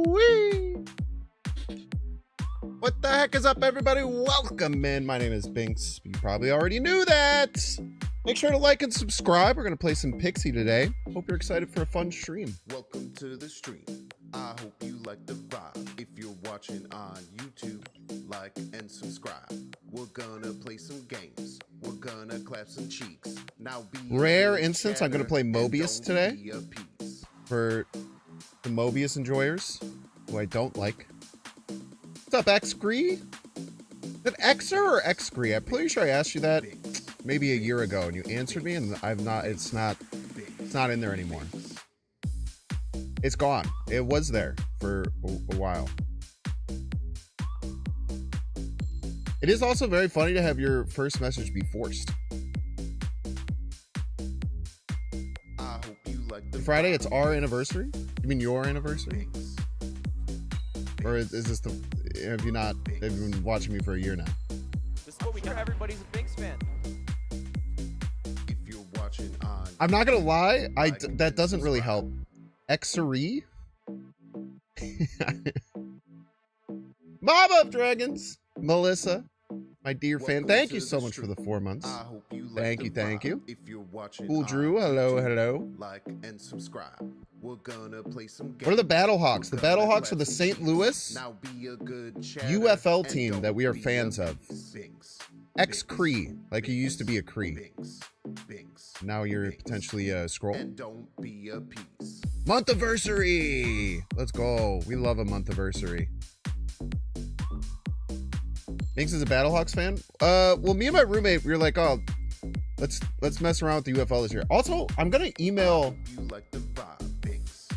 Woo-wee. What the heck is up, everybody? Welcome in. My name is Binks. You probably already knew that. Make sure to like and subscribe. We're going to play some Pixie today. Hope you're excited for a fun stream. Welcome to the stream. I hope you like the vibe. If you're watching on YouTube, like and subscribe. We're gonna play some games. We're gonna clap some cheeks. Now be Rare instance, I'm going to play Mobius today. For the Mobius enjoyers, who I don't like. What's up, X-Gree? Is it Xer or X-Gree? I'm pretty sure I asked you that maybe a year ago, and you answered me, and it's not in there anymore. It's gone. It was there for a while. It is also very funny to have your first message be forced. Friday, it's our anniversary? You mean your anniversary? Or is this the... Have you been watching me for a year now? This is what we do. Everybody's a Binks fan. If you're watching on... I'm not gonna lie, that doesn't really help. Xery? Mob of Dragons! Melissa, my dear fan, thank you so much for the 4 months. Thank you. If you're watching Cool Drew, hello. Like and subscribe. We're gonna play some games. What are the Battlehawks? The Battlehawks are the St. Louis UFL team that we are fans of. X-Cree, like you used to be a Cree. Now you're potentially a Scroll. And don't be a piece. Month-iversary! Let's go. We love a month-iversary. Binks is a Battlehawks fan? Well, me and my roommate, we were like, oh, let's mess around with the UFL this year. Also, I'm gonna email... You like the vibe, Binks.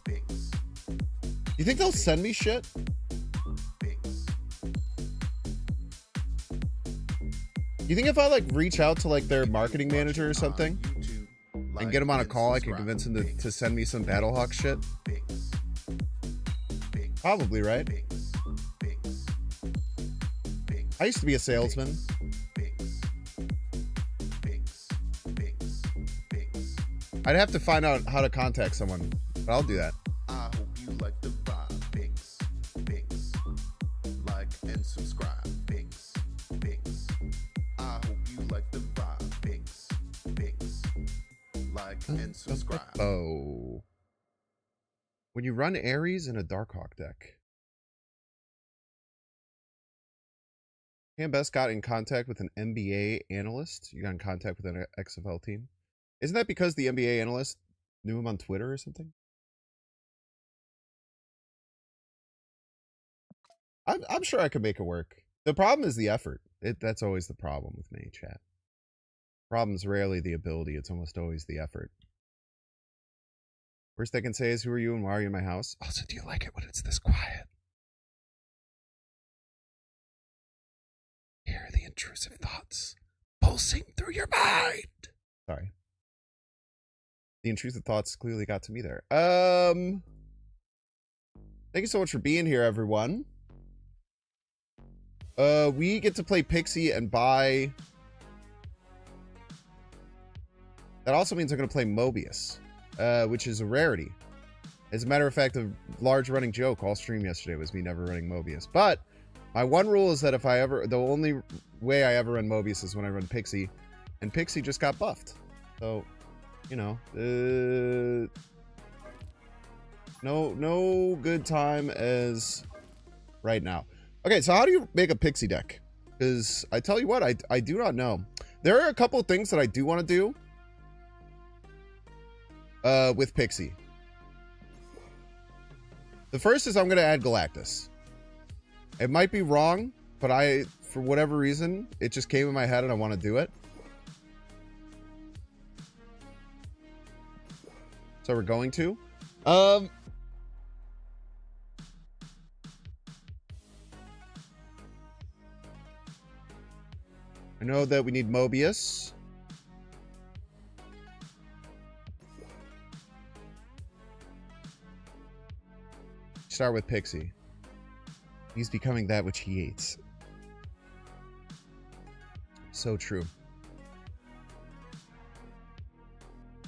Binks. You think they'll send me shit? Binks. You think if I like reach out to like their marketing manager or something and get him on a call, I can convince him to send me some Battlehawk shit? Probably, right? I used to be a salesman. I'd have to find out how to contact someone, but I'll do that. I hope you like the vibe, Binks. Binks. Like and subscribe, Binks. Binks. I hope you like the vibe, Binks. Binks. Like and subscribe. Oh. When you run Ares in a Darkhawk deck. Cam Best got in contact with an NBA analyst. You got in contact with an XFL team. Isn't that because the NBA analyst knew him on Twitter or something? I'm sure I could make it work. The problem is the effort. That's always the problem with me, chat. Problem's rarely the ability. It's almost always the effort. Worst I can say is, who are you and why are you in my house? Also, do you like it when it's this quiet? Hear the intrusive thoughts pulsing through your mind. Sorry. The intrusive thoughts clearly got to me there. Thank you so much for being here, everyone. We get to play Pixie and buy. That also means I'm going to play Mobius, which is a rarity. As a matter of fact, a large running joke all stream yesterday was me never running Mobius. But my one rule is that if the only way I ever run Mobius is when I run Pixie, and Pixie just got buffed. So, you know, no good time as right now. Okay, so how do you make a Pixie deck? Because I tell you what, I do not know. There are a couple of things that I do want to do with Pixie. The first is I'm going to add Galactus. It might be wrong, but for whatever reason, it just came in my head and I want to do it. So we're going to. I know that we need Mobius. Start with Pixie. He's becoming that which he hates. So true.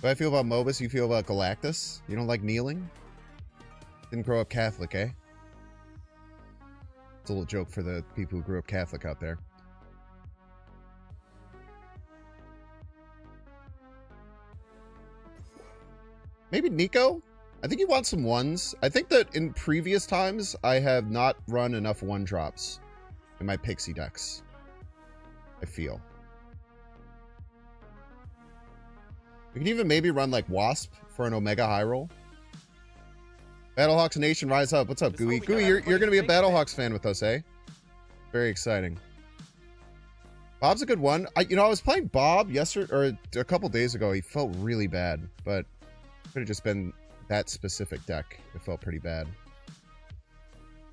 What I feel about Mobius, you feel about Galactus? You don't like kneeling? Didn't grow up Catholic, eh? It's a little joke for the people who grew up Catholic out there. Maybe Nico? I think he wants some ones. I think that in previous times, I have not run enough one drops in my Pixie decks. I feel. We can even maybe run like Wasp for an Omega high roll. Battlehawks Nation, rise up. What's up, Gooey? Gooey, you're going to be a Battlehawks fan with us, eh? Very exciting. Bob's a good one. I was playing Bob yesterday, or a couple days ago. He felt really bad, but could have just been that specific deck. It felt pretty bad.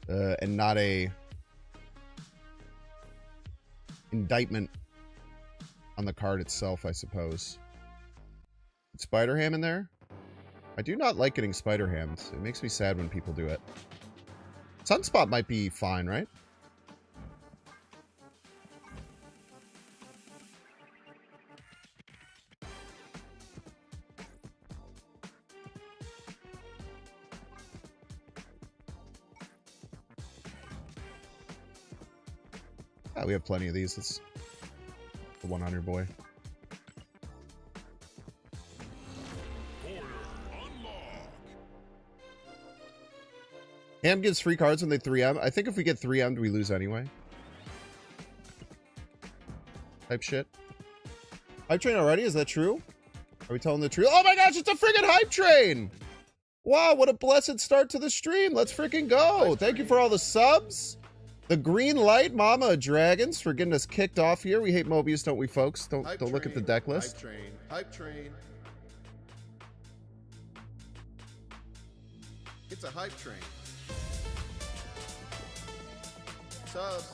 And not a indictment on the card itself, I suppose. Spider-Ham in there? I do not like getting Spider-Hammed. It makes me sad when people do it. Sunspot might be fine, right? Ah, we have plenty of these. Let's the one on your boy. Ham gives free cards when they 3M. I think if we get 3M'd, we lose anyway. Type shit. Hype train already? Is that true? Are we telling the truth? Oh my gosh, it's a freaking hype train! Wow, what a blessed start to the stream. Let's freaking go. Thank you for all the subs. The green light, Mama Dragons, for getting us kicked off here. We hate Mobius, don't we, folks? Don't look at the deck list. Hype train. Hype train. It's a hype train. Subs.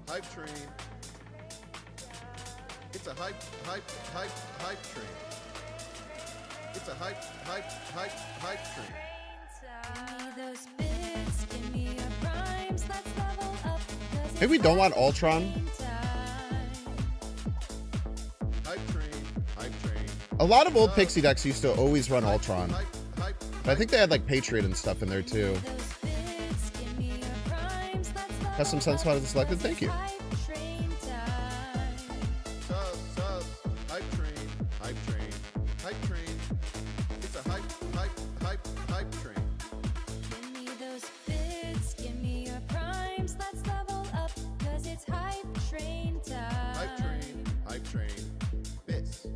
Hype train. It's a hype train. It's a hype train. Maybe we don't want Ultron. Hype train. A lot of old Pixie decks used to always run Ultron. But I think they had like Patriot and stuff in there too. Custom Sunspot is selected. Thank you. Hype train. It's a hype train. Give me those bits, give me your primes, let's level up, cause it's hype train time. Hype train. Bits.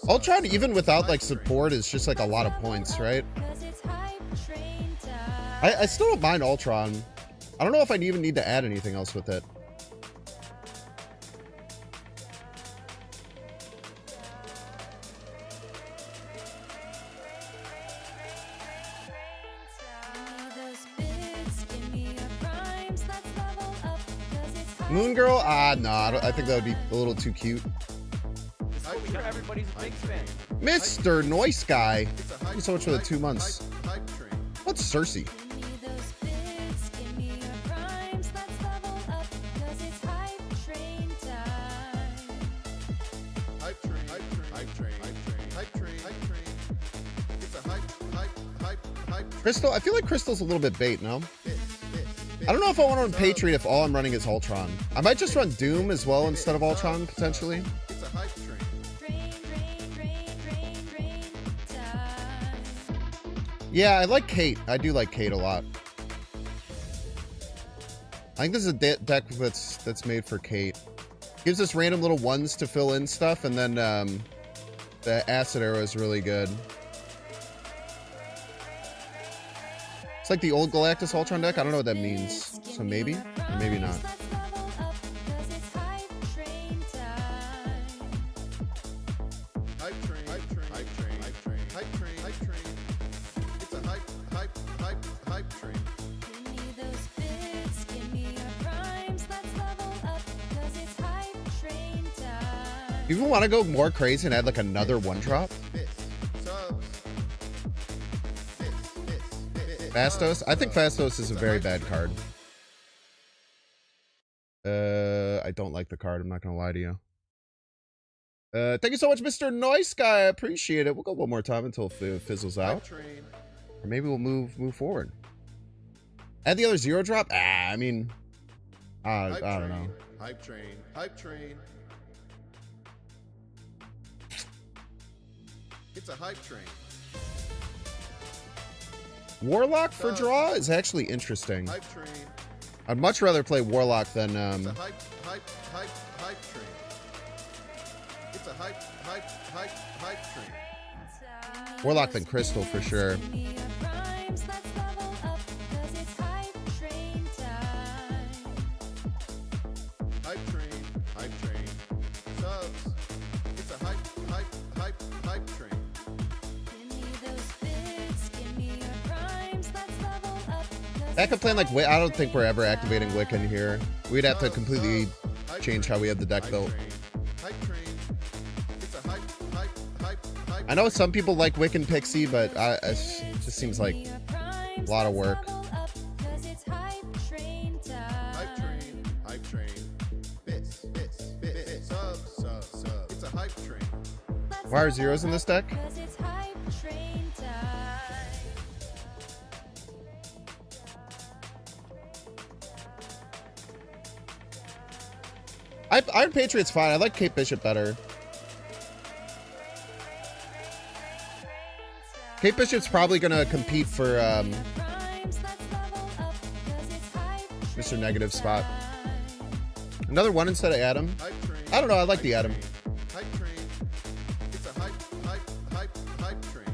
Ultron, even without like support, is just like a lot of points, right? Cause it's hype train time. I still don't mind Ultron. I don't know if I even need to add anything else with it. Moon Girl? Ah, no, I think that would be a little too cute. I'm sure everybody's a big fan. Mr. Noise Guy. Thank you so much for the 2 months. Hype train. What's Cersei? It's a hype Crystal? I feel like Crystal's a little bit bait, no? I don't know if I want to run Patriot if all I'm running is Ultron. I might just run Doom as well instead of Ultron, potentially. It's a hype train. Yeah, I like Kate. I do like Kate a lot. I think this is a deck that's made for Kate. Gives us random little ones to fill in stuff, and then the Acid Arrow is really good. It's like the old Galactus Ultron deck. I don't know what that means. So maybe, or maybe not. Hype train. It's a hype train. Give me those bits, give me your primes, let's level up, cause it's hype train time. You even want to go more crazy and add like another one drop? Fastos? I think Fastos is a very bad card. I don't like the card. I'm not going to lie to you. Thank you so much, Mr. Noise Guy. I appreciate it. We'll go one more time until it fizzles out. Hype train. Or maybe we'll move forward. Add the other 0 drop? I mean, I don't know. Hype train. Hype train. It's a hype train. Warlock for draw is actually interesting. Hype train. I'd much rather play Warlock than It's a hype train. It's a hype train. Warlock than Crystal for sure. Give me your primes, let's level up, 'cause it's hype train time. Hype train. Hype train. Subs. It's a hype train. Give me those bits, give me your primes, let's level up, 'cause Backup plan like I don't think we're ever activating Wiccan here. We'd have to completely change how we have the deck built. Hype train. It's a hype. I know some people like Wiccan Pixie, but it just seems like your primes, a lot of let's work. level up, 'cause it's hype train time. Hype train. Hype train. Bits. Sub. It's a hype train. Let's Why are level zeros in this deck? up, 'cause it's hype train time. Iron Patriot's fine. I like Cape Bishop better. Cape Bishop's probably gonna compete for Primes, let's level up, 'cause it's hype Mr. Negative spot. Another one instead of Adam. Hype train. I don't know. I like the Adam. Hype train. It's a hype train.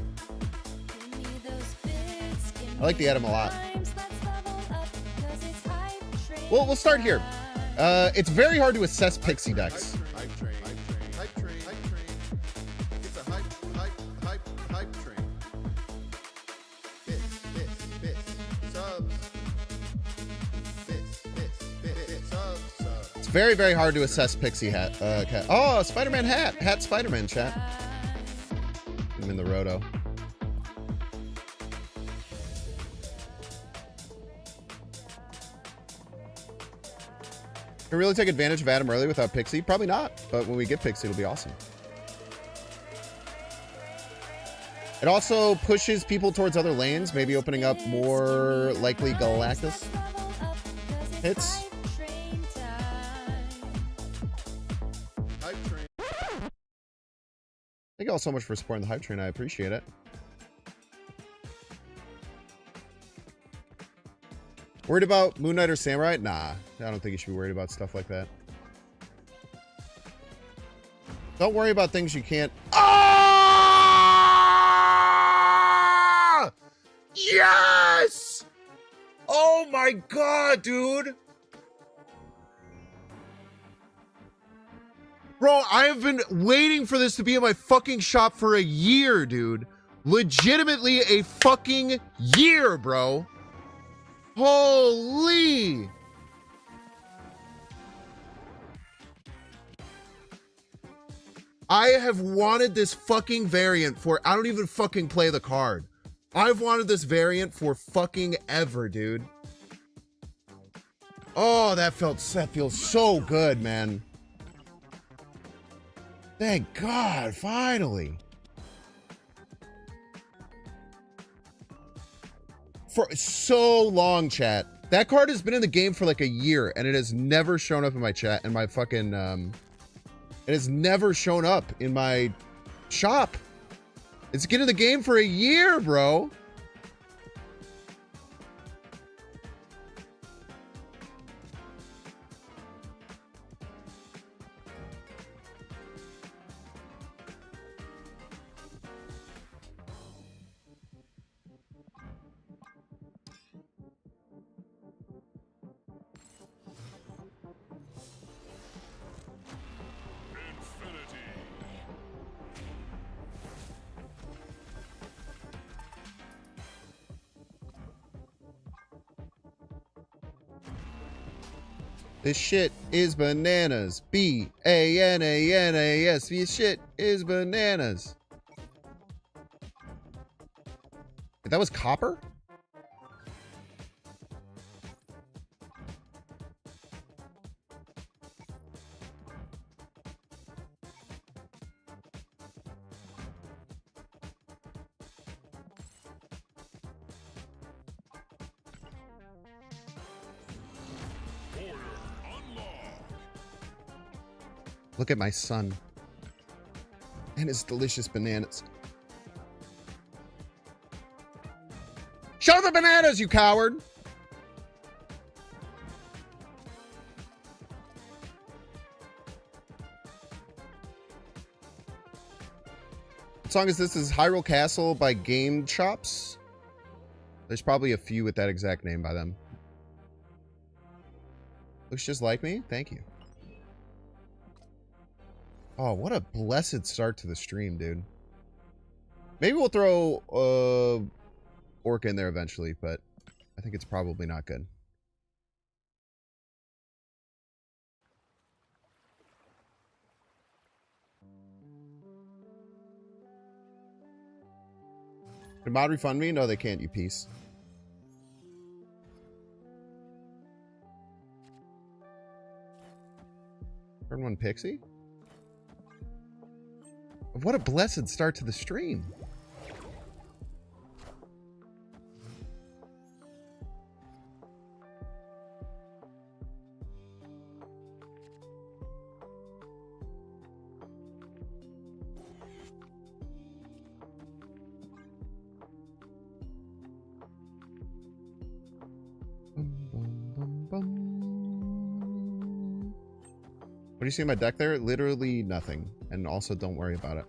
Give me those bits, give I like the me Adam a lot. primes, let's level up, 'cause it's hype train Well, we'll start here. It's very hard to assess Pixie decks. Hype train. It's a hype train. Bits. Subs. Bits. Subs. It's very, very hard to assess Pixie hat. Oh, Spider-Man hat. Hat Spider-Man, chat. I'm in the roto. Can we really take advantage of Adam early without Pixie? Probably not, but when we get Pixie, it'll be awesome. It also pushes people towards other lanes, maybe opening up more likely Galactus hits. Hype train. Thank you all so much for supporting the hype train. I appreciate it. Worried about Moon Knight or Samurai? Nah, I don't think you should be worried about stuff like that. Don't worry about things you can't. Ah! Yes! Oh my god, dude! Bro, I have been waiting for this to be in my fucking shop for a year, dude. Legitimately a fucking year, bro. Holy! I have wanted this fucking variant for, I don't even fucking play the card. I've wanted this variant for fucking ever, dude. Oh, that feels so good, man. Thank God, finally. For so long, chat. That card has been in the game for like a year, and it has never shown up in my chat, in my fucking, it has never shown up in my shop. It's been in the game for a year, bro. This shit is bananas. B-A-N-A-N-A-S. This shit is bananas. That was copper? Look at my son. And his delicious bananas. Show the bananas, you coward! What song is this? Is Hyrule Castle by Game Chops? There's probably a few with that exact name by them. Looks just like me? Thank you. Oh, what a blessed start to the stream, dude. Maybe we'll throw Orc in there eventually, but I think it's probably not good. Can mod refund me? No, they can't, you piece. Turn one Pixie? What a blessed start to the stream. What do you see in my deck there? Literally nothing. And also don't worry about it.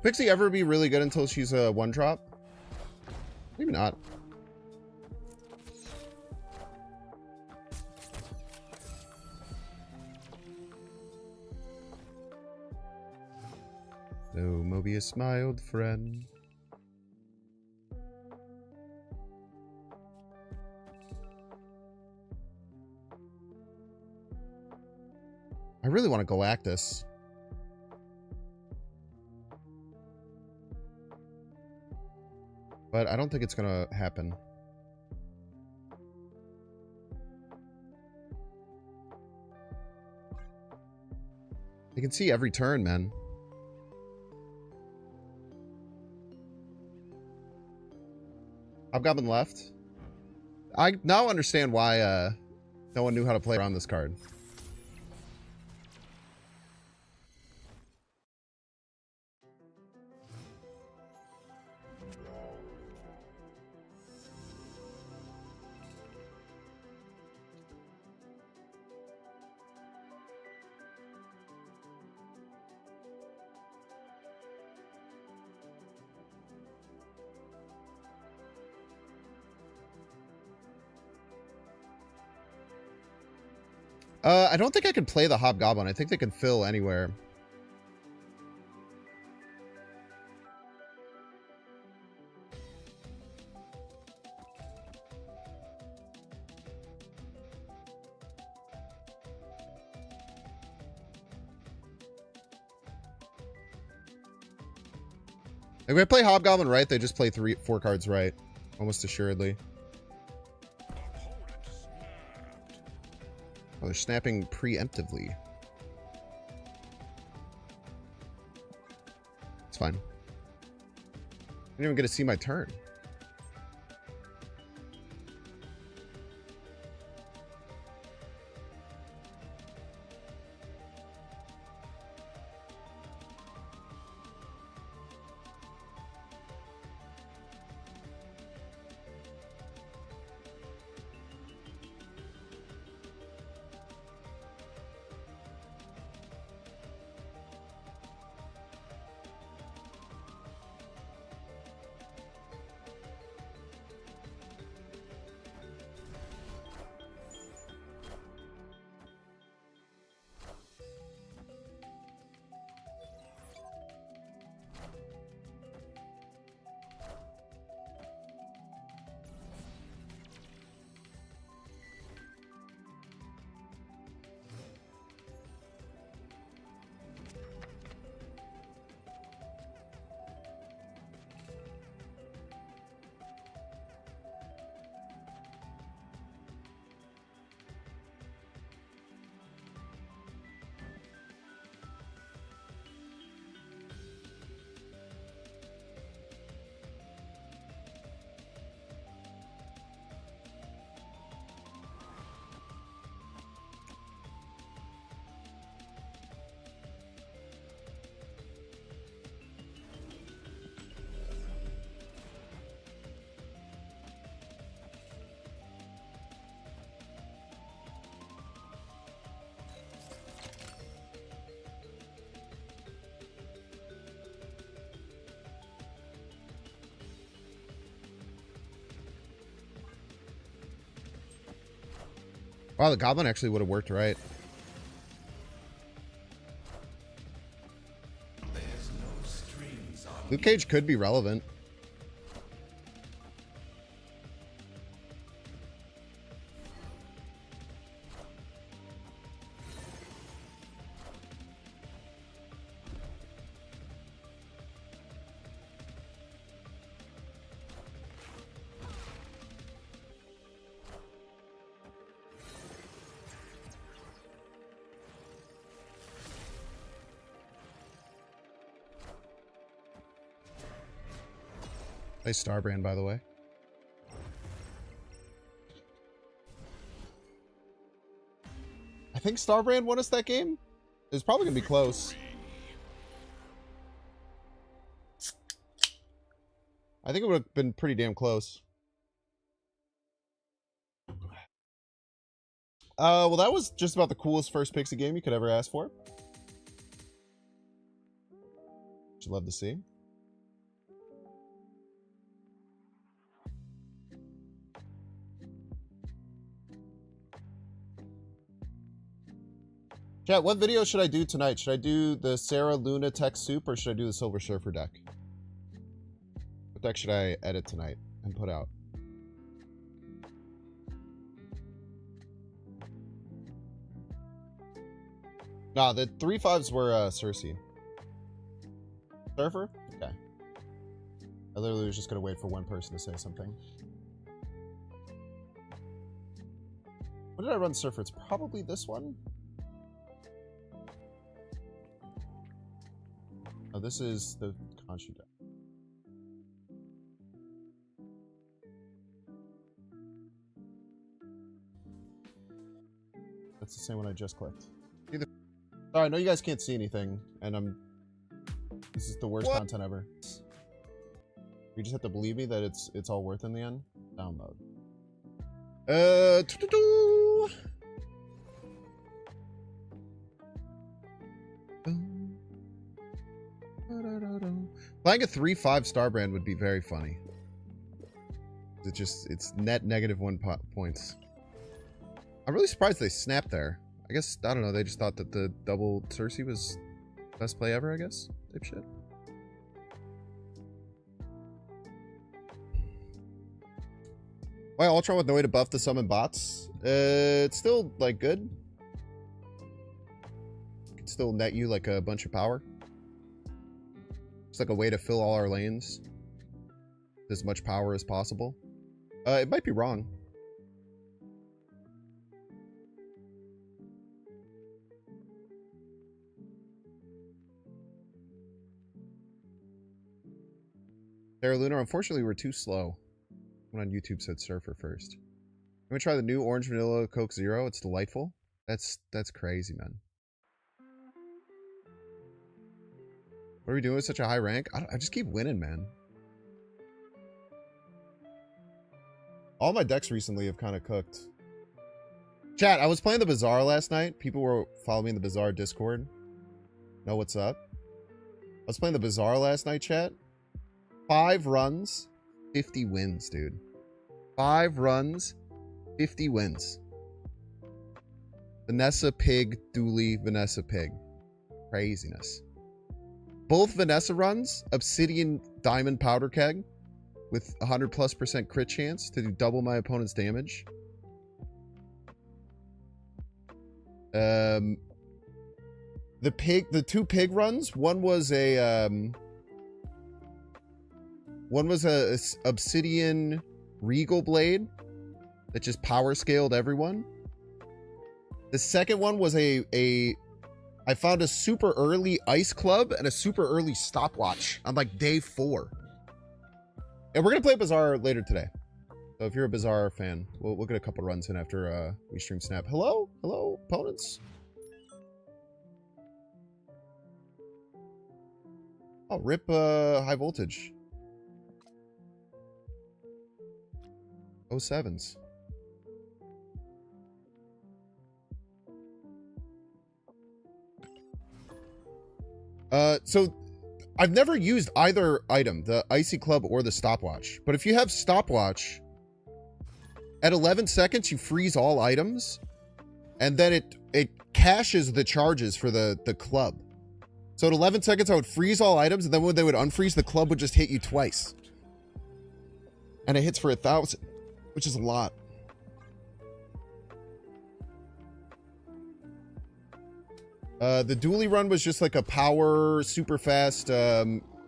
Pixie ever be really good until she's a one-drop? Maybe not. No, Mobius, my old friend. I really want a Galactus. But I don't think it's gonna happen. You can see every turn, man. Hobgoblin left. I now understand why no one knew how to play around this card. I don't think I can play the Hobgoblin. I think they can fill anywhere. If I play Hobgoblin right, they just play 4 cards right. Almost assuredly. Oh, they're snapping preemptively. It's fine. I didn't even get to see my turn. Wow, the goblin actually would have worked right. Luke Cage could be relevant. Nice Starbrand, by the way. I think Starbrand won us that game. It was probably going to be close. I think it would have been pretty damn close. Well, that was just about the coolest first Pixie game you could ever ask for. Which I'd love to see. Chat, what video should I do tonight? Should I do the Sarah Luna Tech Soup or should I do the Silver Surfer deck? What deck should I edit tonight and put out? Nah, the 3/5s were Cersei. Surfer? Okay. I literally was just gonna wait for one person to say something. What did I run Surfer? It's probably this one. Oh, this is the Khonshu deck. That's the same one I just clicked. Sorry, I know you guys can't see anything, and this is the worst content ever. You just have to believe me that it's all worth in the end. Download. Playing a 3/5 Starbrand would be very funny. It's net -1 points. I'm really surprised they snapped there. I guess, I don't know, they just thought that the double Cersei was best play ever, I guess. Type shit. Why Ultron with no way to buff the summon bots? It's still, like, good. It can still net you, like, a bunch of power. It's like a way to fill all our lanes. With as much power as possible. It might be wrong. Sarah Luna, unfortunately, we're too slow. Someone on YouTube said Surfer first. I'm gonna try the new Orange Vanilla Coke Zero. It's delightful. That's crazy, man. What are we doing with such a high rank? I just keep winning, man. All my decks recently have kind of cooked. Chat, I was playing the Bazaar last night. People were following me in the Bazaar Discord. Know what's up? I was playing the Bazaar last night, chat. 5 runs, 50 wins, dude. 5 runs, 50 wins. Vanessa Pig, Dooley, Vanessa Pig. Craziness. Both Vanessa runs, Obsidian Diamond Powder Keg with 100+% crit chance to do double my opponent's damage. The 2 pig runs, one was a Obsidian Regal Blade that just power scaled everyone. The second one was I found a super early Ice Club and a super early Stopwatch on like day 4. And we're going to play Bazaar later today. So if you're a Bazaar fan, we'll get a couple runs in after we stream Snap. Hello? Hello, opponents? Oh, rip high voltage. 07s. So I've never used either item, the Icy Club or the Stopwatch. But if you have Stopwatch, at 11 seconds, you freeze all items. And then it caches the charges for the club. So at 11 seconds, I would freeze all items, and then when they would unfreeze, the club would just hit you twice. And it hits for 1,000, which is a lot. The dually run was just like a power, super fast,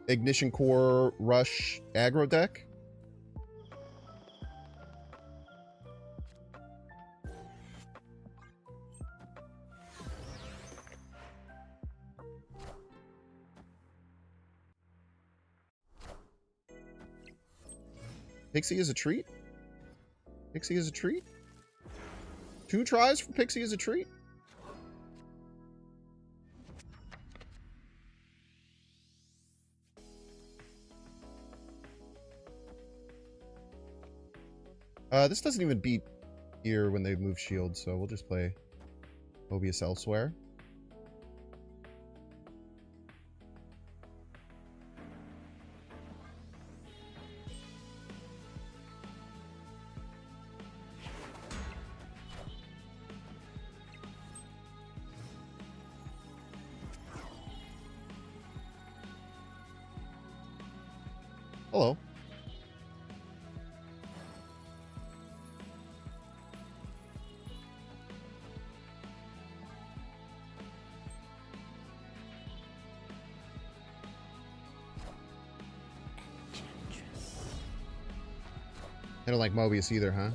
ignition core, rush, aggro deck. Pixie is a treat. Pixie is a treat. 2 tries for Pixie is a treat. This doesn't even beat here when they move shield, so we'll just play Mobius elsewhere. Hello. I don't like Mobius either, huh?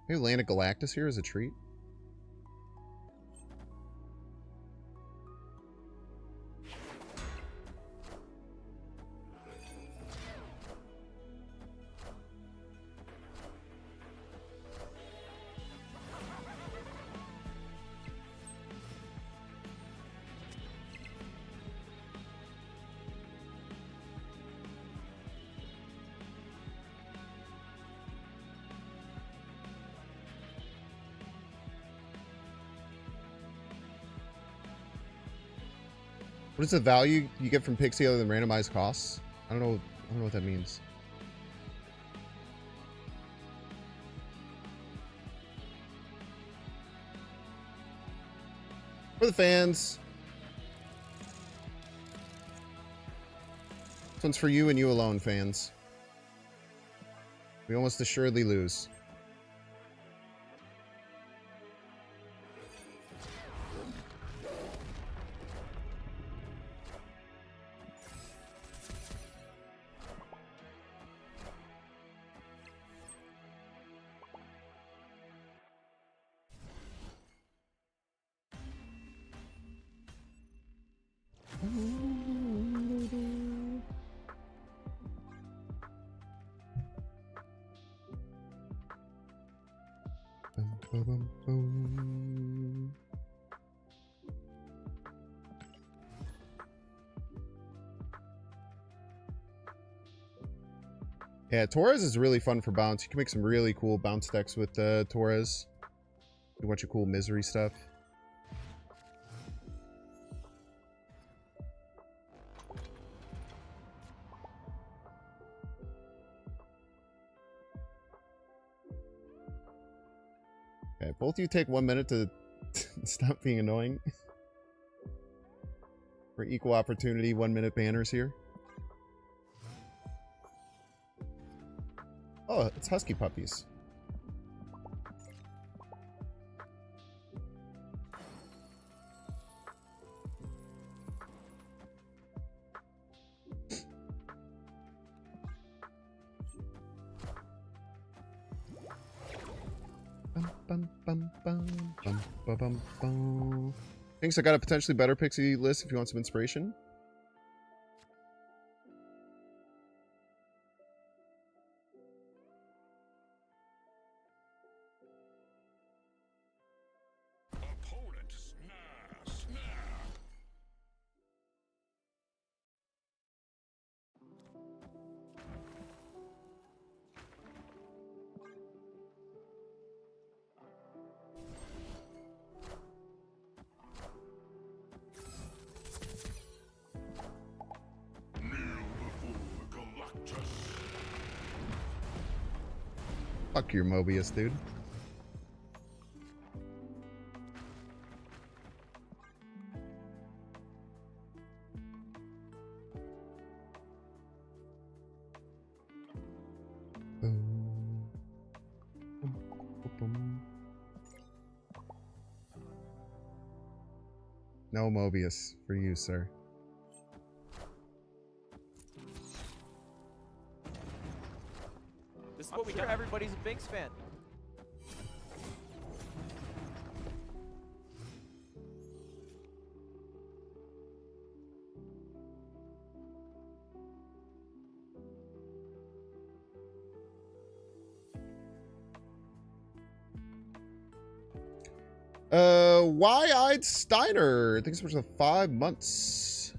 Maybe land a Galactus here as a treat. What is the value you get from Pixie other than randomized costs? I don't know what that means. For the fans. This one's for you and you alone, fans. We almost assuredly lose. Yeah, Torres is really fun for bounce. You can make some really cool bounce decks with Torres. Do a bunch of cool misery stuff. Okay, both of you take 1 minute to stop being annoying. For equal opportunity, 1 minute banners here. Oh, it's husky puppies. Thinks I got a potentially better Pixie list if you want some inspiration. Fuck your Mobius, dude. No Mobius for you, sir. This is what we got. Everybody's a Binks fan. Why-eyed Steiner. I think it's for 5 months.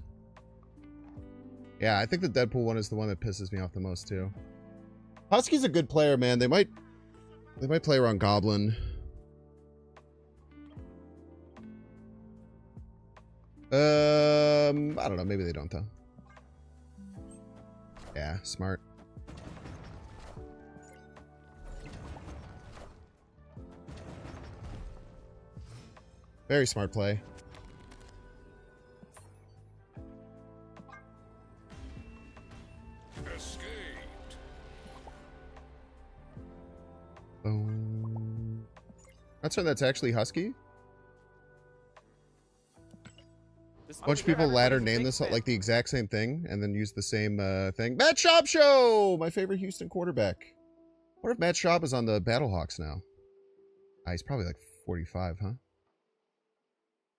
Yeah, I think the Deadpool one is the one that pisses me off the most too. Husky's a good player, man. They might play around Goblin. I don't know. Maybe they don't though. Yeah, smart. Very smart play. Escaped. Boom. That's when that's actually Husky. A bunch of people ladder name this like the exact same thing and then use the same thing. Matt Schaub Show! My favorite Houston quarterback. What if Matt Schaub is on the Battlehawks now? He's probably like 45, huh?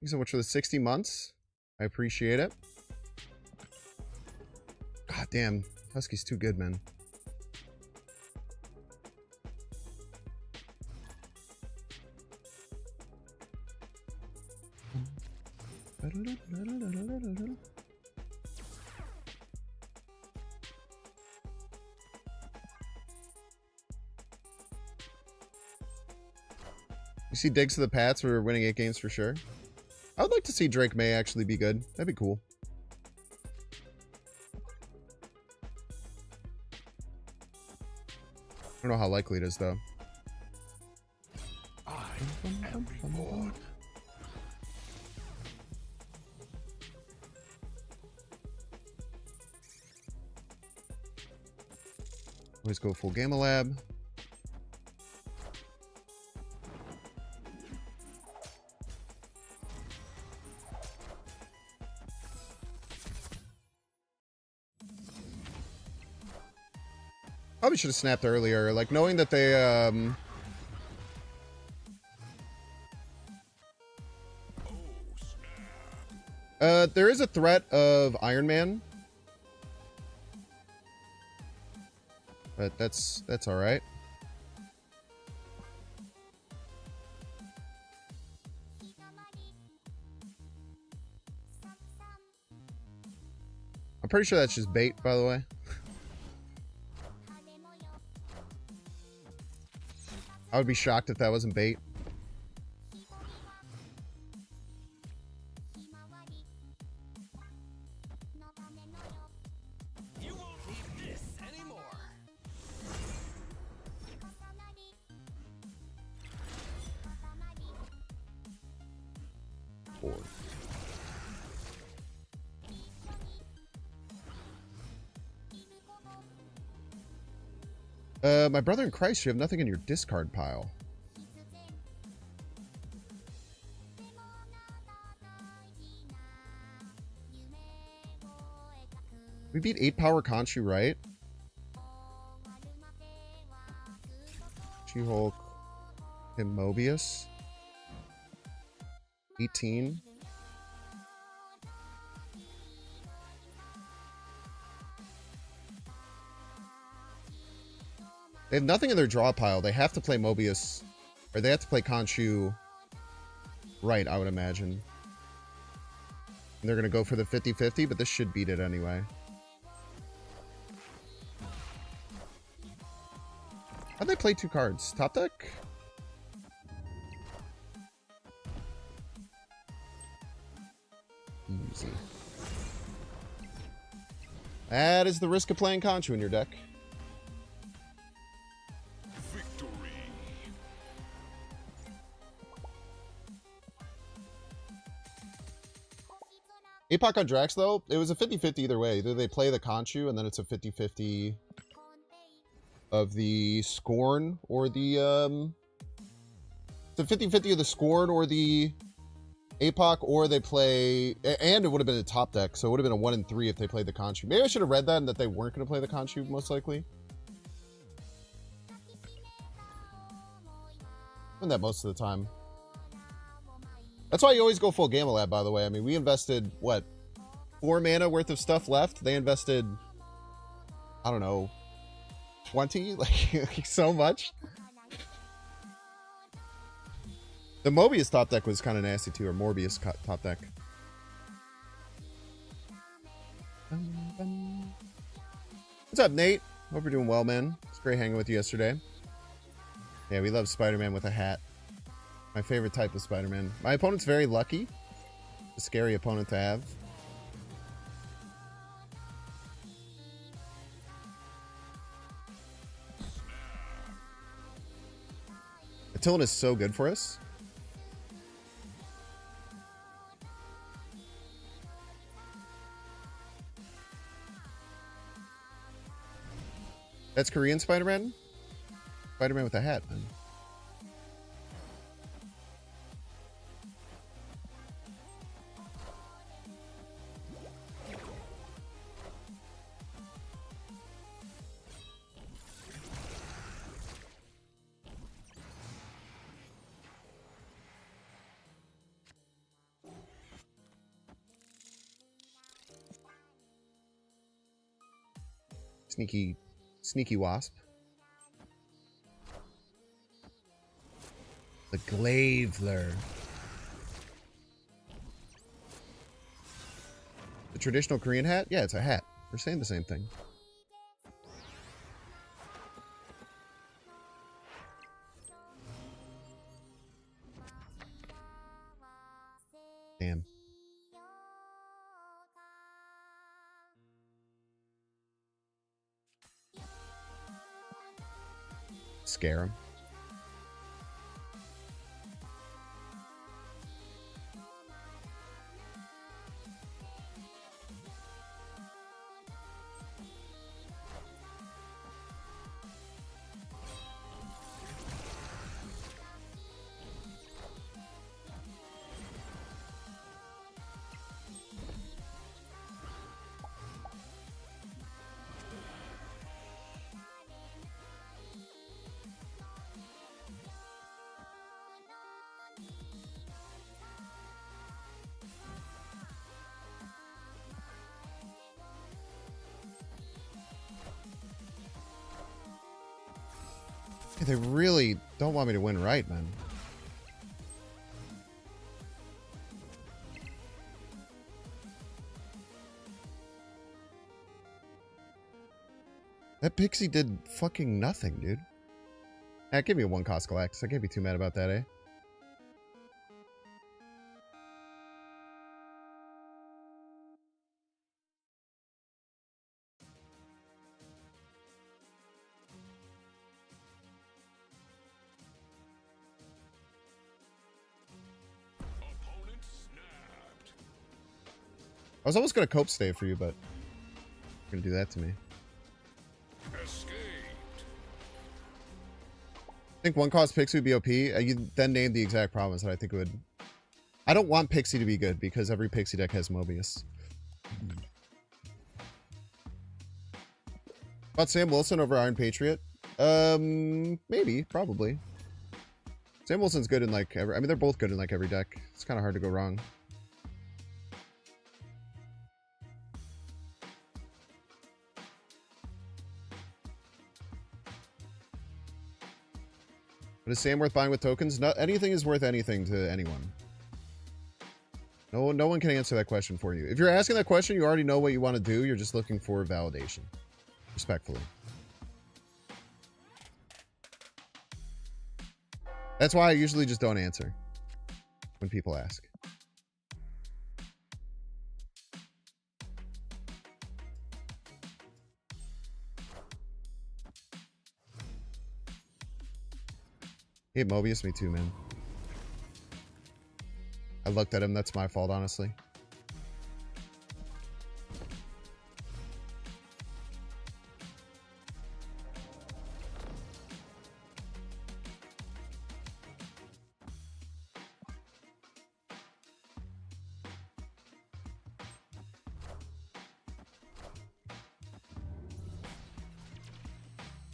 Thank you so much for the 60 months. I appreciate it. God damn. Husky's too good, man. You see Diggs to the Pats, we're winning 8 games for sure. I would like to see Drake May actually be good. That'd be cool. I don't know how likely it is, though. I am reborn. Always go full Gamma Lab. Probably should have snapped earlier. Like, knowing that they, there is a threat of Iron Man. But that's alright. I'm pretty sure that's just bait, by the way. I would be shocked if that wasn't bait. You won't need this anymore. Four. My brother in Christ, you have nothing in your discard pile. We beat 8 power Conchu, right? She-Hulk and Mobius. 18. They have nothing in their draw pile. They have to play Mobius, or they have to play Conchu right, I would imagine. And they're going to go for the 50-50, but this should beat it anyway. How'd they play 2 cards? Top deck? Easy. That is the risk of playing Conchu in your deck. Victory. APOC on Drax, though, it was a 50-50 either way. Either they play the Conchu, and then it's a 50-50 of the Scorn, or the, it's a 50-50 of the Scorn or the APOC, or they play, and it would have been a top deck, so it would have been a 1 in 3 if they played the Conchu. Maybe I should have read that and that they weren't going to play the Conchu, most likely. Doing that most of the time. That's why you always go full Gamma Lab, by the way. I mean, we invested, what, 4 mana worth of stuff left? They invested, I don't know, 20? Like so much. The Mobius top deck was kind of nasty, too, or Morbius top deck. What's up, Nate? Hope you're doing well, man. It's great hanging with you yesterday. Yeah, we love Spider-Man with a hat. My favorite type of Spider-Man. My opponent's very lucky. A scary opponent to have. Attila is so good for us. That's Korean Spider-Man? Spider-Man with a hat, man. Sneaky wasp. The Glavler. The traditional Korean hat? Yeah, it's a hat. We're saying the same thing. Damn. Scare him. They really don't want me to win right, man. That Pixie did fucking nothing, dude. Give me a 1-cost Galactus. I can't be too mad about that, eh? I was almost going to cope stay for you, but you're going to do that to me. Escaped. I think 1-cost Pixie would be OP. You then named the exact problems that I think it would... I don't want Pixie to be good because every Pixie deck has Mobius. About Sam Wilson over Iron Patriot? Maybe, probably. Sam Wilson's good in like every... I mean, they're both good in like every deck. It's kind of hard to go wrong. But is Sam worth buying with tokens? Not anything is worth anything to anyone. No one can answer that question for you. If you're asking that question, you already know what you want to do. You're just looking for validation. Respectfully. That's why I usually just don't answer when people ask. He hit Mobius, me too, man. I looked at him, that's my fault, honestly.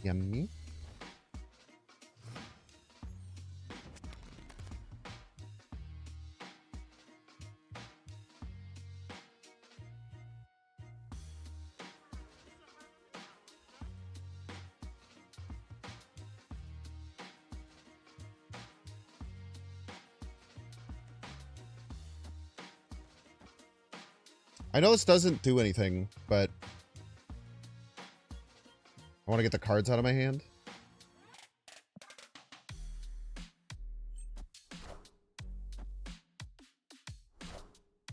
Yummy. I know this doesn't do anything, but I want to get the cards out of my hand.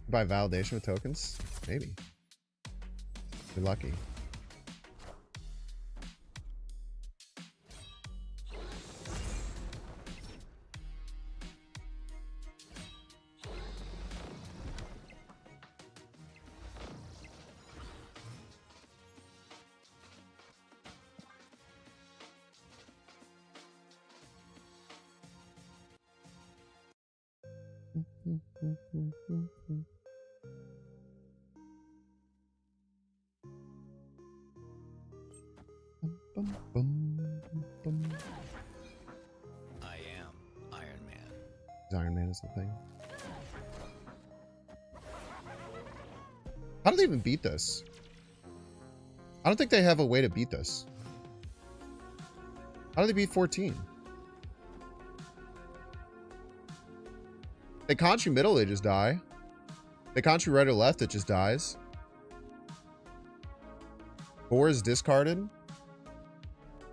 Buy validation with tokens? Maybe. You're lucky. I am Iron Man. Iron Man is the thing. How do they even beat this? I don't think they have a way to beat this. How do they beat 14? They conch you middle, they just die. They conch you right or left, it just dies. 4 is discarded.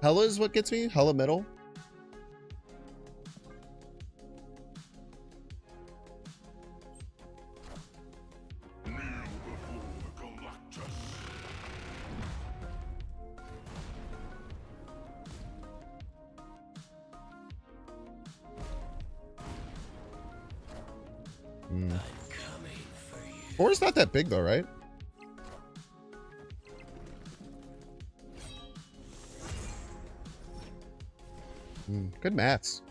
Hella is what gets me. Hella middle. Kneel before Galactus. I'm coming for you. 4 is not that big though, right? Good maths.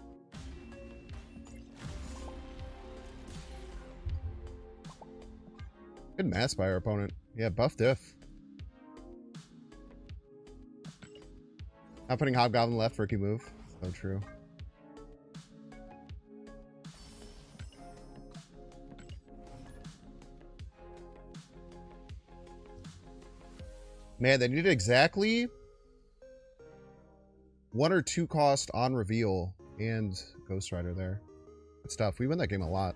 Good maths by our opponent. Yeah, buff diff. Not putting Hobgoblin left, rookie move. So true. Man, they needed exactly 1 or 2 cost on reveal and Ghost Rider there. Good stuff. We win that game a lot.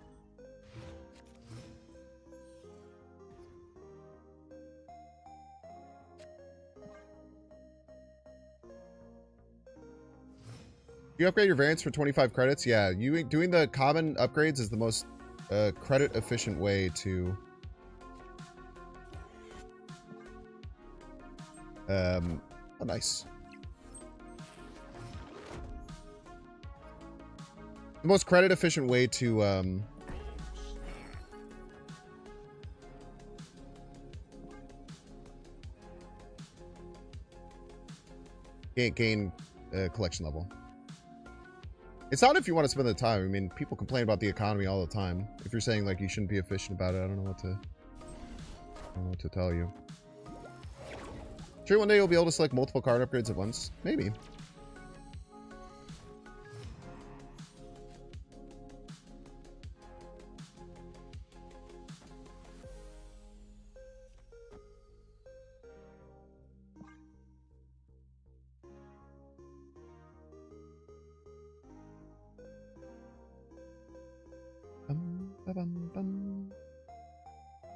You upgrade your variants for 25 credits? Yeah, you doing the common upgrades is the most credit efficient way to oh, nice. The most credit efficient way to gain collection level. It's not if you want to spend the time. I mean, people complain about the economy all the time. If you're saying like you shouldn't be efficient about it, I don't know what to tell you. Sure, one day you'll be able to select multiple card upgrades at once. Maybe.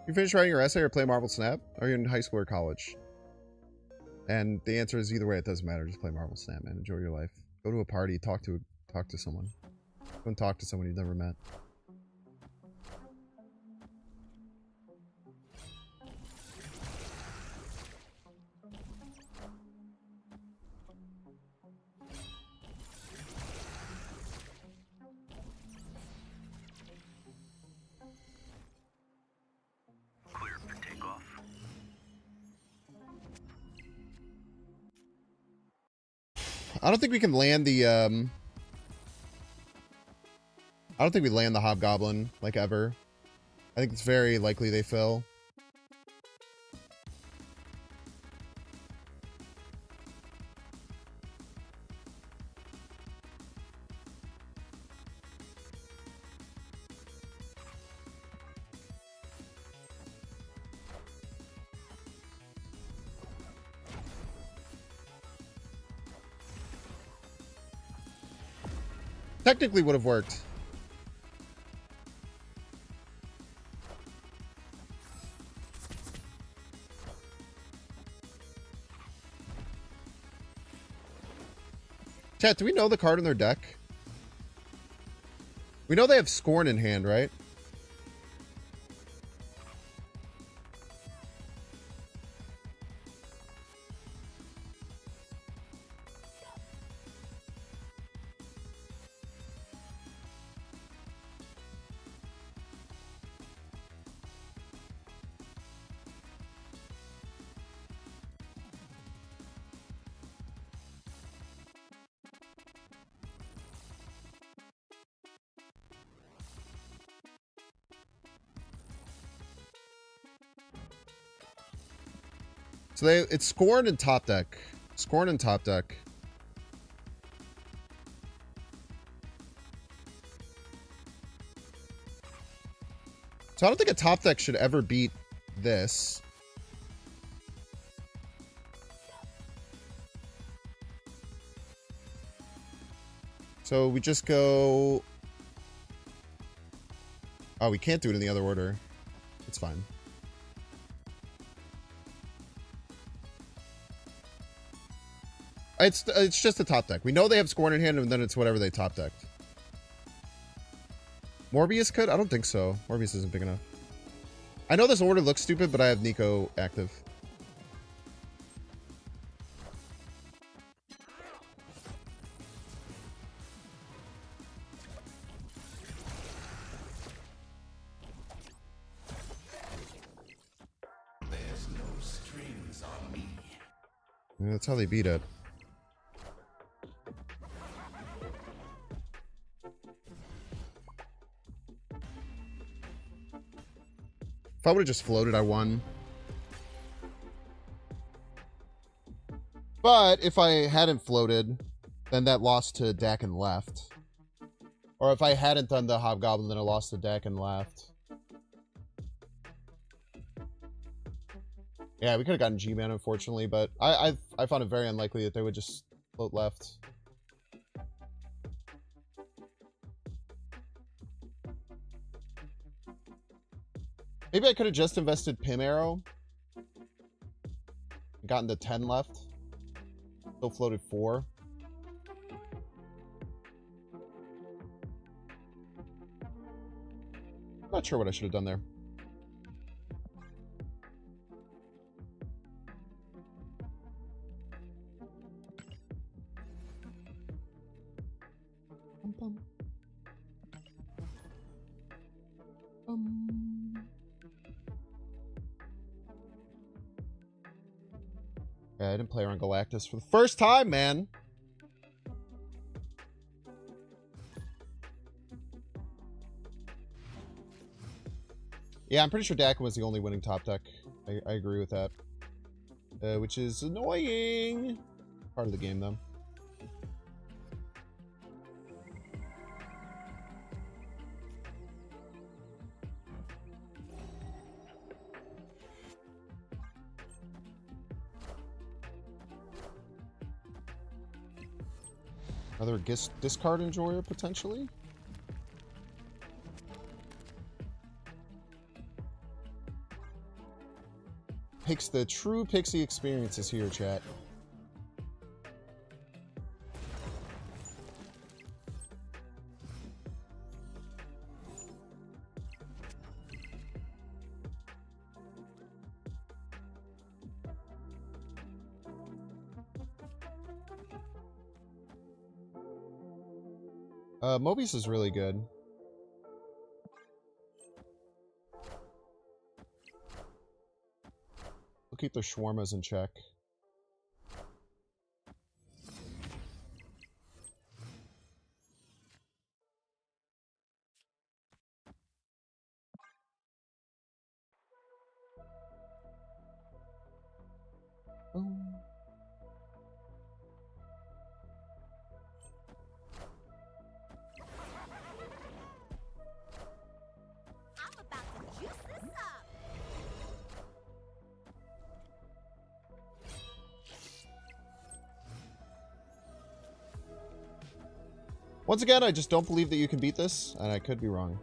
You finished writing your essay or play Marvel Snap? Are you in high school or college? And the answer is either way, it doesn't matter. Just play Marvel Snap, man. Enjoy your life. Go to a party. Talk to someone. Go and talk to someone you've never met. Clear for takeoff. I don't think we can land the, I don't think we land the Hobgoblin, like, ever. I think it's very likely they fail. Technically would have worked. Chat, do we know the card in their deck? We know they have Scorn in hand, right? So it's Scorn and top deck. Scorn and top deck. So I don't think a top deck should ever beat this. So we just go... Oh, we can't do it in the other order. It's fine. It's just a top deck. We know they have Scorn in hand, and then it's whatever they top decked. Morbius could? I don't think so. Morbius isn't big enough. I know this order looks stupid, but I have Nico active. There's no strings on me. Yeah, that's how they beat it. If I would have just floated, I won. But if I hadn't floated, then that lost to Dak and left. Or if I hadn't done the Hobgoblin, then I lost to Dak and left. Yeah, we could have gotten G-Man, unfortunately, but I found it very unlikely that they would just float left. Maybe I could have just invested Pim Arrow. Gotten to 10 left. Still floated 4. Not sure what I should have done there. Yeah, I didn't play around Galactus for the first time, man. Yeah, I'm pretty sure Dak was the only winning top deck. I agree with that. Which is annoying. Part of the game, though. Another discard enjoyer, potentially? The true Pixie experience is here, chat. Mobius is really good. We'll keep the shawarmas in check. Once again, I just don't believe that you can beat this, and I could be wrong.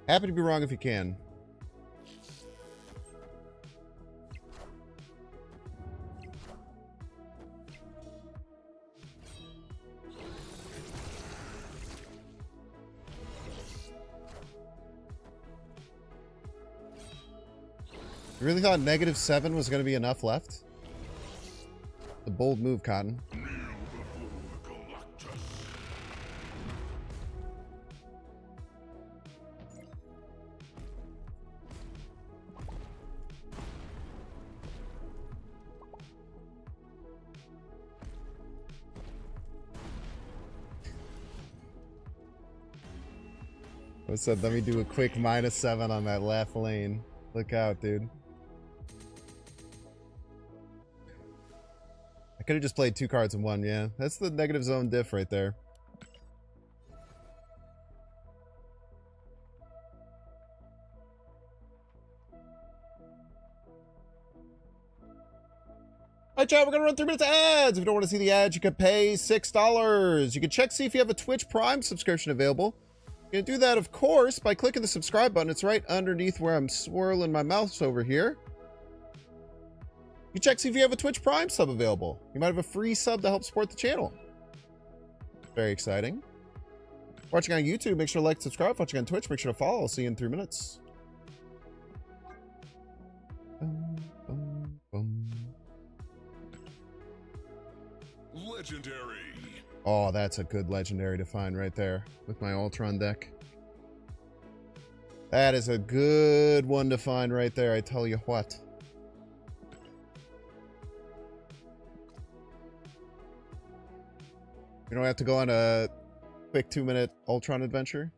Happy to be wrong if you can. You really thought -7 was going to be enough left? The bold move, Cotton. Galactus. I said, let me do a quick -7 on that left lane. Look out, dude. I could have just played 2 cards in one, yeah. That's the negative zone diff right there. Alright, chat, we're gonna run 3 minutes of ads. If you don't want to see the ads, you can pay $6. You can check, see if you have a Twitch Prime subscription available. You can do that, of course, by clicking the subscribe button. It's right underneath where I'm swirling my mouse over here. You check, see if you have a Twitch Prime sub available. You might have a free sub to help support the channel. Very exciting. Watching on YouTube, make sure to like, subscribe. Watching on Twitch, make sure to follow. I'll see you in 3 minutes. Legendary. Oh, that's a good legendary to find right there with my Ultron deck. That is a good one to find right there, I tell you what. You don't have to go on a quick 2-minute Ultron adventure.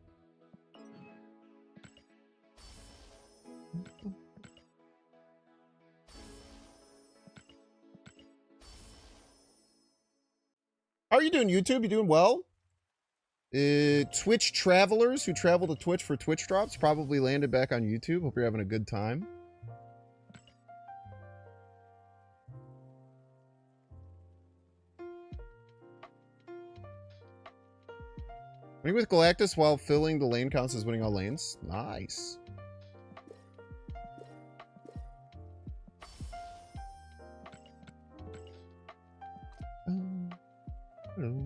How are you doing, YouTube? You doing well? Twitch travelers who travel to Twitch for Twitch drops probably landed back on YouTube. Hope you're having a good time. Winning with Galactus while filling the lane counts as winning all lanes. Nice. Hello.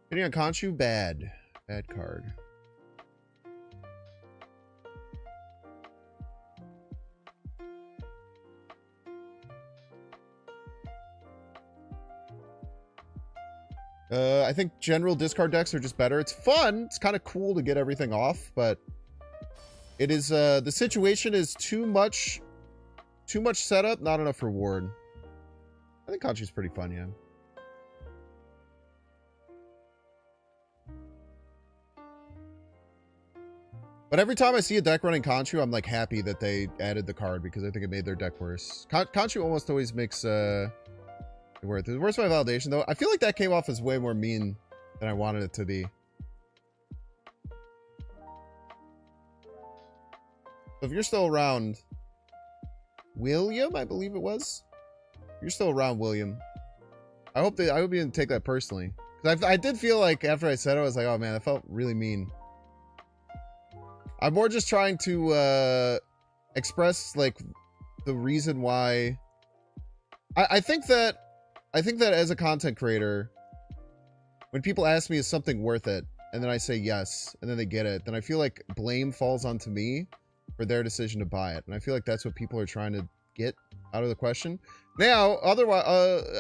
Hitting on Khonshu, bad. Bad card. I think general discard decks are just better. It's fun. It's kind of cool to get everything off, but it is, the situation is too much setup, not enough reward. I think Khonshu's pretty fun, yeah. But every time I see a deck running Khonshu, I'm like happy that they added the card because I think it made their deck worse. Khonshu almost always makes it worth it. Where's my validation though? I feel like that came off as way more mean than I wanted it to be. So if you're still around, William, I believe it was. You're still around, William. I hope you didn't take that personally. Because I did feel like after I said it, I was like, oh man, that felt really mean. I'm more just trying to express like the reason why. I think that as a content creator, when people ask me is something worth it, and then I say yes, and then they get it, then I feel like blame falls onto me for their decision to buy it. And I feel like that's what people are trying to get out of the question. Now, otherwise,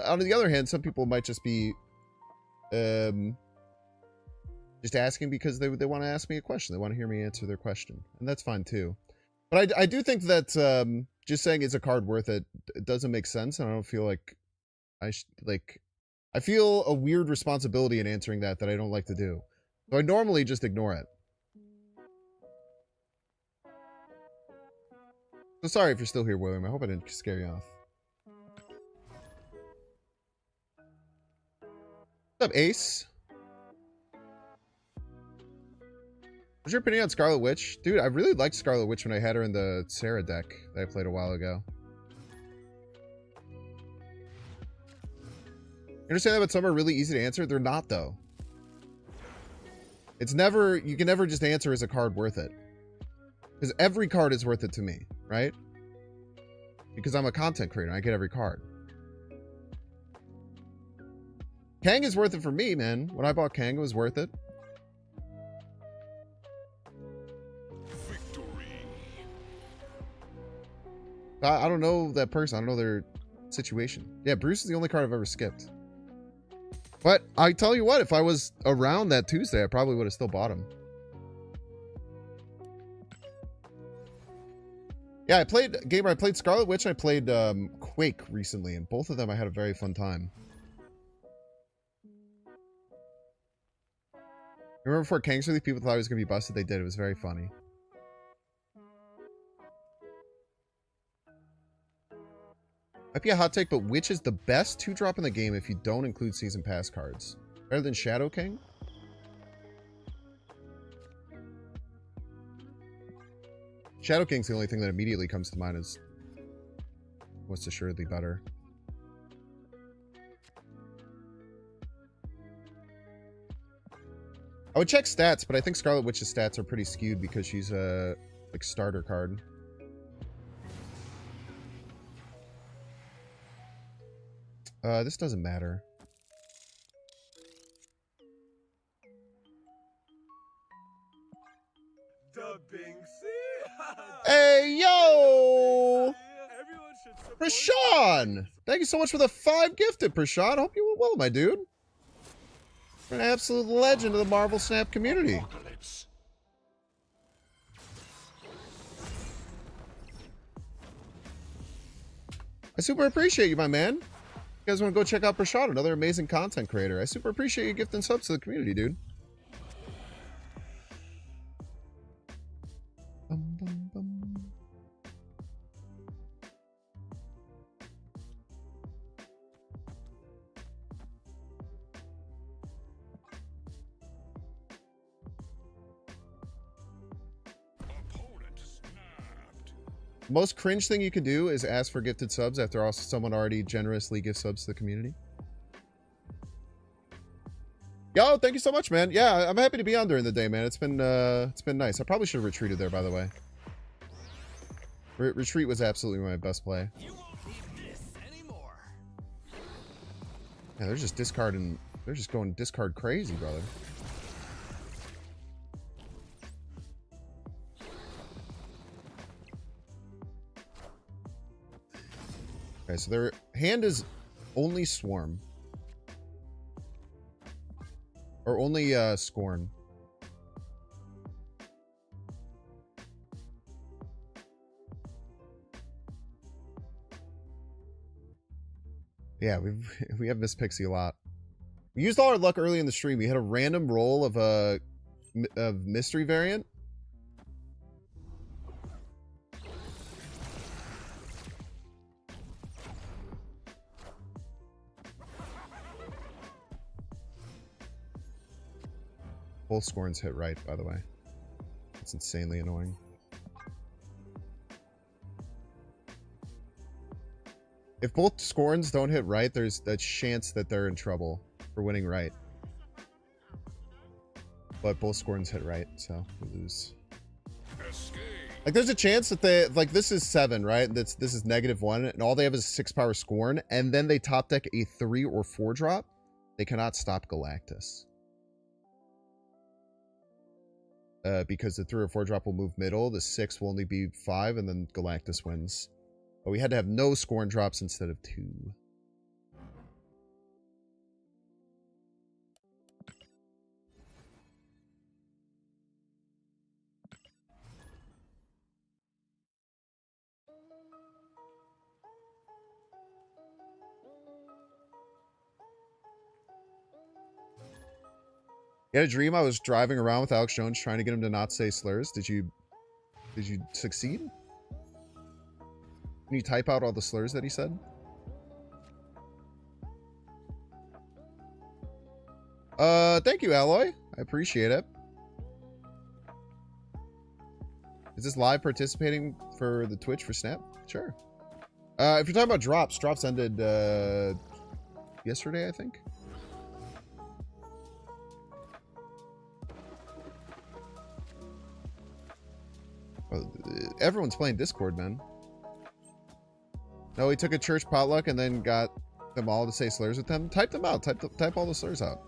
on the other hand, some people might just be just asking because they want to ask me a question. They want to hear me answer their question. And that's fine too. But I do think that just saying is a card worth it, it doesn't make sense. And I don't feel like I feel a weird responsibility in answering that I don't like to do. So I normally just ignore it. So sorry if you're still here, William. I hope I didn't scare you off. What's up, Ace? What's your opinion on Scarlet Witch? Dude, I really liked Scarlet Witch when I had her in the Sarah deck that I played a while ago. You understand that, but some are really easy to answer? They're not, though. It's never... You can never just answer, is a card worth it? Because every card is worth it to me, right? Because I'm a content creator. I get every card. Kang is worth it for me, man. When I bought Kang, it was worth it. I don't know that person. I don't know their situation. Yeah, Bruce is the only card I've ever skipped. But I tell you what, if I was around that Tuesday, I probably would have still bought him. Yeah, I played Scarlet Witch and I played Quake recently, and both of them I had a very fun time. Remember before Kang's release, people thought he was going to be busted? They did. It was very funny. Might be a hot take, but which is the best 2-drop in the game if you don't include Season Pass cards? Better than Shadow King? Shadow King's the only thing that immediately comes to mind is what's assuredly better. I would check stats, but I think Scarlet Witch's stats are pretty skewed because she's a like starter card. This doesn't matter. The Pixie. Hey, yo! Prashan! Thank you so much for the 5 gifted, Prashan. Hope you were well, my dude. You're an absolute legend of the Marvel Snap community. I super appreciate you, my man. You guys want to go check out Prashad, another amazing content creator. I super appreciate you gifting subs to the community, dude. Bum, bum, bum. Most cringe thing you can do is ask for gifted subs after also someone already generously gives subs to the community. Yo, thank you so much, man. Yeah, I'm happy to be on during the day, man. It's been nice. I probably should have retreated there, by the way. Retreat was absolutely my best play. You won't need this anymore. Yeah, they're just discarding. They're just going discard crazy, brother. Okay, so their hand is only Swarm. Or only Scorn. Yeah, we have missed Pixie a lot. We used all our luck early in the stream. We had a random roll of a mystery variant. Both Scorns hit right, by the way. It's insanely annoying. If both Scorns don't hit right, there's a chance that they're in trouble for winning right. But both Scorns hit right, so we lose. Like, there's a chance that they... Like, this is 7, right? This is -1, and all they have is a 6-power Scorn, and then they top deck a 3 or 4 drop. They cannot stop Galactus. Because the 3 or 4 drop will move middle, the 6 will only be 5, and then Galactus wins. But we had to have no Scorn drops instead of 2. You had a dream I was driving around with Alex Jones trying to get him to not say slurs. Did you succeed? Can you type out all the slurs that he said? Thank you, Alloy. I appreciate it. Is this live participating for the Twitch for Snap? Sure. If you're talking about drops ended yesterday, I think. Well, everyone's playing Discord, man. No, he took a church potluck and then got them all to say slurs with them. Type them out. Type all the slurs out.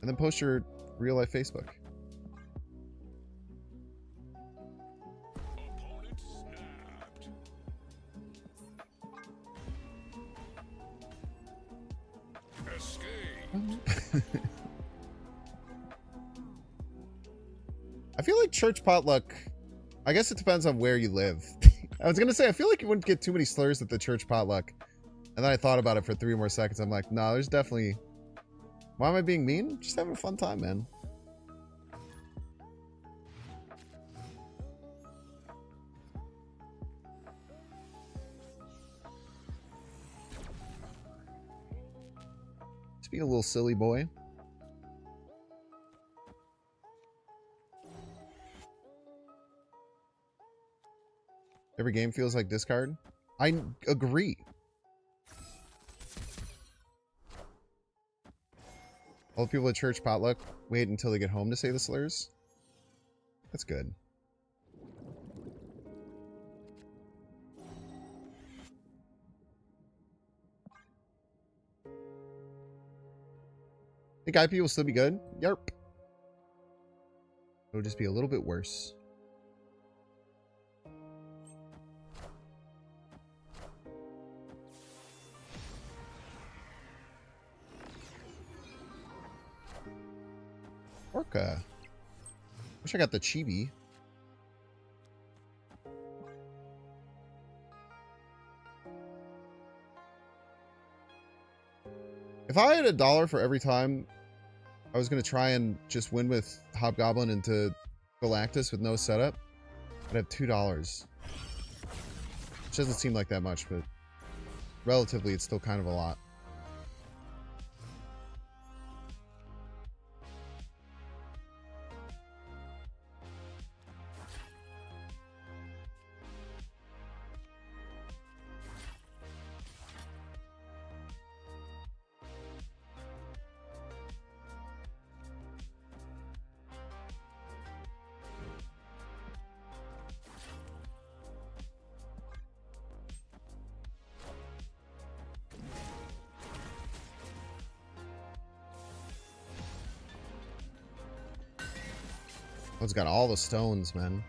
And then post your real life Facebook. Opponent snapped. Escape. I feel like church potluck, I guess it depends on where you live. I was gonna say, I feel like you wouldn't get too many slurs at the church potluck. And then I thought about it for 3 more seconds. I'm like, no, there's definitely... Why am I being mean? Just having a fun time, man. Just being a little silly boy. Every game feels like discard. I agree. All the people at church potluck wait until they get home to say the slurs. That's good. Think IP will still be good? Yarp. It'll just be a little bit worse. Orca. Wish I got the chibi. If I had $1 for every time I was going to try and just win with Hobgoblin into Galactus with no setup, I'd have $2. Which doesn't seem like that much, but relatively it's still kind of a lot. Oh, it's got all the stones, man.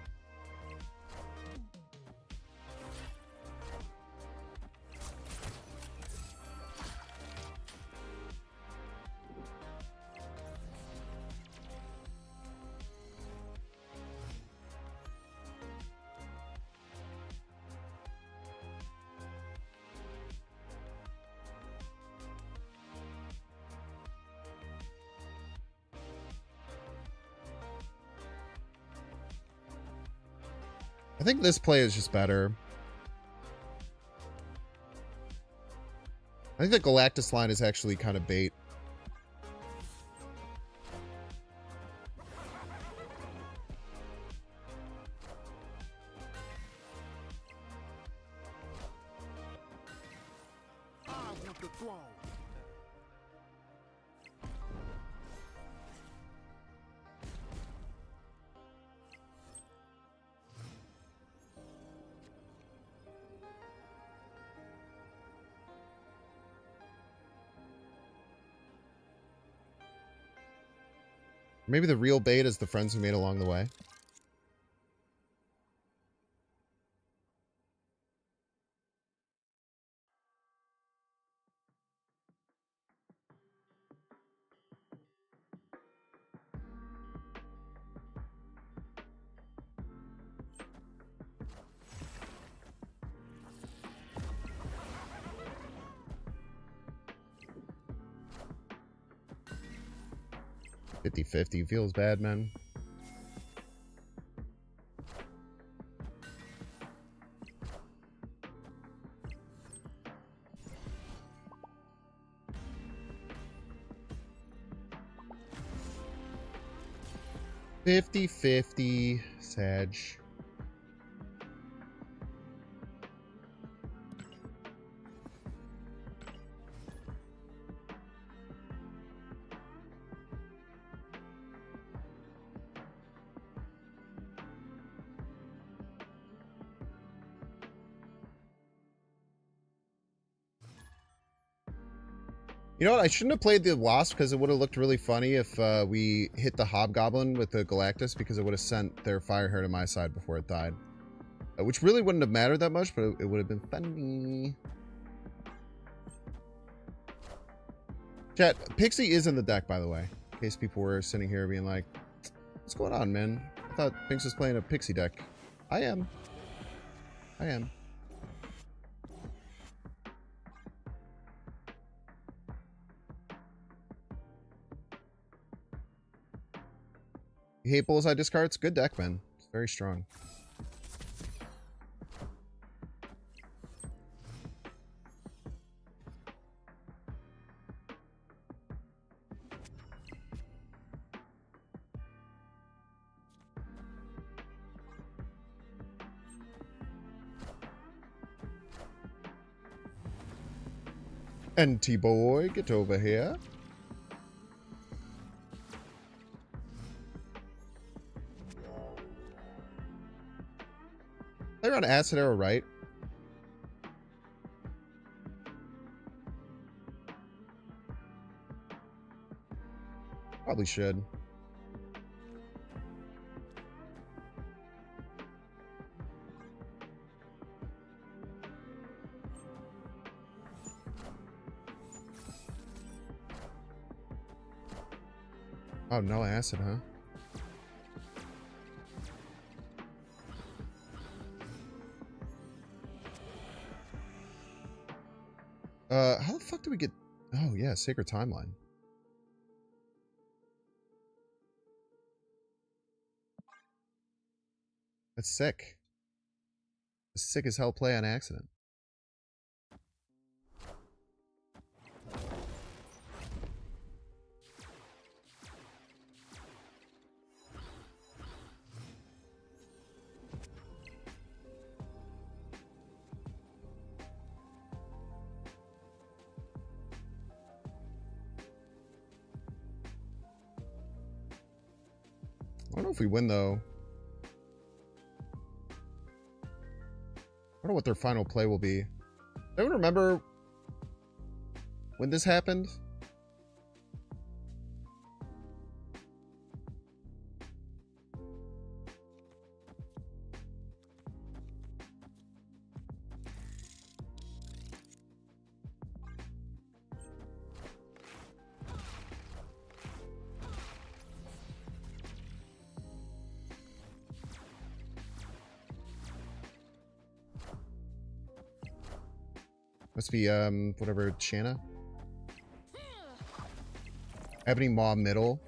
I think this play is just better. I think the Galactus line is actually kind of bait. I want the throne. Maybe the real bait is the friends we made along the way. $50-50 feels bad, man. 50-50, Sag. You know what? I shouldn't have played the Wasp because it would have looked really funny if we hit the Hobgoblin with the Galactus, because it would have sent their fire hair to my side before it died. Which really wouldn't have mattered that much, but it would have been funny. Chat, Pixie is in the deck, by the way. In case people were sitting here being like, what's going on, man? I thought Binks was playing a Pixie deck. I am. I am. You hate Bullseye discards? Good deck, man. It's very strong. NT boy, get over here. They're on Acid Arrow, right? Probably should. Oh, no acid, huh? How the fuck do we get... Oh, yeah, Sacred Timeline. That's sick. A sick as hell play on accident. I don't know if we win, though. I don't know what their final play will be. Does anyone remember when this happened? Must be, whatever, Shanna? Ebony Maw middle.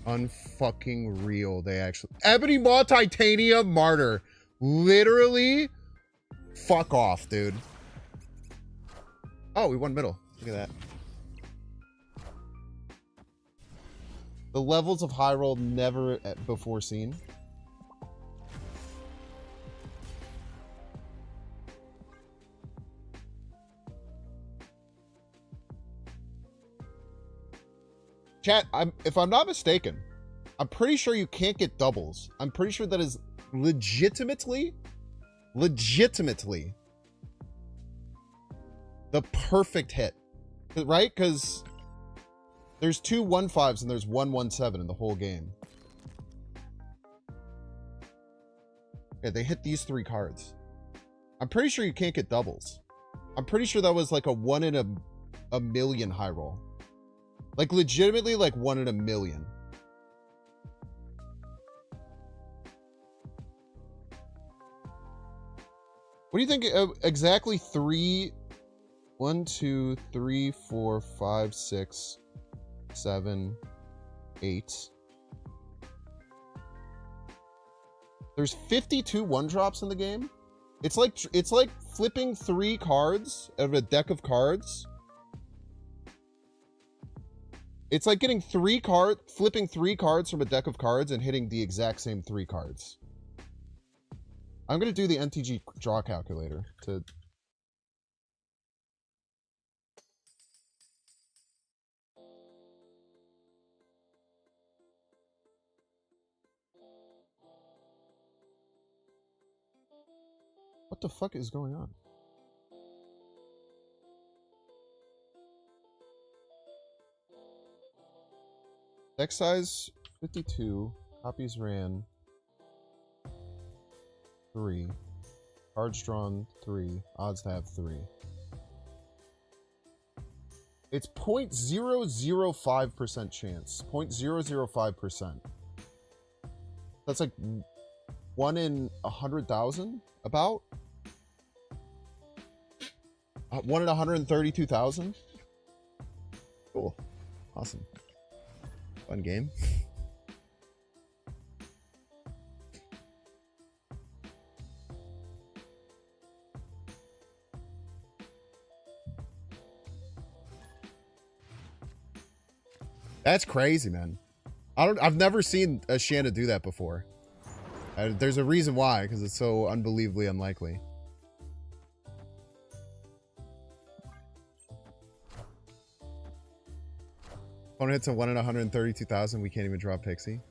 Unfucking real, they actually... Ebony Maw Titanium Martyr. Literally, fuck off, dude. Oh, we won middle. Look at that. The levels of high roll never before seen. Chat, if I'm not mistaken, I'm pretty sure you can't get doubles. I'm pretty sure that is legitimately the perfect hit. Right? Because there's two 1/5s and there's one 1/7 in the whole game. Yeah, they hit these three cards. I'm pretty sure you can't get doubles. I'm pretty sure that was like a 1 in a million high roll. Like, legitimately, like 1 in a million. What do you think? Exactly 3... 1, 2, 3, 4, 5, 6, 7, 8. There's 52 1-drops in the game. It's like flipping 3 cards out of a deck of cards It's like getting flipping 3 cards from a deck of cards and hitting the exact same 3 cards. I'm gonna do the NTG draw calculator to... What the fuck is going on? Deck size 52, copies ran 3, cards drawn 3, odds to have 3. It's 0.005% chance. 0.005%. That's like 1 in 100,000, about? 1 in 132,000? Cool. Awesome. Fun game. That's crazy, man. I've never seen a Shanna do that before. There's a reason why, because it's so unbelievably unlikely. Opponent hits a 1 in 132,000. We can't even draw Pixie.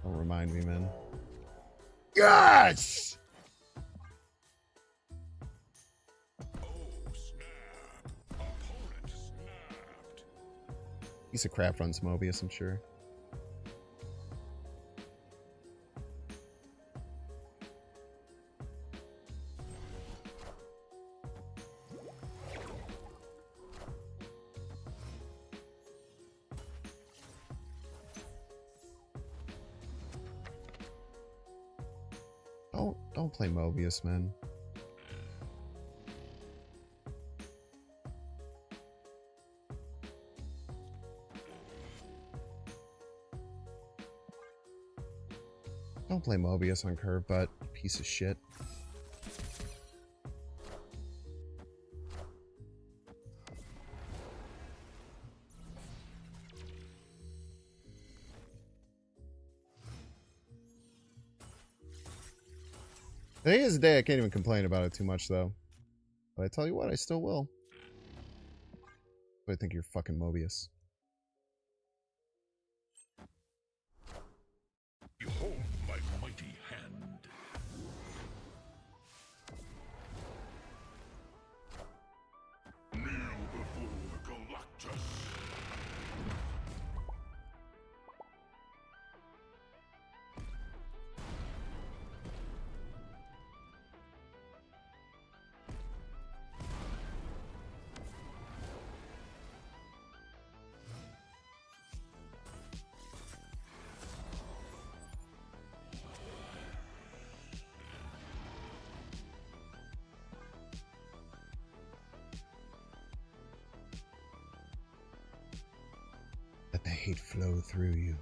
Don't remind me, man. Yes! Oh, snap. Opponent snapped. Piece of crap runs Mobius, I'm sure. Don't play Mobius, man. Don't play Mobius on curve, but piece of shit. Today is a day I can't even complain about it too much, though. But I tell you what, I still will. But I think you're fucking Mobius. Behold my mighty hand. Kneel before Galactus. Let the hate flow through you.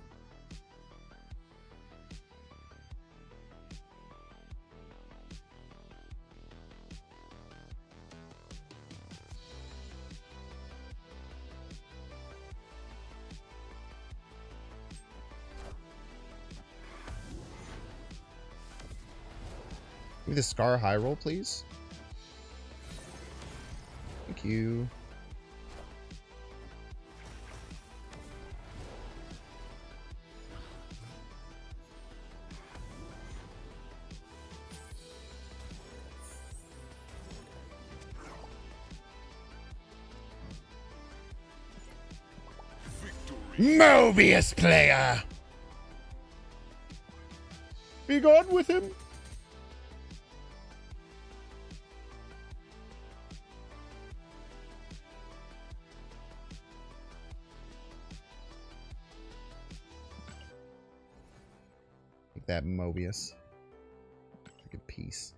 Give me the Scar high roll, please. Thank you. Mobius player! Be gone with him! Take that, Mobius. Freaking piece.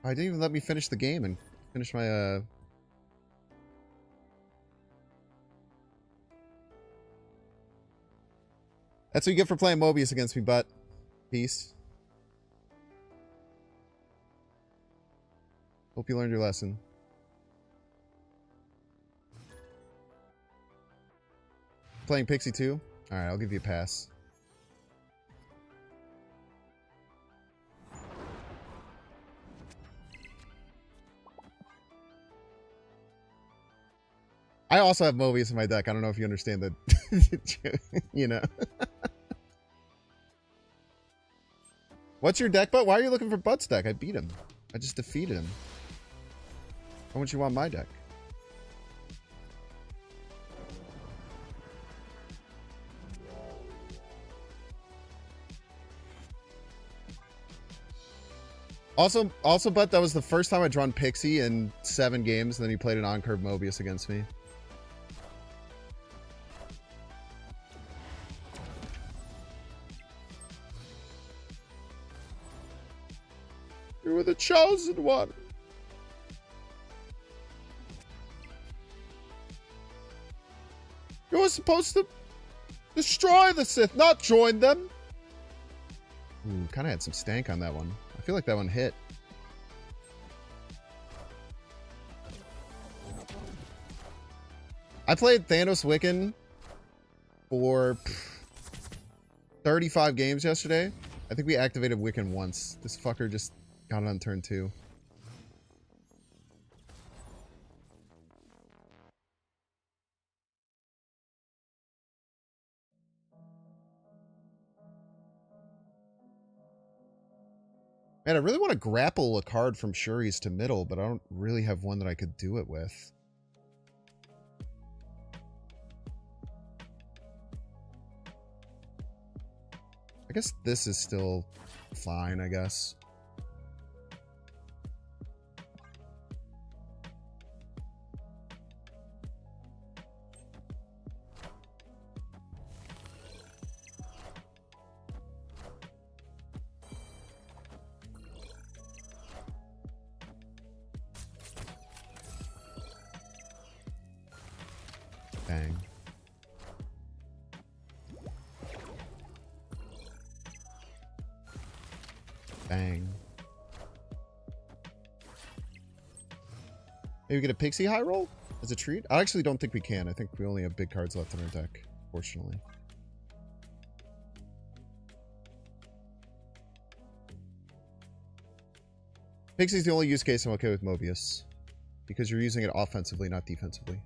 Oh, I didn't even let me finish the game and finish my, That's what you get for playing Mobius against me, butt. Peace. Hope you learned your lesson. playing Pixie too? Alright, I'll give you a pass. I also have Mobius in my deck. I don't know if you understand that. You know. What's your deck, Butt? Why are you looking for Butt's deck? I beat him. I just defeated him. How much you want my deck? Also, Butt, that was the first time I drawn Pixie in 7 games, and then he played an on-curve Mobius against me. You were the chosen one. You were supposed to destroy the Sith, not join them. Ooh, kind of had some stank on that one. I feel like that one hit. I played Thanos Wiccan for 35 games yesterday. I think we activated Wiccan once. This fucker just got it on turn 2. Man, I really want to grapple a card from Shuri's to middle, but I don't really have one that I could do it with. I guess this is still fine, I guess. Bang. Bang. Maybe get a Pixie high roll as a treat? I actually don't think we can. I think we only have big cards left in our deck, fortunately. Pixie's the only use case I'm okay with Mobius, because you're using it offensively, not defensively.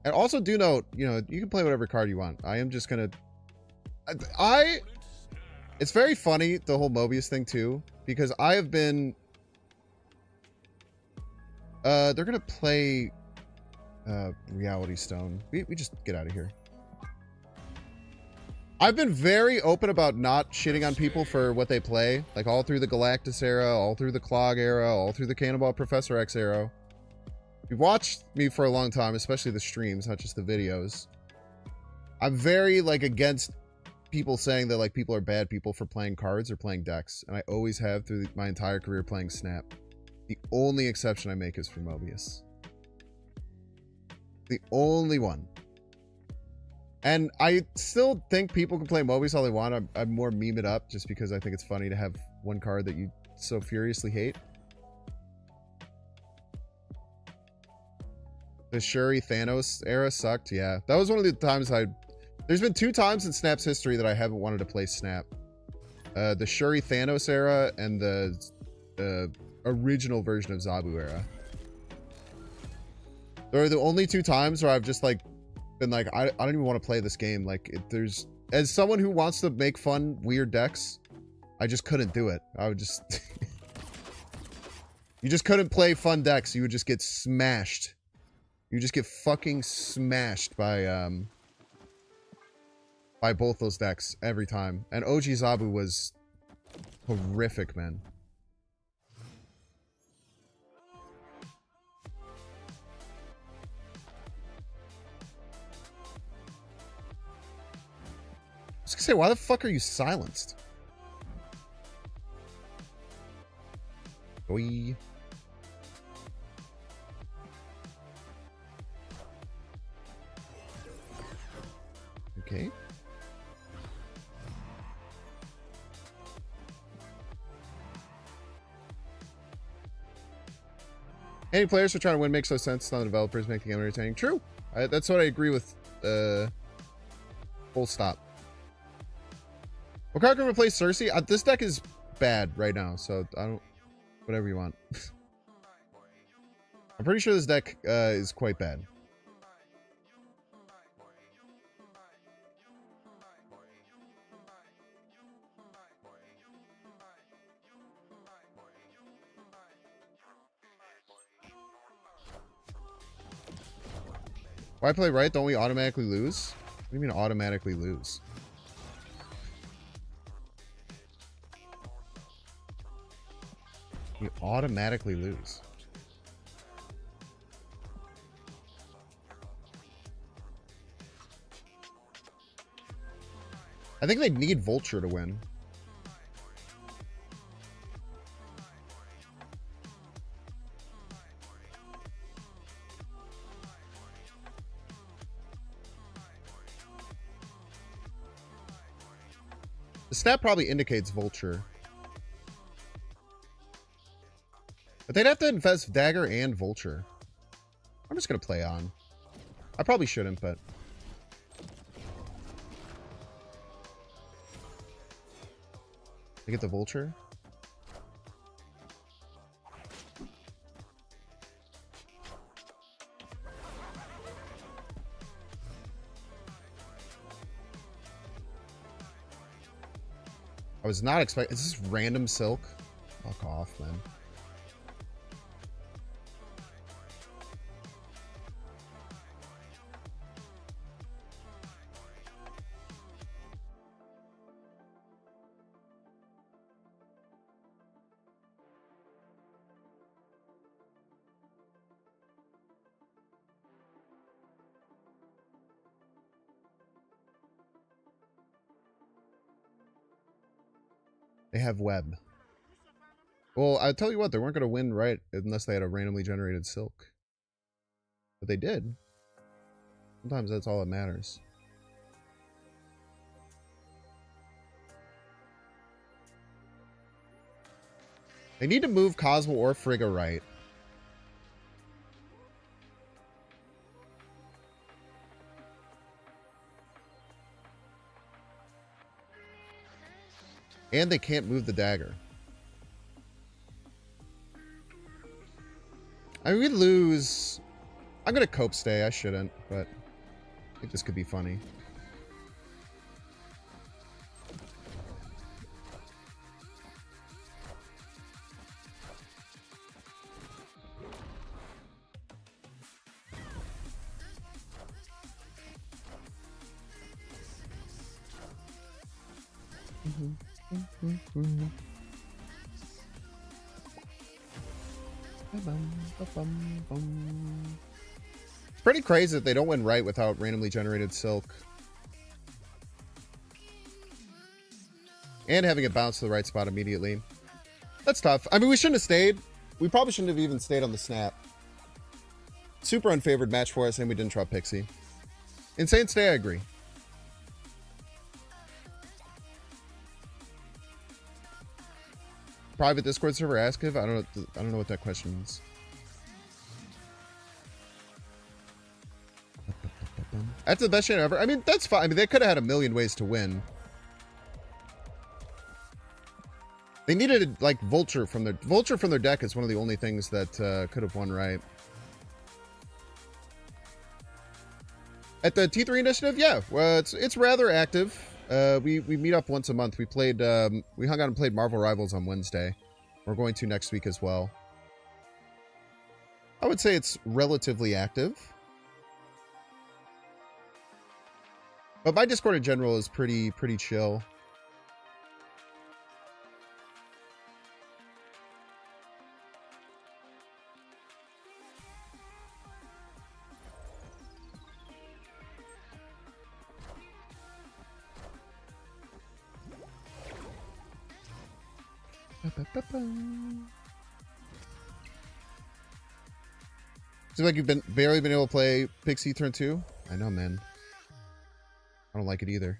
And also do note, you know, you can play whatever card you want. I am just gonna... It's very funny, the whole Mobius thing, too, because I have been... they're gonna play... Reality Stone. We just get out of here. I've been very open about not shitting on people for what they play. Like, all through the Galactus era, all through the Clog era, all through the Cannonball Professor X era. You've watched me for a long time, especially the streams, not just the videos. I'm very, like, against people saying that, like, people are bad people for playing cards or playing decks. And I always have through my entire career playing Snap. The only exception I make is for Mobius. The only one. And I still think people can play Mobius all they want. I more meme it up just because I think it's funny to have one card that you so furiously hate. The Shuri Thanos era sucked. Yeah, that was one of the times there's been 2 times in Snap's history that I haven't wanted to play Snap. The Shuri Thanos era and the original version of Zabu era. They're the only 2 times where I've just like been like, I don't even want to play this game. Like, there's, as someone who wants to make fun weird decks, I just couldn't do it. I would just you just couldn't play fun decks. You would just get smashed. You just get fucking smashed by both those decks every time. And OG Zabu was horrific, man. I was gonna say, why the fuck are you silenced? Oi. Okay. Any players who are trying to win makes no sense. It's not the developers making them entertaining. True. That's what I agree with. Full stop. What card can replace Cersei? This deck is bad right now, so I don't. Whatever you want. I'm pretty sure this deck is quite bad. Why play right? Don't we automatically lose? What do you mean automatically lose? You automatically lose. I think they need Vulture to win. The stat probably indicates Vulture. But they'd have to invest Dagger and Vulture. I'm just going to play on. I probably shouldn't, but... I get the Vulture. I was not expecting... Is this random Silk? Fuck off, man. They have web. Well, I'll tell you what, they weren't going to win right unless they had a randomly generated Silk. But they did. Sometimes that's all that matters. They need to move Cosmo or Frigga right. And they can't move the dagger. I mean, we lose. I'm going to cope stay. I shouldn't, but I think this could be funny. It's pretty crazy that they don't win right without randomly generated Silk. And having it bounce to the right spot immediately. That's tough. I mean, we shouldn't have stayed. We probably shouldn't have even stayed on the snap. Super unfavored match for us, and we didn't draw Pixie. Insane stay, I agree. Private Discord server active? I don't know what that question means. That's the best shit ever. I mean, that's fine. I mean, they could have had a million ways to win. They needed like Vulture from their deck is one of the only things that could have won right. At the T3 initiative, yeah, well, it's rather active. We meet up once a month. We hung out and played Marvel Rivals on Wednesday. We're going to next week as well. I would say it's relatively active. But my Discord in general is pretty chill. Seems like you've barely been able to play Pixie turn 2. I know, man. I don't like it either.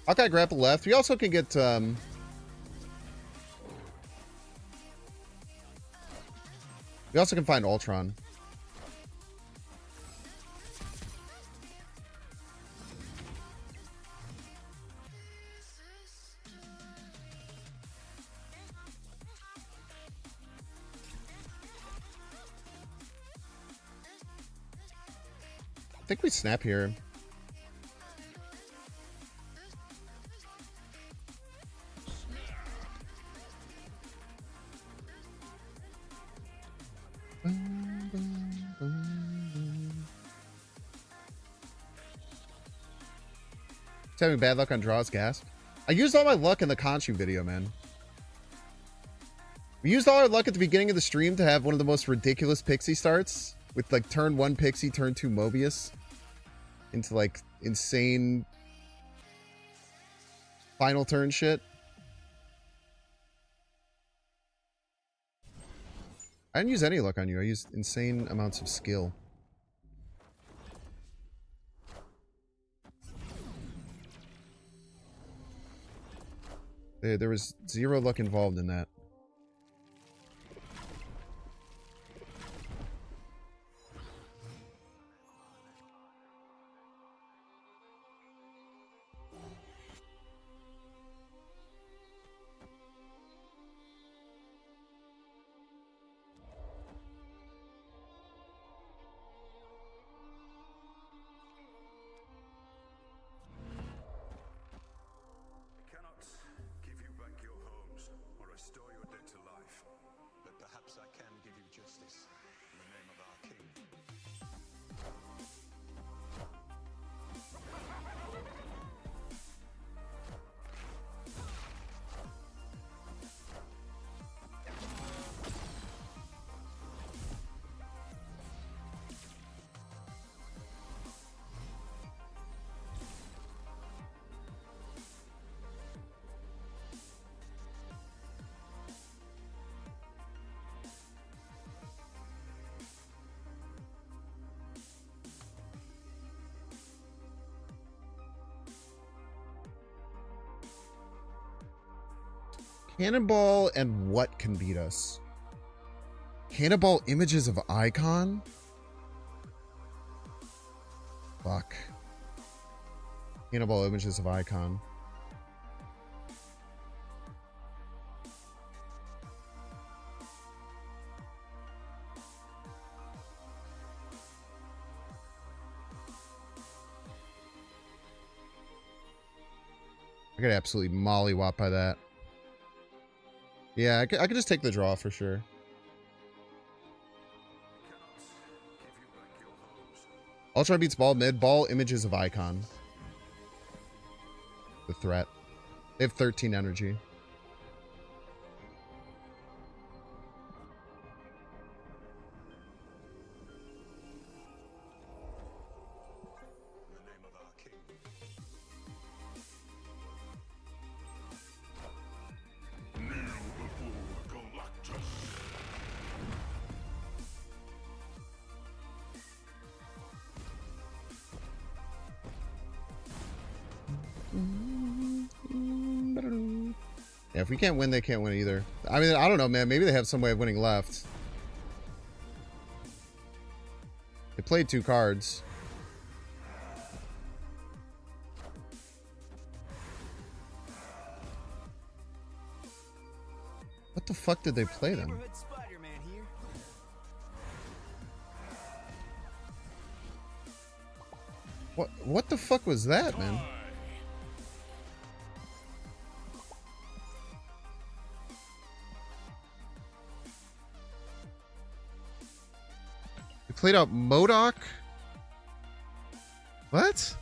Hawkeye grapple left. We also can get We also can find Ultron. I think we snap here. Just having bad luck on draws, gasp. I used all my luck in the Conchu video, man. We used all our luck at the beginning of the stream to have one of the most ridiculous Pixie starts with like turn 1 Pixie, turn 2 Mobius into like insane final turn shit. I didn't use any luck on you. I used insane amounts of skill. There was zero luck involved in that. Cannonball and what can beat us? Cannonball images of Icon? Fuck. Cannonball images of Icon. I got absolutely mollywop by that. Yeah, I could just take the draw for sure. Ultron beats ball mid. Ball images of Icon. The threat. They have 13 energy. Kneel before Galactus. Yeah, if we can't win, they can't win either. I mean, I don't know, man. Maybe they have some way of winning left. They played 2 cards. What the fuck did they play then? What the fuck was that, man? They played out MODOK? What?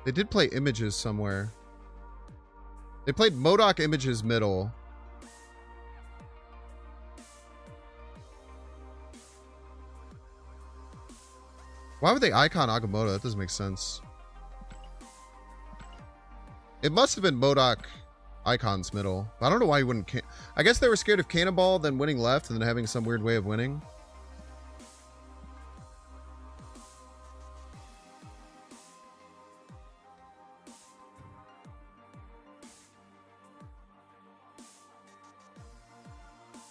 They did play images somewhere. They played MODOK images middle. Why would they icon Agamotto? That doesn't make sense. It must have been MODOK icons middle. I don't know why you wouldn't. I guess they were scared of Cannonball, then winning left, and then having some weird way of winning.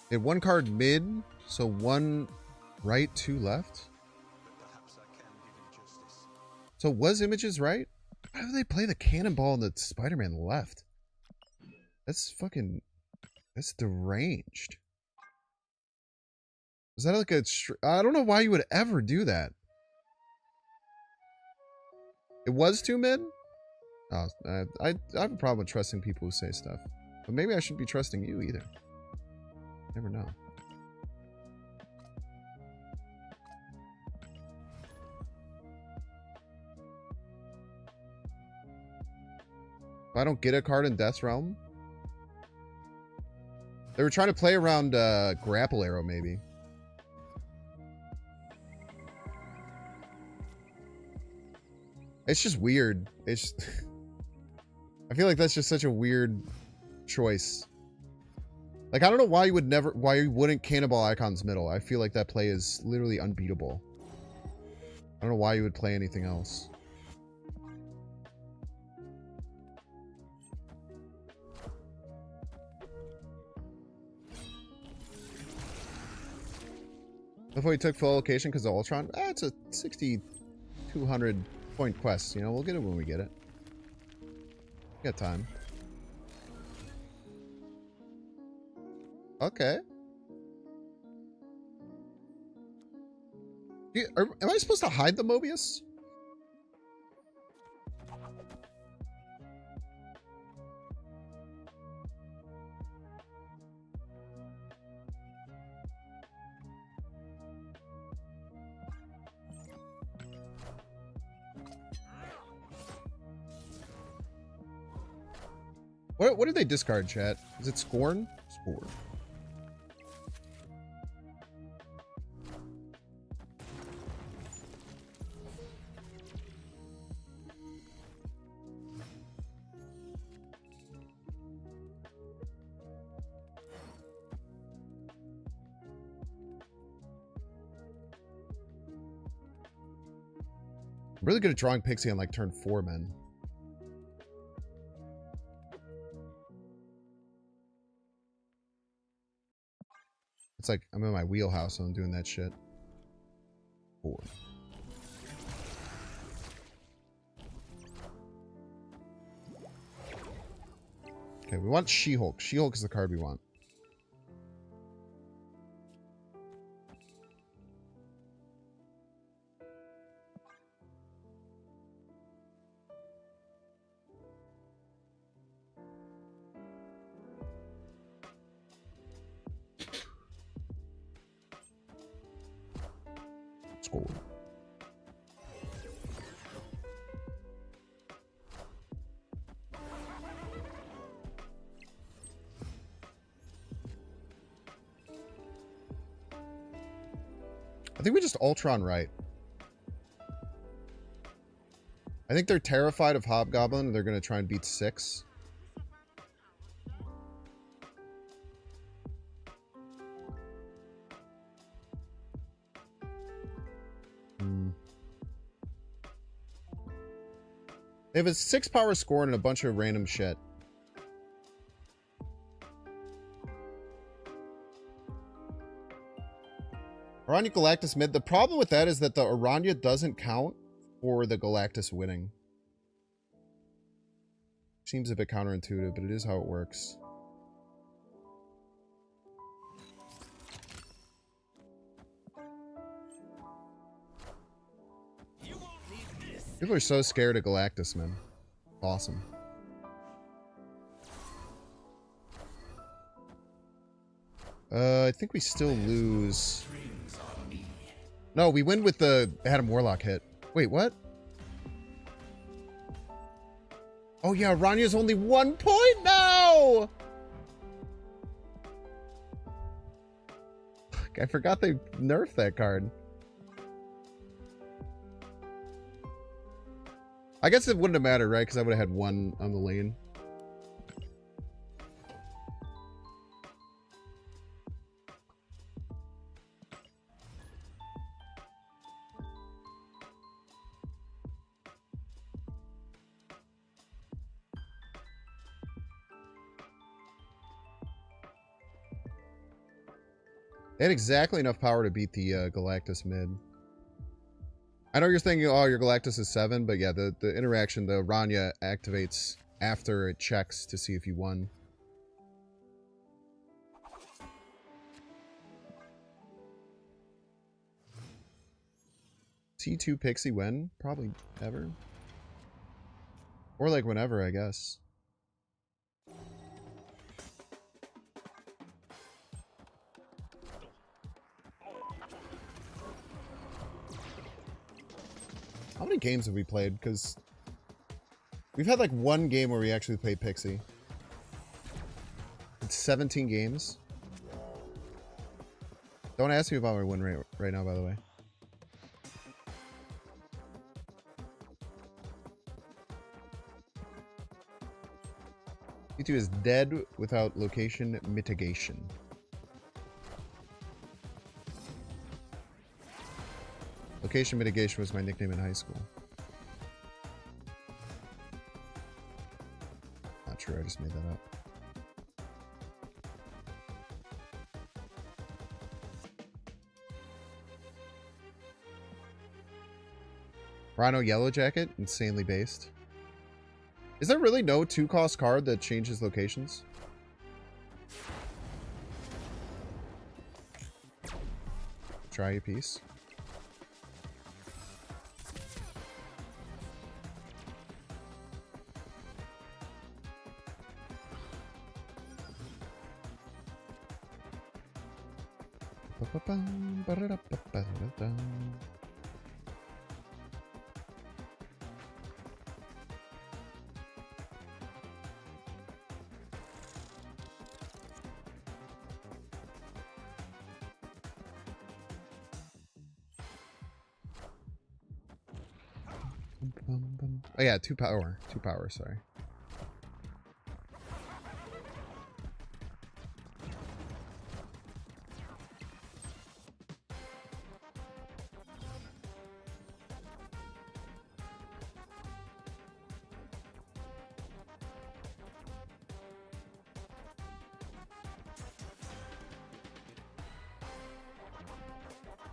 They had one card mid, so one right, two left. So was Images right? Why do they play the Cannonball and the Spider-Man left? That's fucking... That's deranged. Is that like a... I don't know why you would ever do that. It was too mid? Oh, I have a problem with trusting people who say stuff. But maybe I shouldn't be trusting you either. Never know. If I don't get a card in Death's Realm? They were trying to play around Grapple Arrow, maybe. It's just weird. It's just... I feel like that's just such a weird choice. Like, I don't know why you would never... Why you wouldn't Cannonball Icons middle. I feel like that play is literally unbeatable. I don't know why you would play anything else. Before we took full location because of Ultron? It's a 6,200 point quest. You know, we'll get it when we get it. We got time. Okay. Am I supposed to hide the Mobius? What did they discard, chat? Is it Scorn? Scorn. I'm really good at drawing Pixie on like turn 4, man. It's like I'm in my wheelhouse and I'm doing that shit. 4. Okay, we want She-Hulk. She-Hulk is the card we want. Score. I think we just Ultron right. I think they're terrified of Hobgoblin and they're going to try and beat 6. They have a 6 power score and a bunch of random shit. Aranya Galactus mid. The problem with that is that the Aranya doesn't count for the Galactus winning. Seems a bit counterintuitive, but it is how it works. People are so scared of Galactus, man. Awesome. I think we still lose. No, we win with the Adam Warlock hit. Wait, what? Oh yeah, Ranya's only 1 point now! Fuck, I forgot they nerfed that card. I guess it wouldn't have mattered, right? Because I would have had 1 on the lane. They had exactly enough power to beat the Galactus mid. I know you're thinking, oh, your Galactus is 7, but yeah, the interaction, the Rania activates after it checks to see if you won. T2 Pixie when? Probably ever. Or like whenever, I guess. How many games have we played? Because we've had like one game where we actually played Pixie. It's 17 games. Don't ask me about my win rate right now, by the way. T2 is dead without location mitigation. Location mitigation was my nickname in high school. Not true, I just made that up. Rhino Yellow Jacket, insanely based. Is there really no 2-cost card that changes locations? Try a piece. Oh yeah, 2 power. 2 power, sorry.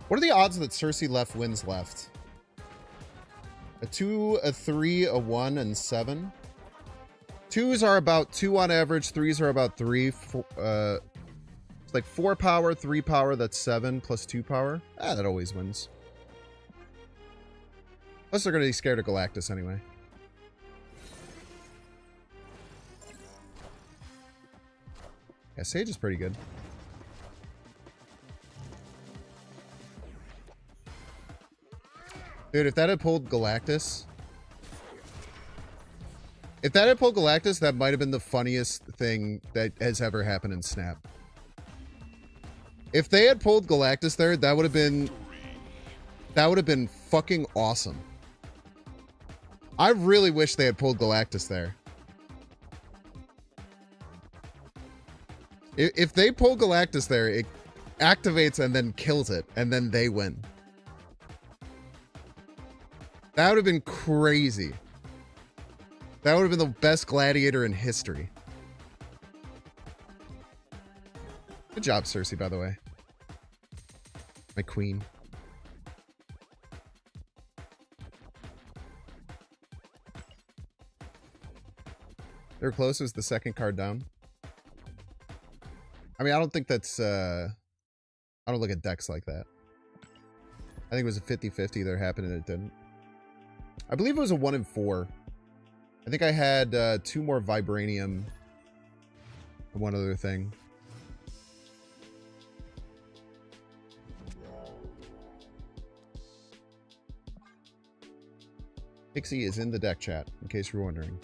What are the odds that Cersei left wins left? A 2, a 3, a 1, and 7. 2s are about 2 on average. 3s are about 3. It's like 4 power, 3 power. That's 7 plus 2 power. Ah, that always wins. Plus, they're going to be scared of Galactus anyway. Yeah, Sage is pretty good. Dude, if that had pulled Galactus... If that had pulled Galactus, that might have been the funniest thing that has ever happened in Snap. If they had pulled Galactus there, that would have been... That would have been fucking awesome. I really wish they had pulled Galactus there. If they pull Galactus there, it activates and then kills it, and then they win. That would have been crazy. That would have been the best gladiator in history. Good job, Cersei, by the way. My queen. They're close as the second card down. I mean, I don't think that's... I don't look at decks like that. I think it was a 50-50 that happened and it didn't. I believe it was a 1 in 4. I think I had 2 more Vibranium and one other thing. Pixie is in the deck chat, in case you're wondering.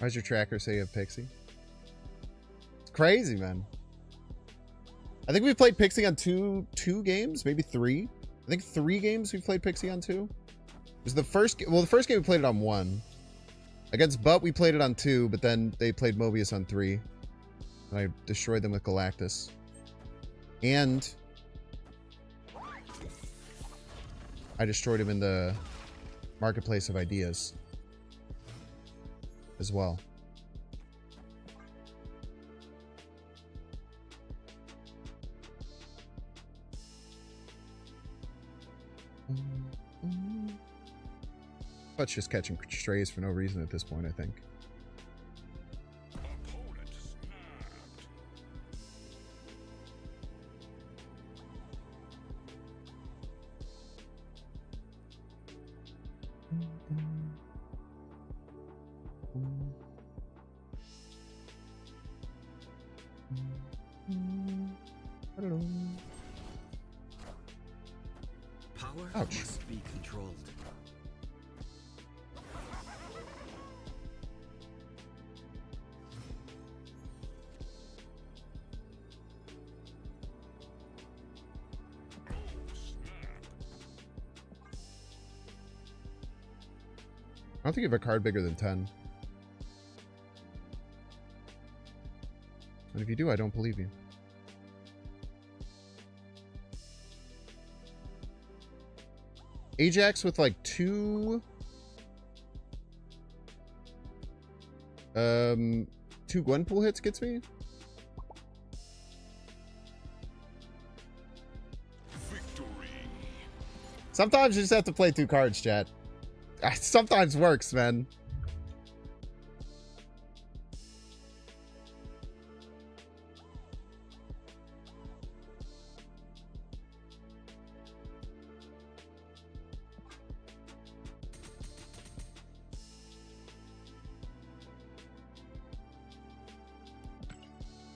Why's your tracker say you have Pixie? It's crazy, man. I think we've played Pixie on two games, maybe 3. I think 3 games we've played Pixie on 2. It was the first, well, the first game we played it on 1. Against Butt, we played it on 2, but then they played Mobius on 3. And I destroyed them with Galactus. And I destroyed him in the Marketplace of Ideas as well. Butt's just catching strays for no reason at this point, I think. Opponent snapped. I don't know. Power Ouch. must be controlled. I don't think you have a card bigger than 10. And if you do, I don't believe you. Ajax with like 2 Gwenpool hits gets me. Victory. Sometimes you just have to play 2 cards, chat. Sometimes works, man.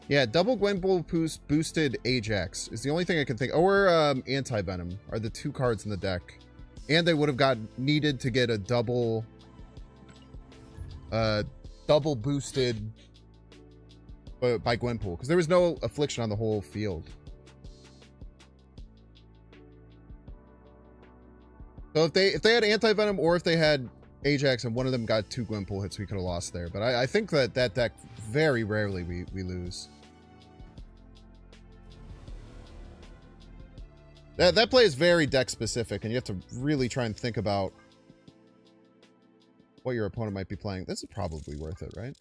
Yeah, double Gwenpool boosted Ajax is the only thing I can think. Or Anti-Venom are the 2 cards in the deck. And they would have needed to get a double boosted by Gwenpool, because there was no affliction on the whole field. So if they had Anti-Venom, or if they had Ajax and one of them got 2 Gwenpool hits, we could have lost there. But I think that deck, very rarely we lose. That play is very deck specific, and you have to really try and think about what your opponent might be playing. This is probably worth it, right?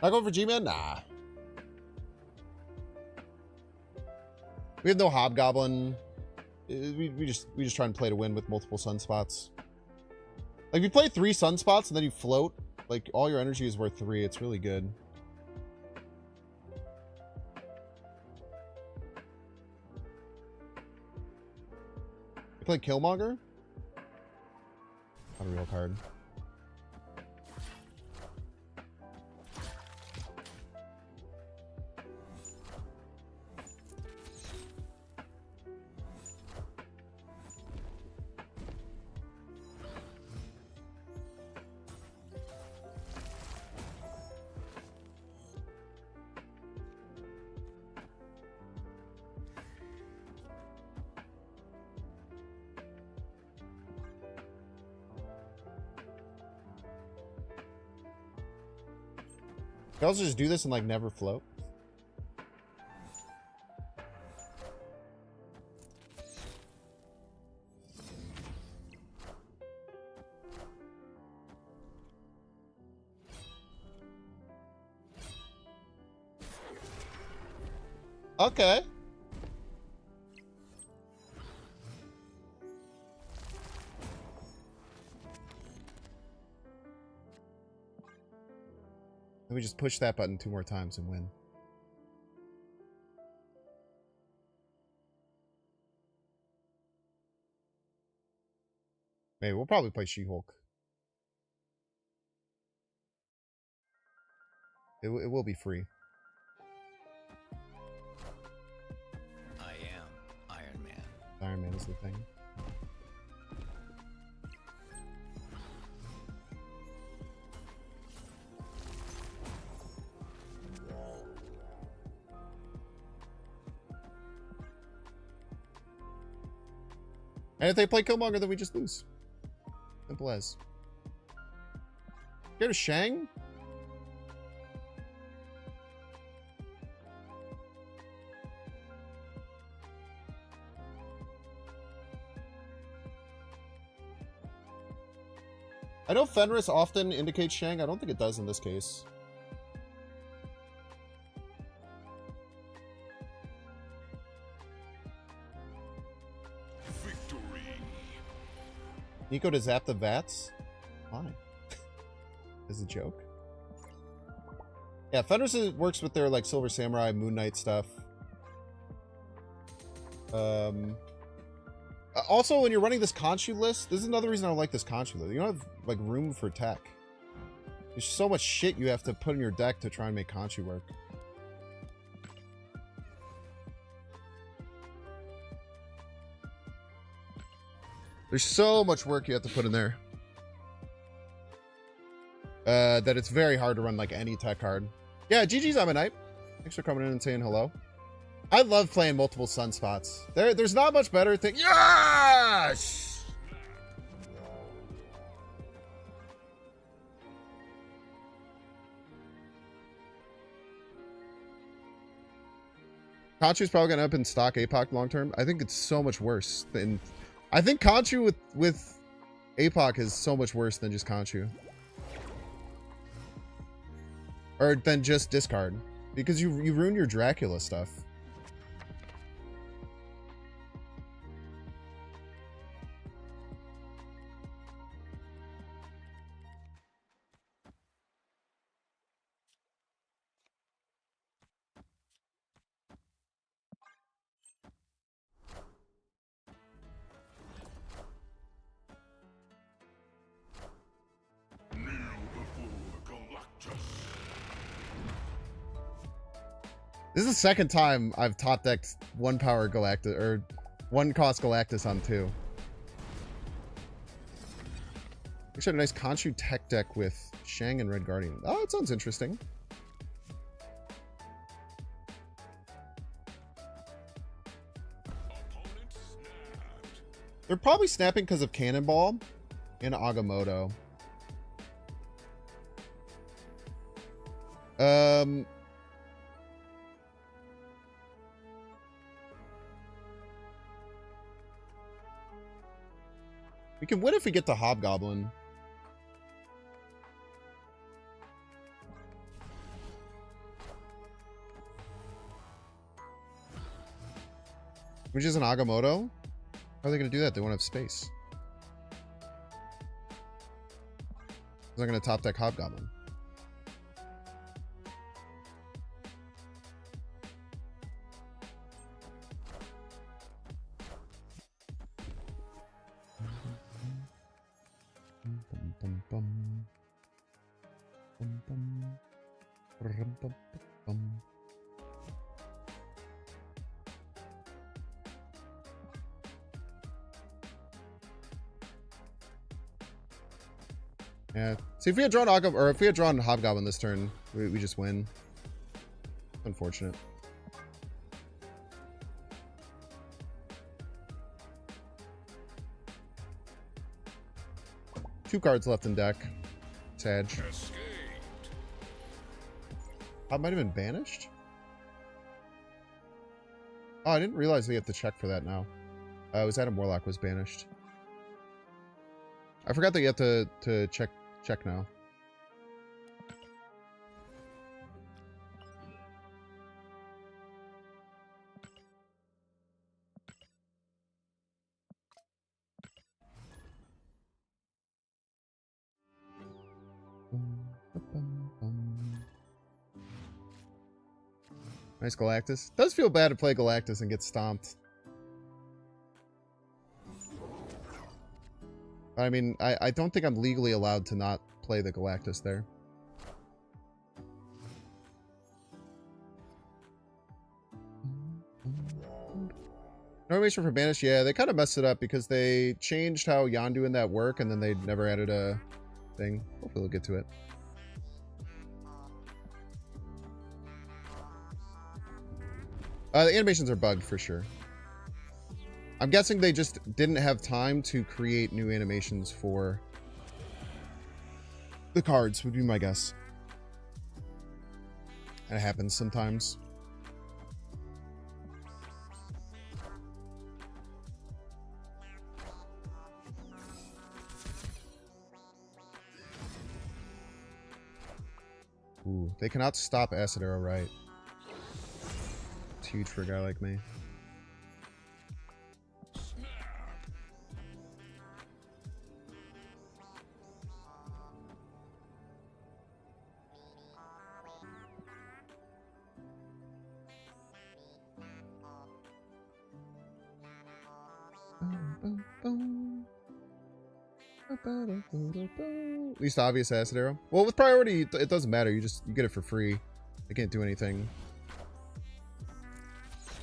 Not going for G-Man? Nah. We have no Hobgoblin. We just try and play to win with multiple sunspots. Like, if you play 3 sunspots and then you float, like, all your energy is worth 3. It's really good. You play Killmonger? Not a real card. You can also just do this and like never float. Okay. Let me just push that button 2 more times and win. Maybe we'll probably play She-Hulk. It will be free. I am Iron Man. Iron Man is the thing. And if they play Killmonger, then we just lose. Simple as. Go to Shang? I know Fenris often indicates Shang. I don't think it does in this case. Victory. Nico to zap the vats? Why? As a joke? Yeah, Fenris works with their like Silver Samurai, Moon Knight stuff. Also, when you're running this Khonshu list, this is another reason I don't like this Khonshu list. You don't have like room for tech. There's so much shit you have to put in your deck to try and make Khonshu work. There's so much work you have to put in there. That it's very hard to run like any tech card. Yeah, GG's I'm a Knight. Thanks for coming in and saying hello. I love playing multiple sunspots. There's not much better thing. Yes! Khonshu's probably gonna end up in stock APOC long term. I think it's so much worse than. I think Khonshu with APOC is so much worse than just Khonshu. Or than just discard. Because you ruin your Dracula stuff. Kneel before Galactus. This is the second time I've top decked 1 power Galactus, or 1 cost Galactus on 2. We should have a nice Khonshu tech deck with Shang and Red Guardian. Oh, that sounds interesting. Opponent snapped. They're probably snapping because of Cannonball and Agamotto. We can win if we get the Hobgoblin. Which is an Agamotto? How are they going to do that? They won't have space. They're going to top deck Hobgoblin. Bum, bum, bum. Bum, bum. Rum, bum, bum. Yeah. See, if we had drawn or if we had drawn Hobgoblin this turn, we just win. Unfortunate. Two cards left in deck. Sad. Escaped. I might have been banished. Oh, I didn't realize we have to check for that now. It was Adam Warlock was banished. I forgot that you have to check now. Nice Galactus. Does feel bad to play Galactus and get stomped. I mean, I don't think I'm legally allowed to not play the Galactus there. No animation for Banish? Yeah, they kind of messed it up because they changed how Yondu and that work, and then they never added a thing. Hopefully we'll get to it. The animations are bugged for sure. I'm guessing they just didn't have time to create new animations for the cards, would be my guess. And it happens sometimes. Ooh, they cannot stop Acid Arrow, right? It's huge for a guy like me. Least obvious Acid Arrow. Well, with priority, it doesn't matter. You get it for free. They can't do anything.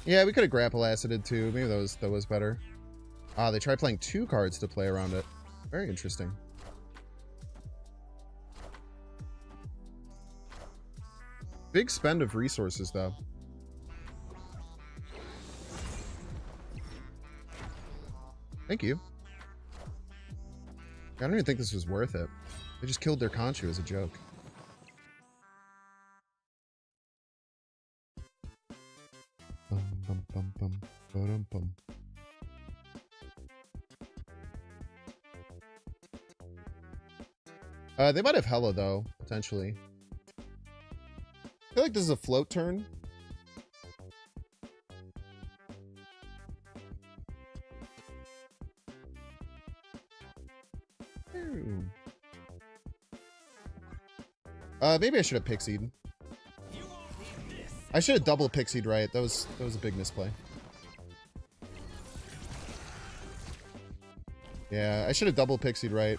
Yeah, we could have grapple acided too. Maybe that was better. Ah, they tried playing 2 cards to play around it. Very interesting. Big spend of resources though. Thank you. I don't even think this was worth it. They just killed their Conchu as a joke. Bum, bum, bum, bum, ba-dum, bum. They might have Hella though, potentially. I feel like this is a float turn. Maybe I should have Pixied. I should have double Pixied, right? That was a big misplay. Yeah, I should have double Pixied, right?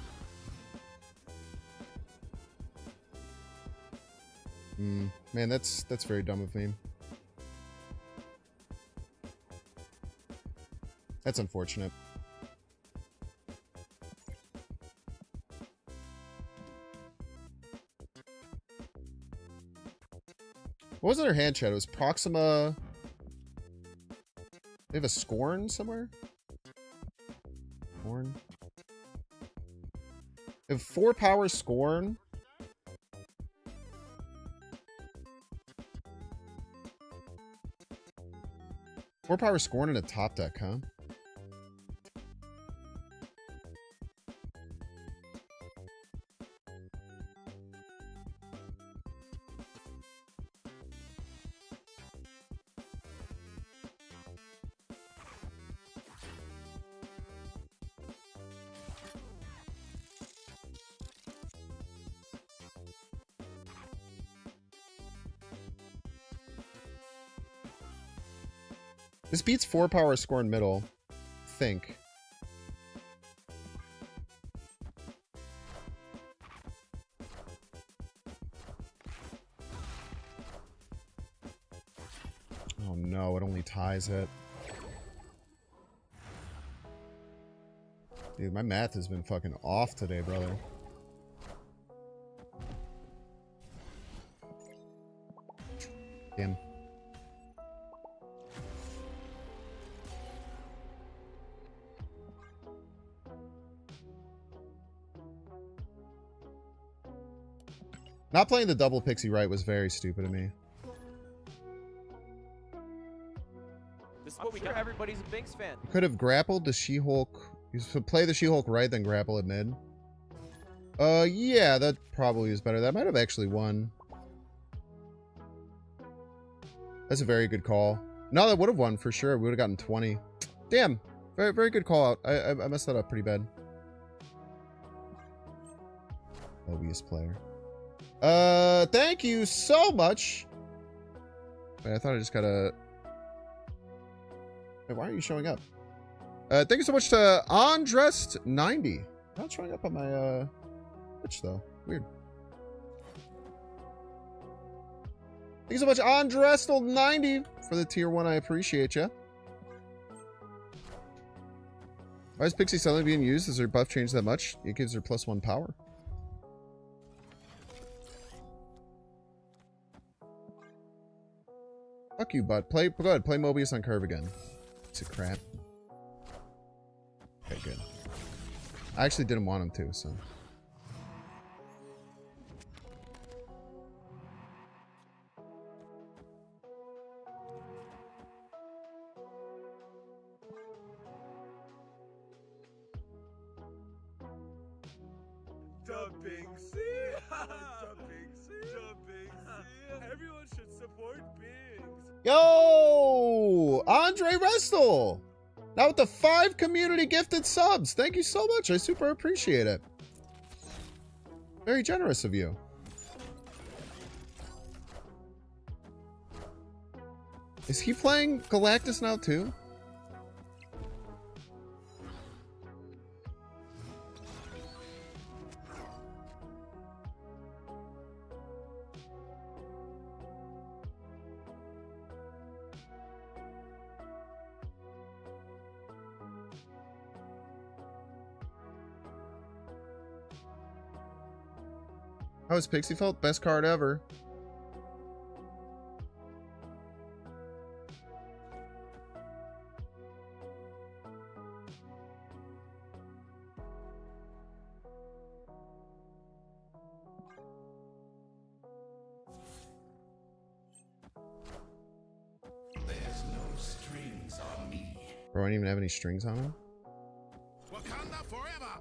Man, that's very dumb of me. That's unfortunate. What was in their hand chat? It was Proxima. They have a Scorn somewhere? Scorn? They have 4 power Scorn. Four power Scorn in a top deck, huh? This beats 4 power Scorn middle. Think. Oh no, it only ties it. Dude, my math has been fucking off today, brother. Damn. Not playing the double Pixie right was very stupid of me. This is what we got. Everybody's a Binks fan. You could have grappled the She-Hulk. You should play the She-Hulk right, then grapple it mid. Yeah, that probably is better. That might have actually won. That's a very good call. No, that would have won for sure. We would have gotten 20. Damn. Very, very good call out. I messed that up pretty bad. Mobius player. Thank you so much. Wait, I thought I just gotta... Wait, why are you showing up? Thank you so much to Undressed90. Not showing up on my Twitch though. Weird. Thank you so much, Undressed90, for the tier 1. I appreciate you. Why is Pixie suddenly being used? Is her buff changed that much? It gives her +1 power. Fuck you, bud. Go ahead, play Mobius on curve again. It's a crap. Okay, good. I actually didn't want him to, so. The Pixie. The Pixie. The Pixie. Everyone should support Bings. Yo! Andre Restel! Now with the 5 community gifted subs. Thank you so much. I super appreciate it. Very generous of you. Is he playing Galactus now too? How is Pixie felt? Best card ever. There's no strings on me. Bro, I don't even have any strings on him. Wakanda forever.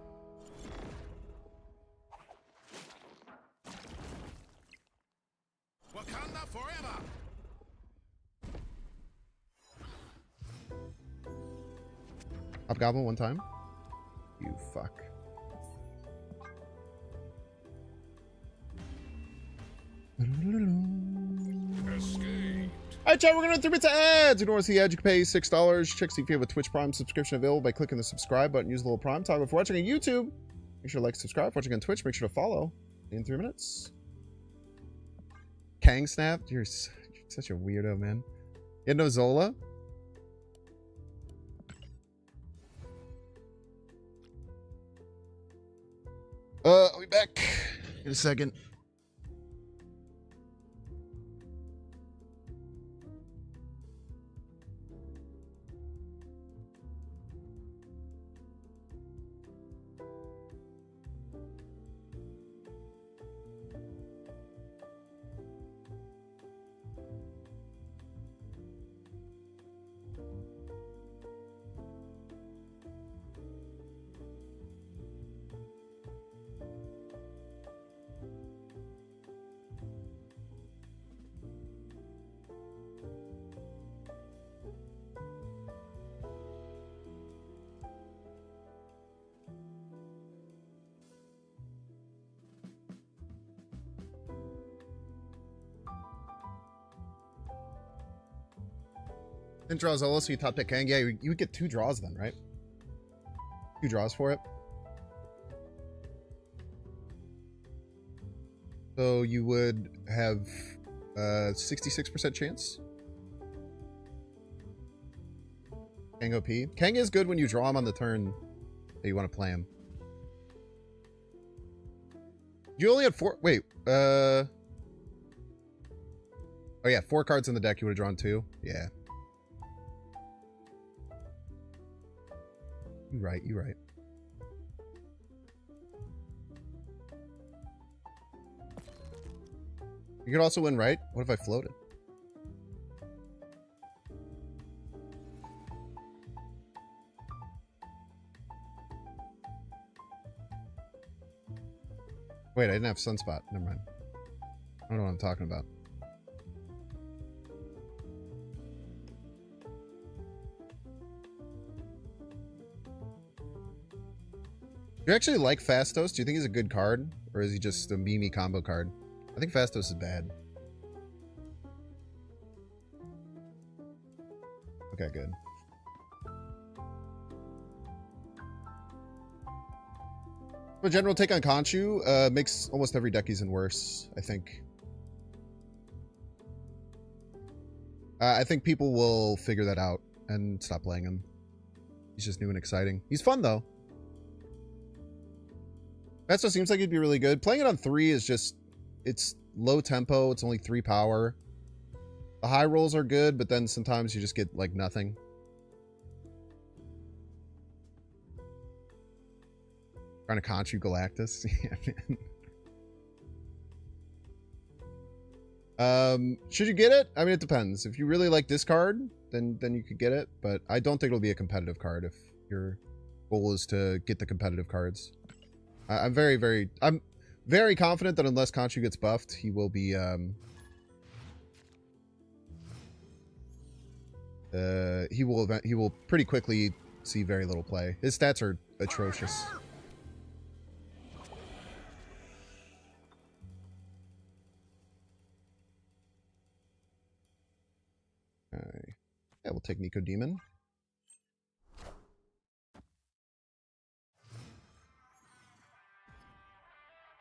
Wakanda forever. Hobgoblin one time. You fuck. Escape. Alright, chat, we're gonna 3 bits of ads. If you want to see ads, you can pay $6. Check see if you have a Twitch Prime subscription available by clicking the subscribe button. Use the little Prime toggle. If you're watching on YouTube, make sure to like, subscribe. If you're watching on Twitch, make sure to follow. In 3 minutes. Kang Snap, you're such a weirdo, man. You had no Zola? I'll be back in a second. Didn't draw Zola, so you top pick Kang. Yeah, you would get 2 draws then, right? 2 draws for it. So you would have 66% chance. Kang OP. Kang is good when you draw him on the turn that you want to play him. You only had 4. Wait. Oh yeah, 4 cards in the deck. You would have drawn 2. Yeah. You're right. You're right. You could also win, right? What if I floated? Wait, I didn't have Sunspot. Never mind. I don't know what I'm talking about. Do you actually like Fastos? Do you think he's a good card? Or is he just a meme combo card? I think Fastos is bad. Okay, good. My general take on Conchu makes almost every deck he's in worse, I think. I think people will figure that out and stop playing him. He's just new and exciting. He's fun, though. That's what seems like he'd be really good. Playing it on 3 is just... It's low tempo. It's only 3 power. The high rolls are good, but then sometimes you just get, like, nothing. Trying to Conchu Galactus. Yeah, man. Should you get it? I mean, it depends. If you really like this card, then you could get it. But I don't think it'll be a competitive card if your goal is to get the competitive cards. I'm very confident that unless Conchu gets buffed, he will be he will pretty quickly see very little play. His stats are atrocious. Yeah, we'll take Nico Demon.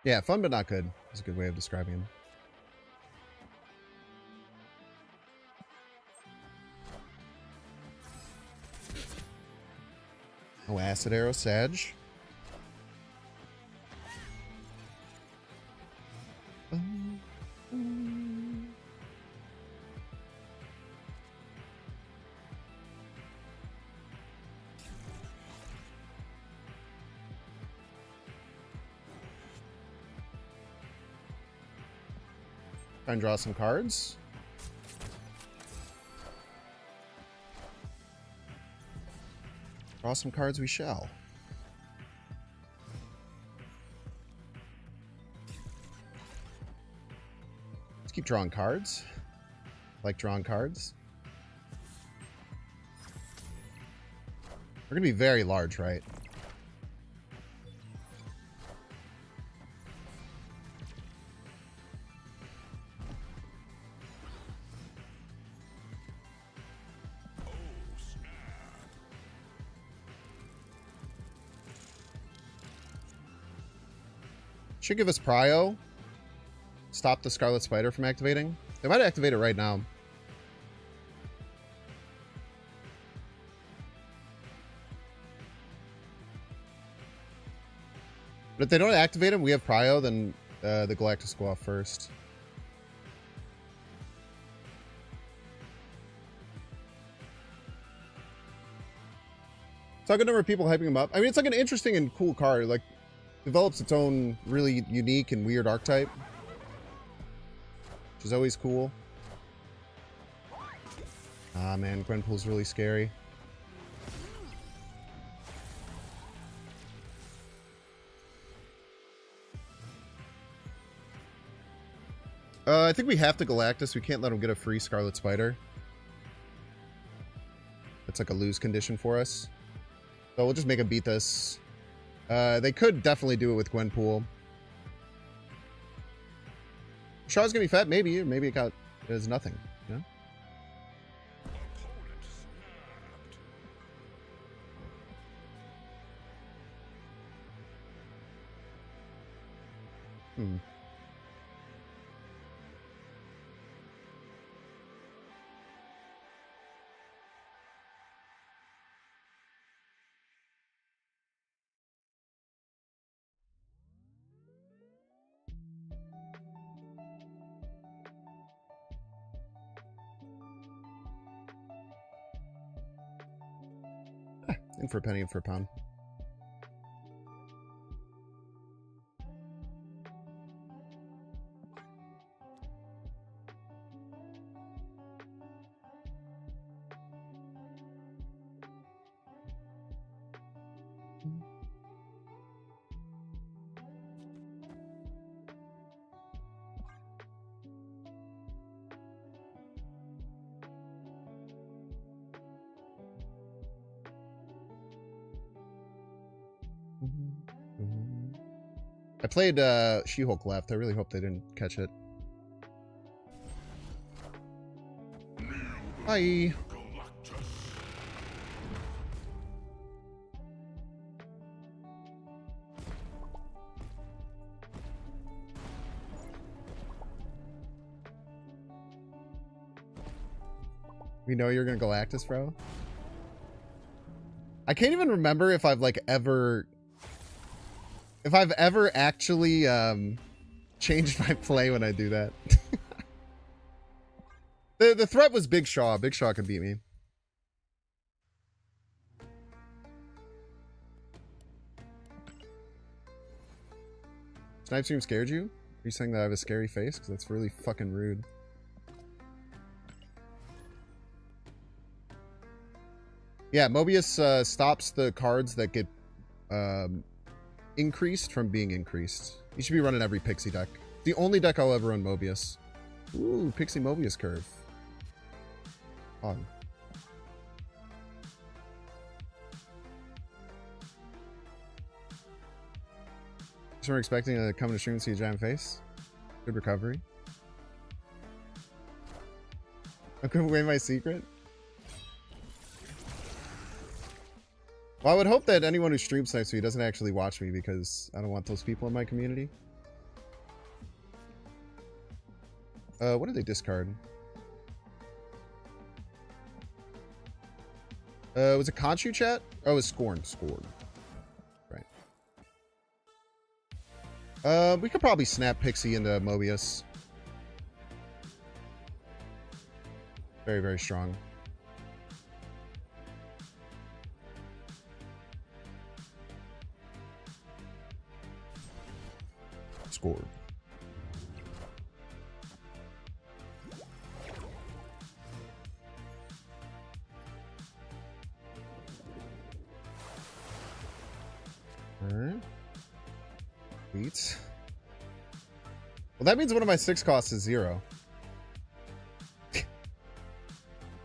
Yeah, fun but not good is a good way of describing him. Oh, Acid Arrow Sag. Try and draw some cards. Draw some cards we shall. Let's keep drawing cards. Like drawing cards. We're gonna be very large, right? Should give us Prio. Stop the Scarlet Spider from activating. They might activate it right now. But if they don't activate him, we have Prio, then the Galactus go off first. It's not a good number of people hyping him up. I mean, it's like an interesting and cool card. Like, develops its own really unique and weird archetype, which is always cool. Ah, man, Gwenpool's really scary. I think we have to Galactus. We can't let him get a free Scarlet Spider. That's like a lose condition for us. So we'll just make him beat this. They could definitely do it with Gwenpool. Shaw's gonna be fat, maybe. Or maybe it is nothing, you know? Hmm. In for a penny, in for a pound. I played She-Hulk left. I really hope they didn't catch it. Hi. We know you're gonna Galactus, bro. I can't even remember if I've like ever... If I've ever actually changed my play when I do that. The threat was Big Shaw. Big Shaw could beat me. Snipe Stream scared you? Are you saying that I have a scary face? Because that's really fucking rude. Yeah, Mobius stops the cards that get increased from being increased. You should be running every Pixie deck. The only deck I'll ever run Mobius. Ooh, Pixie Mobius curve. On. So we're expecting to come to stream and see a giant face. Good recovery. I'm giving away my secret. Well, I would hope that anyone who streams next to me doesn't actually watch me because I don't want those people in my community. What did they discard? Was it Conchu chat? Oh, it was Scorn. Scorn. Right. We could probably snap Pixie into Mobius. Very, very strong. Scored. Alright. Sweet. Well, that means one of my 6 costs is 0. The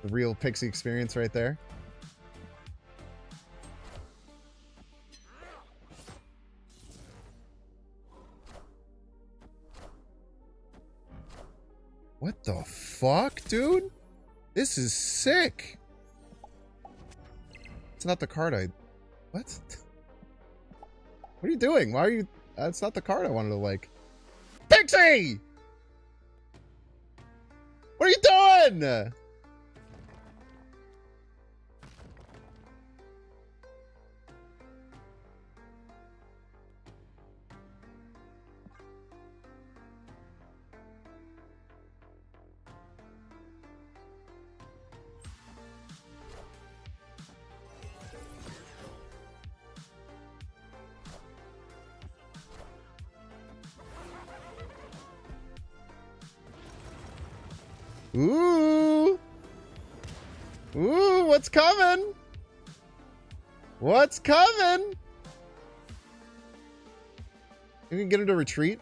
real Pixie experience right there. What the fuck, dude? This is sick. It's not the card I... What? What are you doing? Why are you... That's not the card I wanted to like. Pixie! What are you doing? Ooh. Ooh, what's coming? What's coming? You can get him to retreat.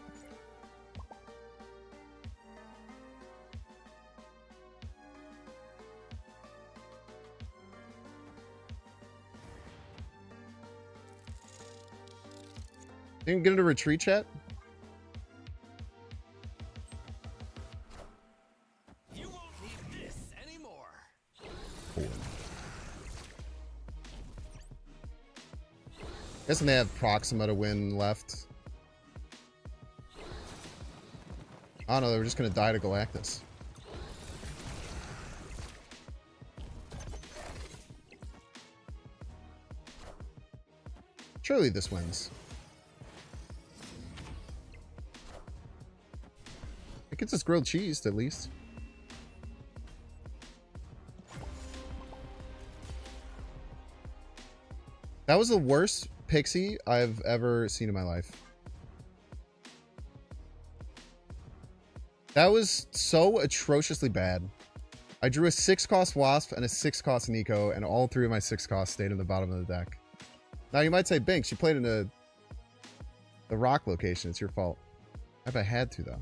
You can get him to retreat, chat. Guessing they have Proxima to win left. I don't know, they were just gonna die to Galactus. Surely this wins. It gets us grilled cheese, at least. That was the worst Pixie I've ever seen in my life. That was so atrociously bad. I drew a 6-cost Wasp and a 6-cost Nico, and all 3 of my 6 costs stayed in the bottom of the deck. Now you might say, Binks, you played in the rock location. It's your fault. I bet I had to, though.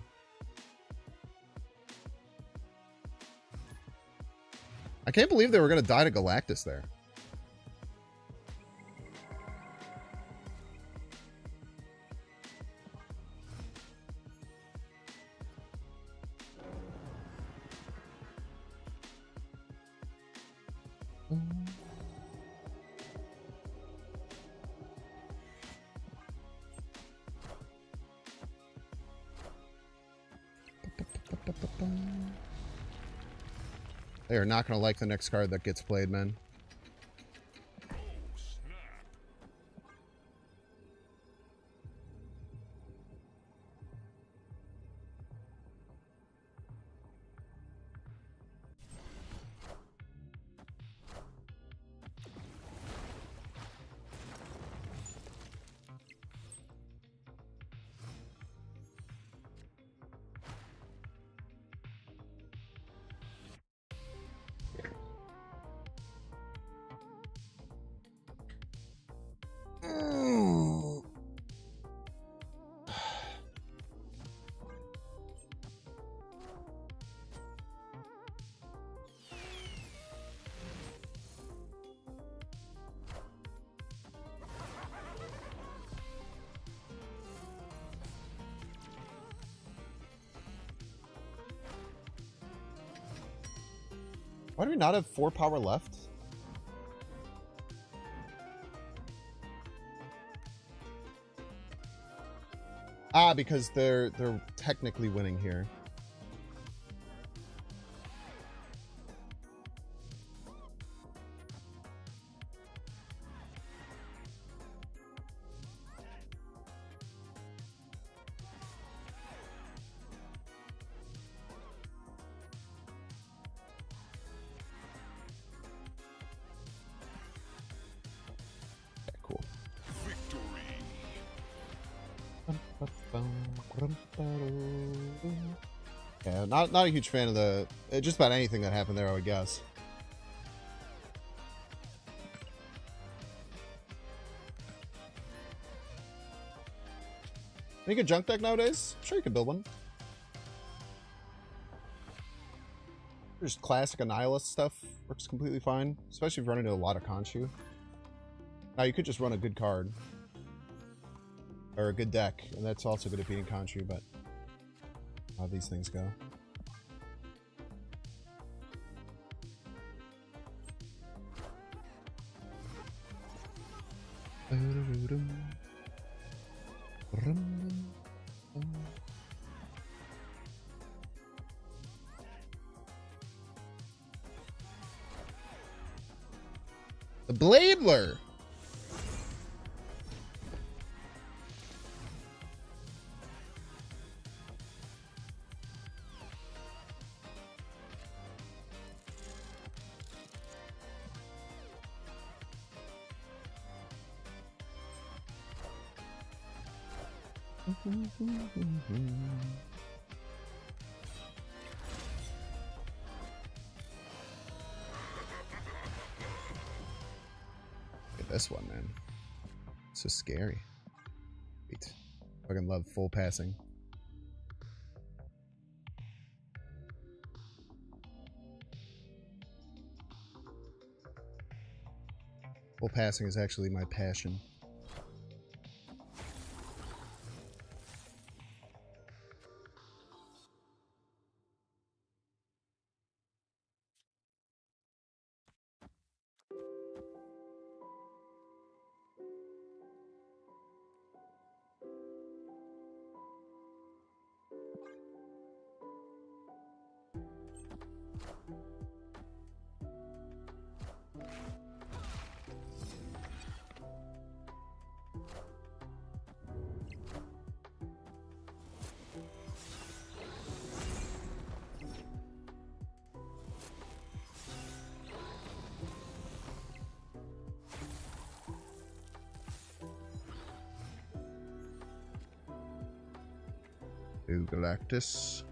I can't believe they were going to die to Galactus there. They are not going to like the next card that gets played, man. Why do we not have 4 power left? Ah, because they're technically winning here. Okay, cool. Yeah, not a huge fan of the just about anything that happened there, I would guess. Any good junk deck nowadays? I'm sure you could build one. Just classic Annihilus stuff works completely fine, especially if you run into a lot of Khonshu. Now you could just run a good card. Or a good deck, and that's also good at beating Khonshu, but how these things go. The Bladler! Look at this one, man. So scary. Wait. Fucking love full passing. Full passing is actually my passion. Ooh, Galactus.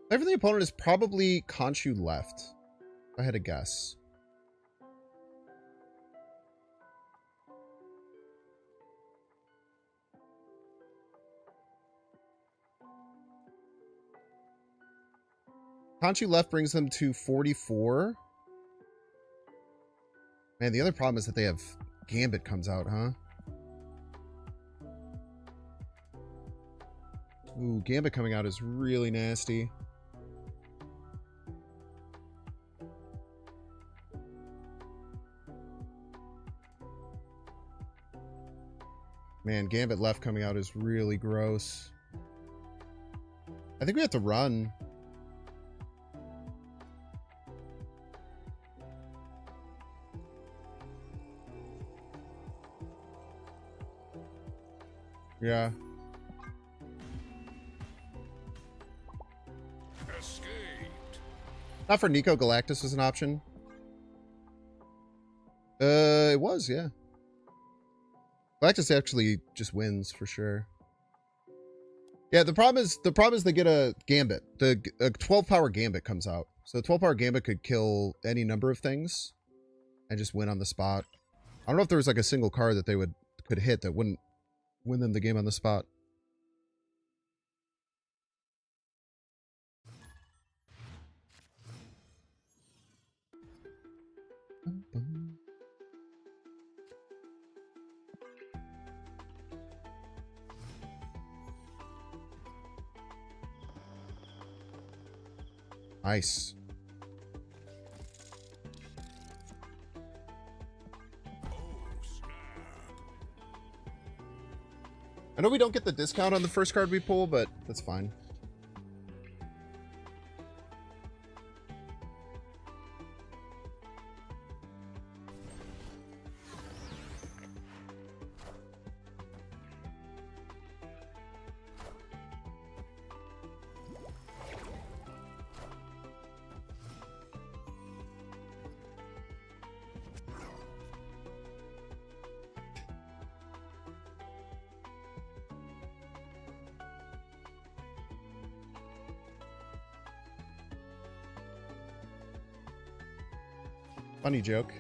Every opponent is probably Khonshu left. If I had to guess. Khonshu left brings them to 44. Man, the other problem is that they have Gambit comes out, huh? Ooh, Gambit coming out is really nasty. Man, Gambit left coming out is really gross. I think we have to run. Yeah. Escaped. Not for Nico, Galactus was an option. It was, yeah. Galactus actually just wins for sure. Yeah, the problem is they get a Gambit. A 12 power Gambit comes out. So the 12 power Gambit could kill any number of things and just win on the spot. I don't know if there was like a single card that they could hit that wouldn't win them the game on the spot. Nice. I know we don't get the discount on the first card we pull, but that's fine. Funny joke.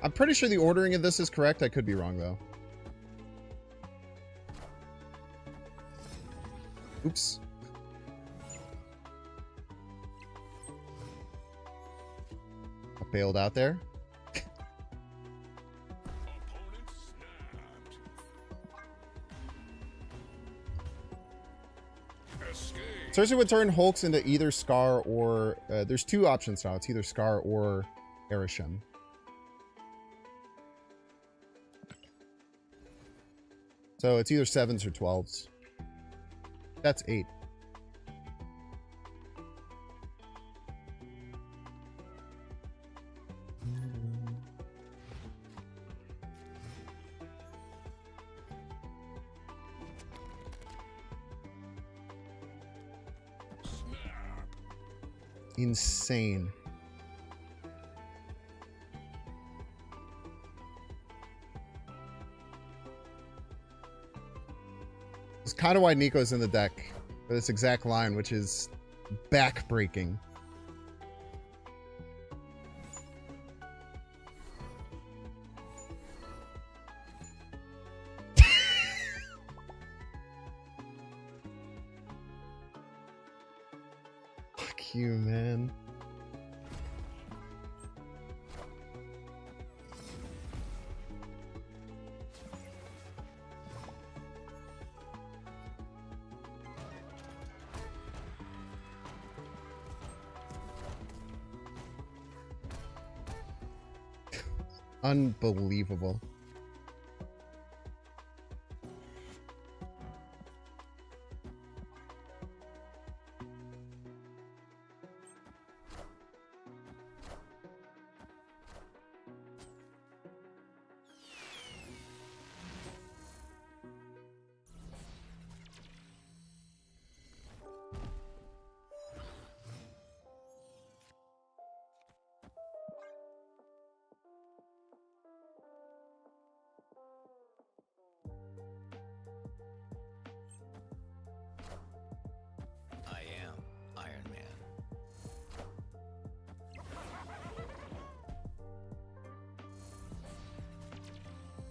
I'm pretty sure the ordering of this is correct. I could be wrong, though. Oops. I bailed out there. Cersei would turn Hulks into either Scar or... there's two options now. It's either Scar or Arishem. So it's either 7s or 12s. That's 8. Insane. It's kind of why Nico's in the deck for this exact line, which is back-breaking. Fuck you, man. Unbelievable. I am Iron Man.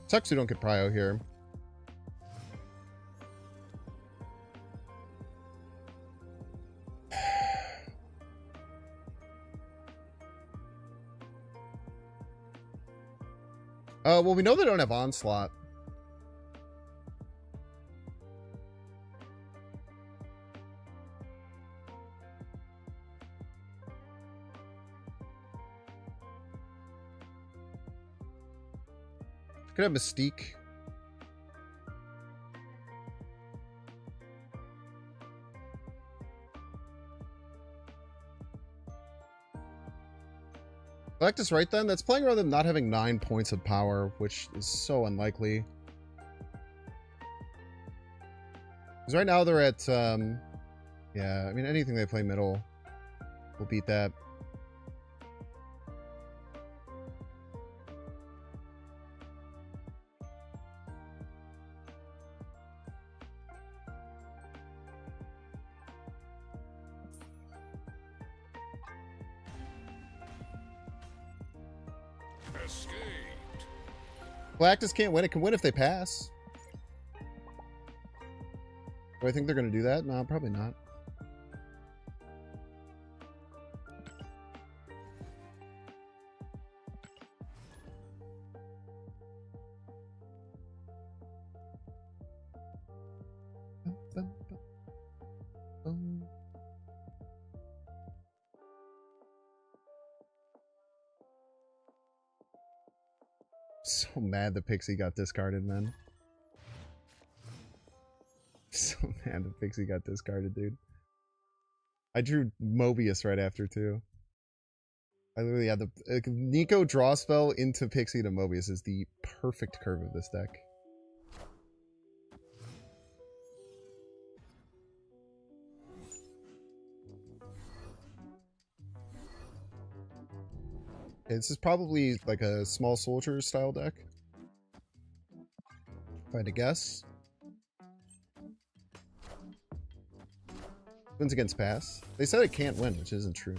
Sucks we don't get Prio here. Well, we know they don't have Onslaught. Could have Mystique. Galactus right then? That's playing around them not having 9 points of power, which is so unlikely. Because right now they're at, yeah, I mean, anything they play middle will beat that. Escaped. Galactus can't win. It can win if they pass. Do I think they're going to do that? No, probably not. So mad the Pixie got discarded, man. So mad the Pixie got discarded, dude. I drew Mobius right after, too. I literally had the... Nico draw spell into Pixie to Mobius is the perfect curve of this deck. This is probably like a small soldier style deck. If I had to guess. Wins against pass. They said it can't win, which isn't true.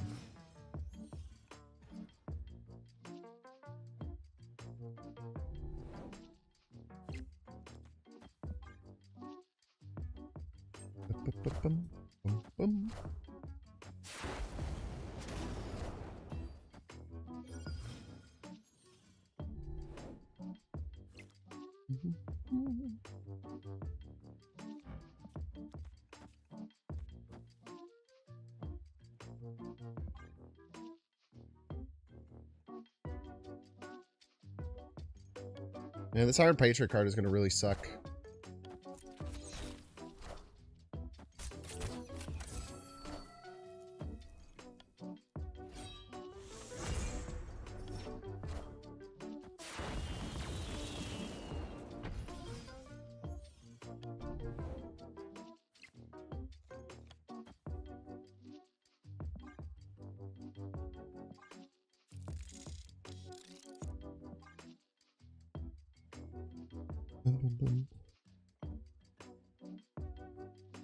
Man, this Iron Patriot card is going to really suck.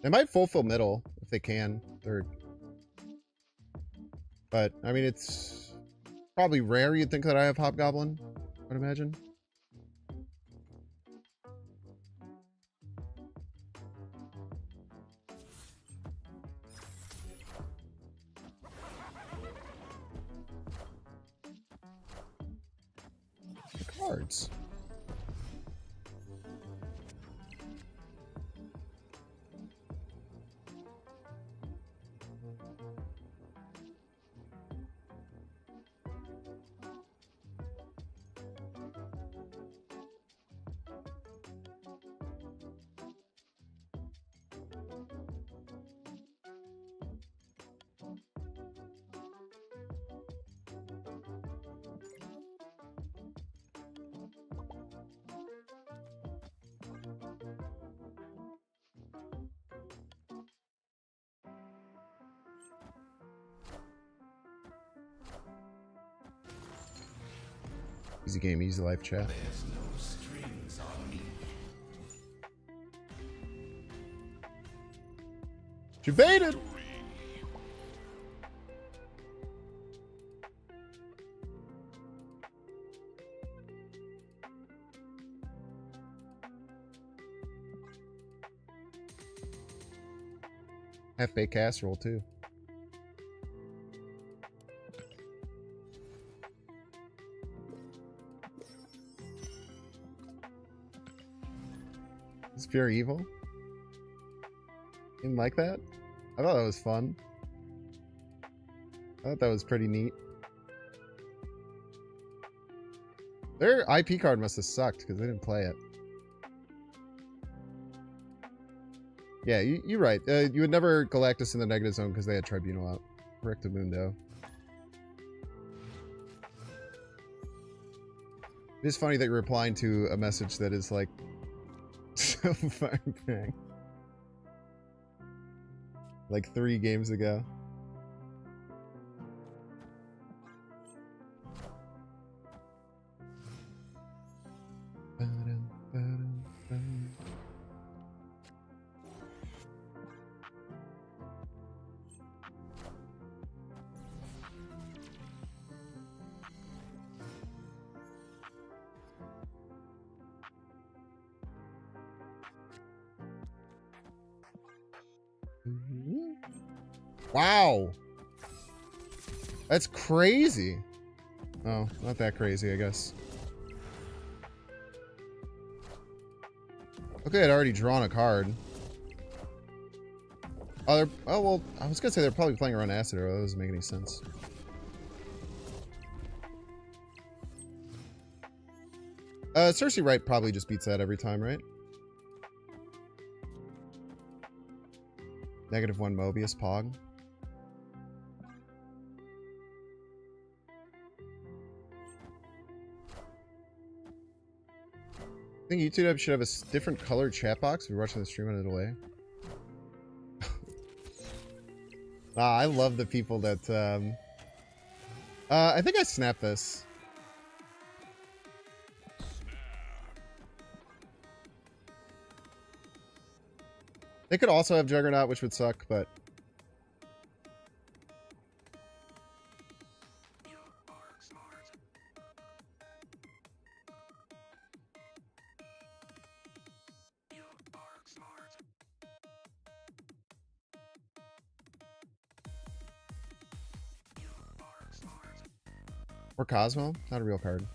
They might fulfill middle if they can. Third. But, I mean, it's probably rare you'd think that I have Hobgoblin, I would imagine. The cards. Easy game, easy life, chat. There's no strings on me. You baited! Half-baked casserole, too. Is Pure Evil? Didn't like that? I thought that was fun. I thought that was pretty neat. Their IP card must have sucked because they didn't play it. Yeah, you're right. You would never Galactus in the negative zone because they had Tribunal out. Rectamundo. It is funny that you're replying to a message that is like so far back. Like 3 games ago. Wow. That's crazy. Oh, not that crazy, I guess. Okay, I'd already drawn a card. Oh, well, I was gonna say they're probably playing around Acid Arrow. That doesn't make any sense. Cersei Wright probably just beats that every time, right? -1 Mobius Pog. I think YouTube should have a different colored chat box if you're watching the stream on a delay. I love the people that, I think I snapped this. They could also have Juggernaut, which would suck, but... Or Cosmo? Not a real card.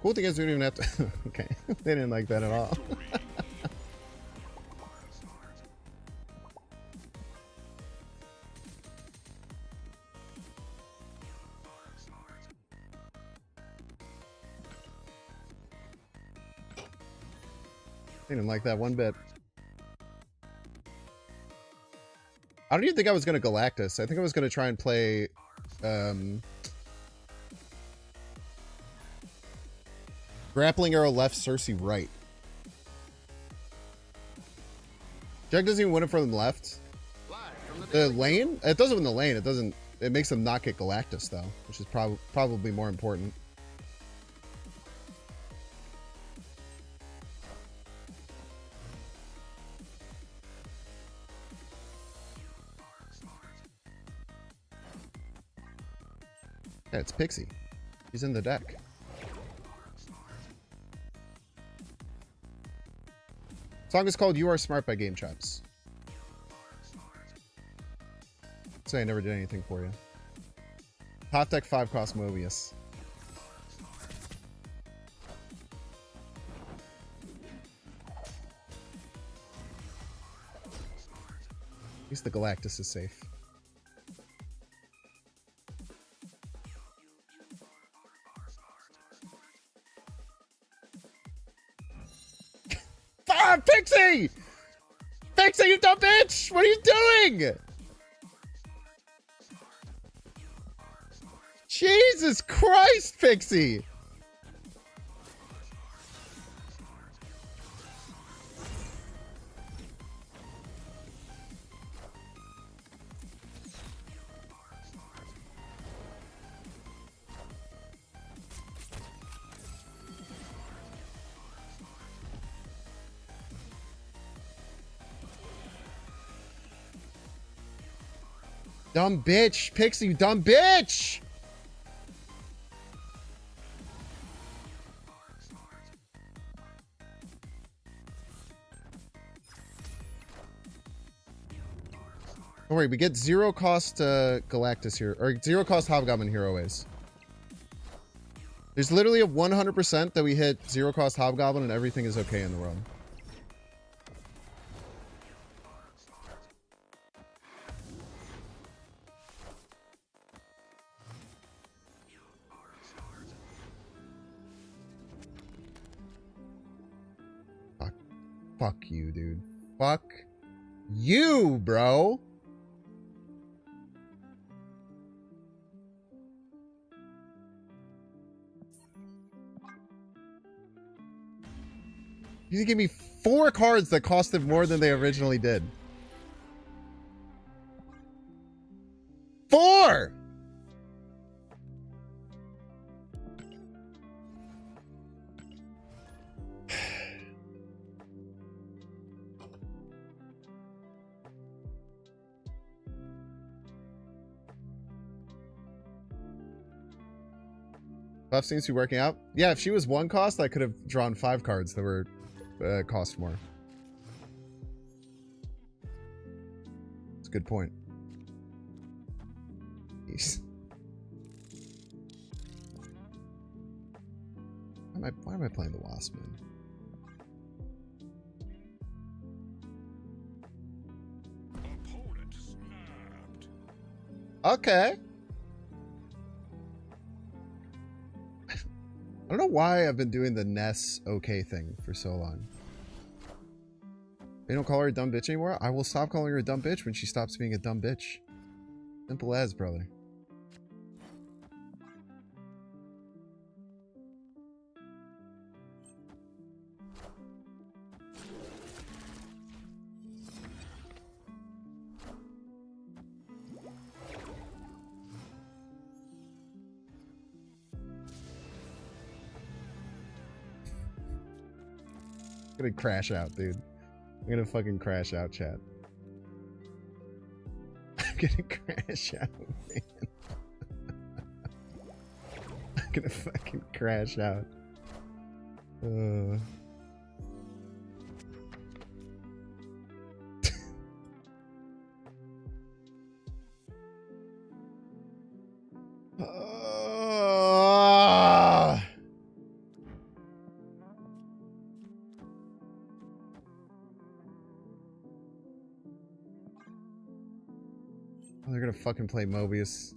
Cool thing is we don't even have to... Okay, they didn't like that at all. They didn't like that one bit. I don't even think I was going to Galactus. I think I was going to try and play... Grappling Arrow left, Cersei right. Jack doesn't even win it from the left. The lane? It doesn't win the lane. It doesn't. It makes them not get Galactus though, which is probably more important. Yeah, it's Pixie. He's in the deck. Song is called You Are Smart by Game Chops. Say I never did anything for you. Top deck 5 cost Mobius. At least the Galactus is safe. Ah, Pixie! Pixie, you dumb bitch! What are you doing? Jesus Christ, Pixie! Dumb bitch! Pixie, you dumb bitch! Don't worry, we get 0 cost Galactus here, or 0 cost Hobgoblin Hero Ace. There's literally a 100% that we hit 0 cost Hobgoblin and everything is okay in the world. Fuck you, dude. Fuck you, bro. You give me 4 cards that costed more than they originally did. 4! Buff seems to be working out. Yeah, if she was 1 cost, I could have drawn 5 cards that were cost more. That's a good point. Jeez. Why am I playing the Wasp, man? Opponent snapped. Okay. I don't know why I've been doing the Ness okay thing for so long. They don't call her a dumb bitch anymore? I will stop calling her a dumb bitch when she stops being a dumb bitch. Simple as, brother. I'm gonna crash out, dude. I'm gonna fucking crash out, chat. I'm gonna crash out, man. I'm gonna fucking crash out. They're gonna fucking play Mobius.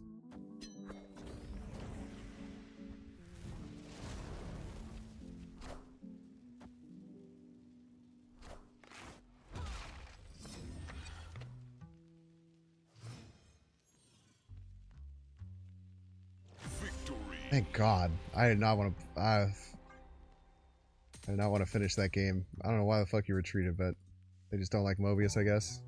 Victory. Thank God. I did not want to. I did not want to finish that game. I don't know why the fuck you retreated, but they just don't like Mobius, I guess.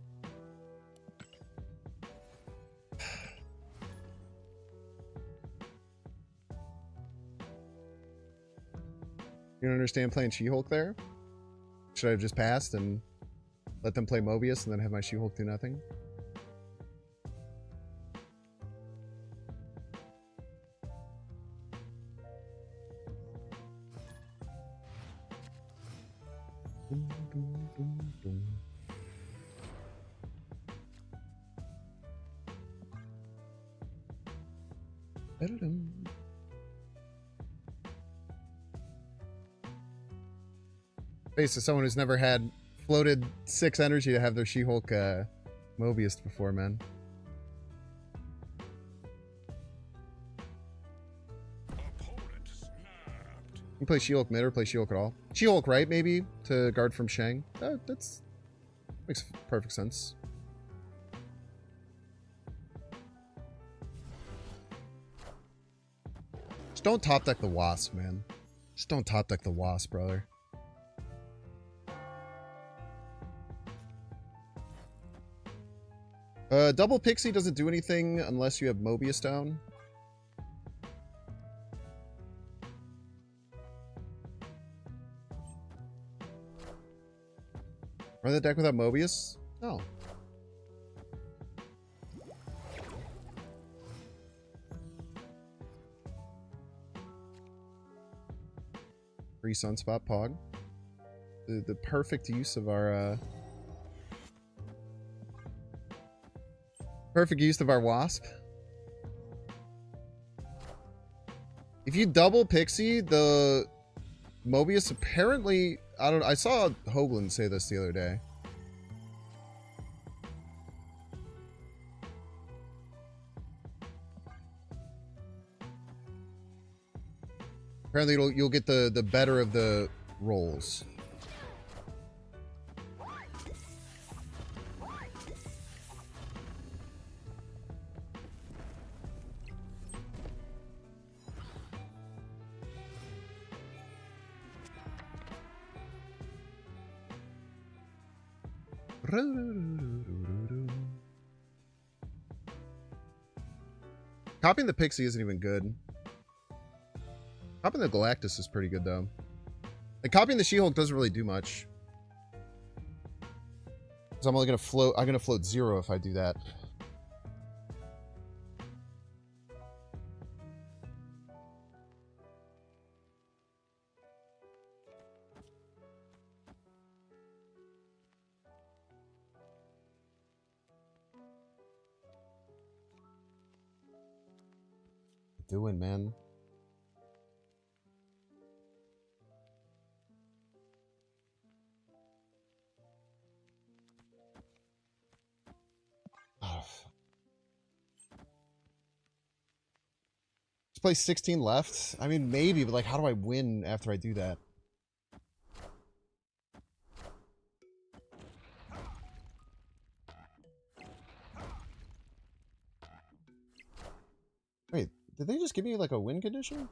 You don't understand playing She-Hulk there? Should I have just passed and let them play Mobius and then have my She-Hulk do nothing? Boom, boom, boom, boom. Da-da-dum. Face of someone who's never had floated 6 energy to have their She-Hulk Mobius before, man. Opponent snapped. You can play She-Hulk mid or play She-Hulk at all. She-Hulk right, maybe, to guard from Shang. That's makes perfect sense. Just don't top deck the Wasp, man. Just don't top deck the Wasp, brother. Double Pixie doesn't do anything unless you have Mobius down. Run the deck without Mobius? No. Free Sunspot Pog. The perfect use of our Perfect use of our wasp. If you double Pixie, the Mobius apparently, I saw Hoagland say this the other day. Apparently you'll get the better of the rolls. Copying the Pixie isn't even good. Copying the Galactus is pretty good though. Like copying the She-Hulk doesn't really do much. So I'm only gonna float. I'm gonna float 0 if I do that. Doing, man. Oh. Just play 16 left? I mean, maybe, but like, how do I win after I do that? Wait, did they just give me like a win condition?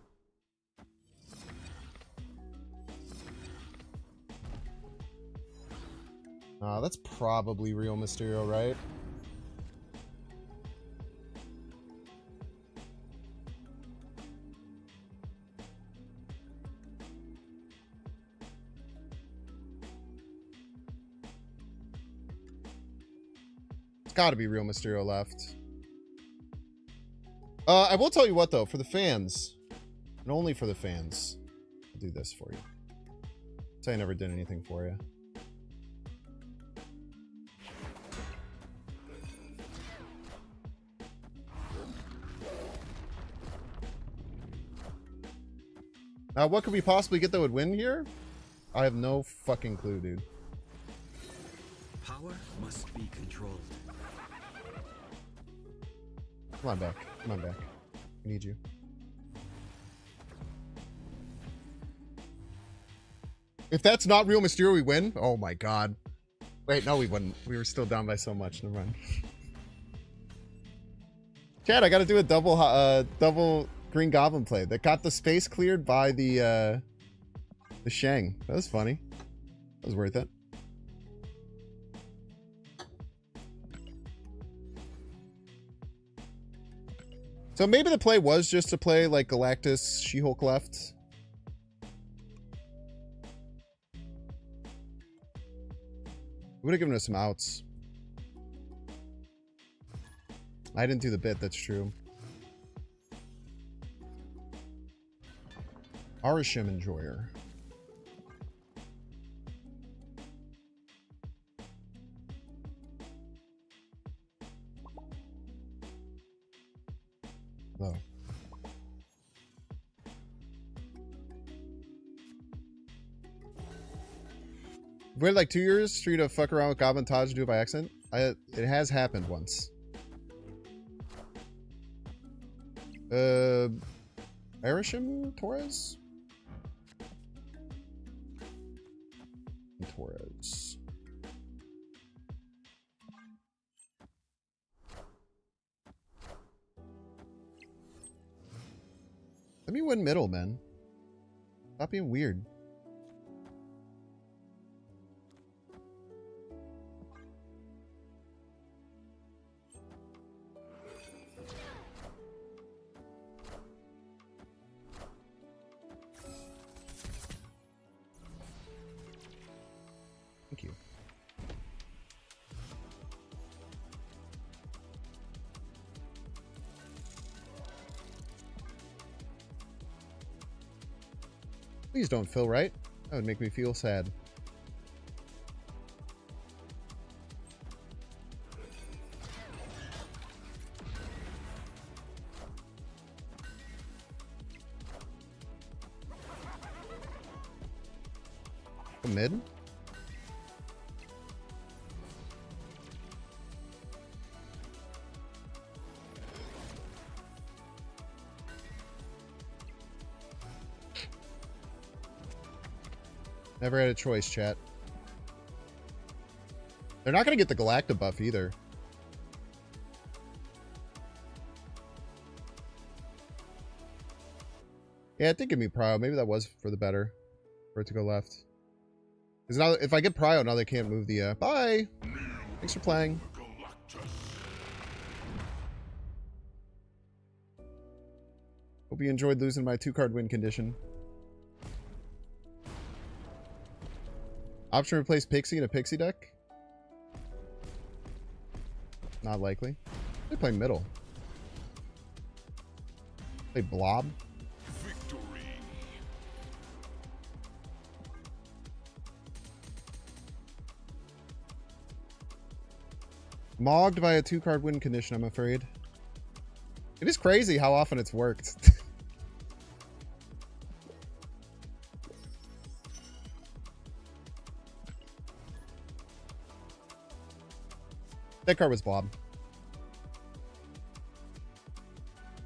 That's probably Real Mysterio, right? It's gotta be Real Mysterio left. I will tell you what though, for the fans, and only for the fans, I'll do this for you. Say I never did anything for you. Now, what could we possibly get that would win here? I have no fucking clue, dude. Power must be controlled. Come on back. Come on back. I need you. If that's not Real Mysterio, we win? Oh my god. Wait, no, we wouldn't. We were still down by so much. Never mind. Chad, I gotta do a double Green Goblin play that got the space cleared by the Shang. That was funny. That was worth it. So maybe the play was just to play like Galactus, She-Hulk left. Would have given us some outs. I didn't do the bit, that's true. Arishim Enjoyer. Oh. We waited like 2 years for you to fuck around with Goblin Taj and do it by accident. It has happened once. Arishim Torres? Torres. Let me win middle, man. Stop being weird. Thank you. Please don't feel right. That would make me feel sad. Mid? Never had a choice, chat. They're not going to get the Galactus buff either. Yeah, it did give me Prio. Maybe that was for the better. For it to go left. Because now, if I get Prio, now they can't move the, Bye! Thanks for playing. Hope you enjoyed losing my 2-card win condition. Option to replace Pixie in a Pixie deck? Not likely. They play middle. Play Blob. Mogged by a 2-card win condition, I'm afraid. It is crazy how often it's worked. That card was Blob.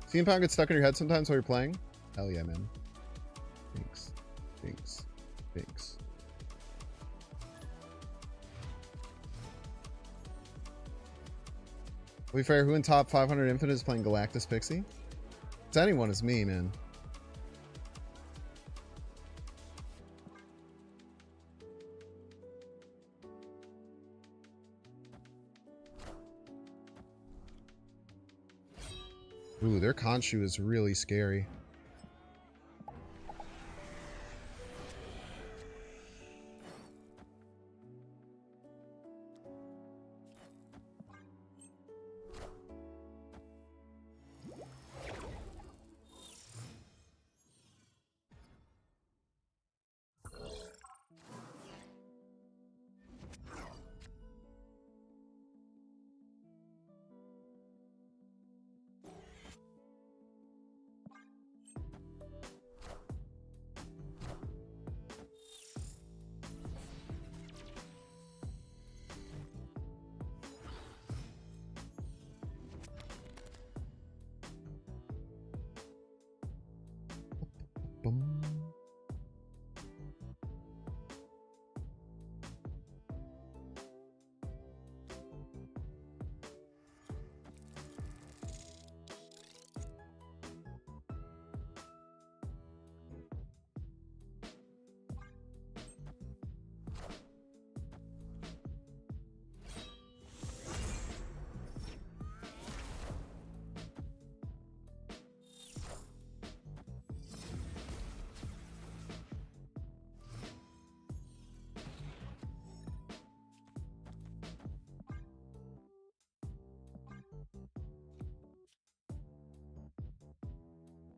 Seeing Pound get stuck in your head sometimes while you're playing? Hell yeah, man. Thanks. Thanks. Thanks. To be fair, who in top 500 Infinite is playing Galactus Pixie? It's anyone, it's me, man. Ooh, their Khonshu is really scary. Boom.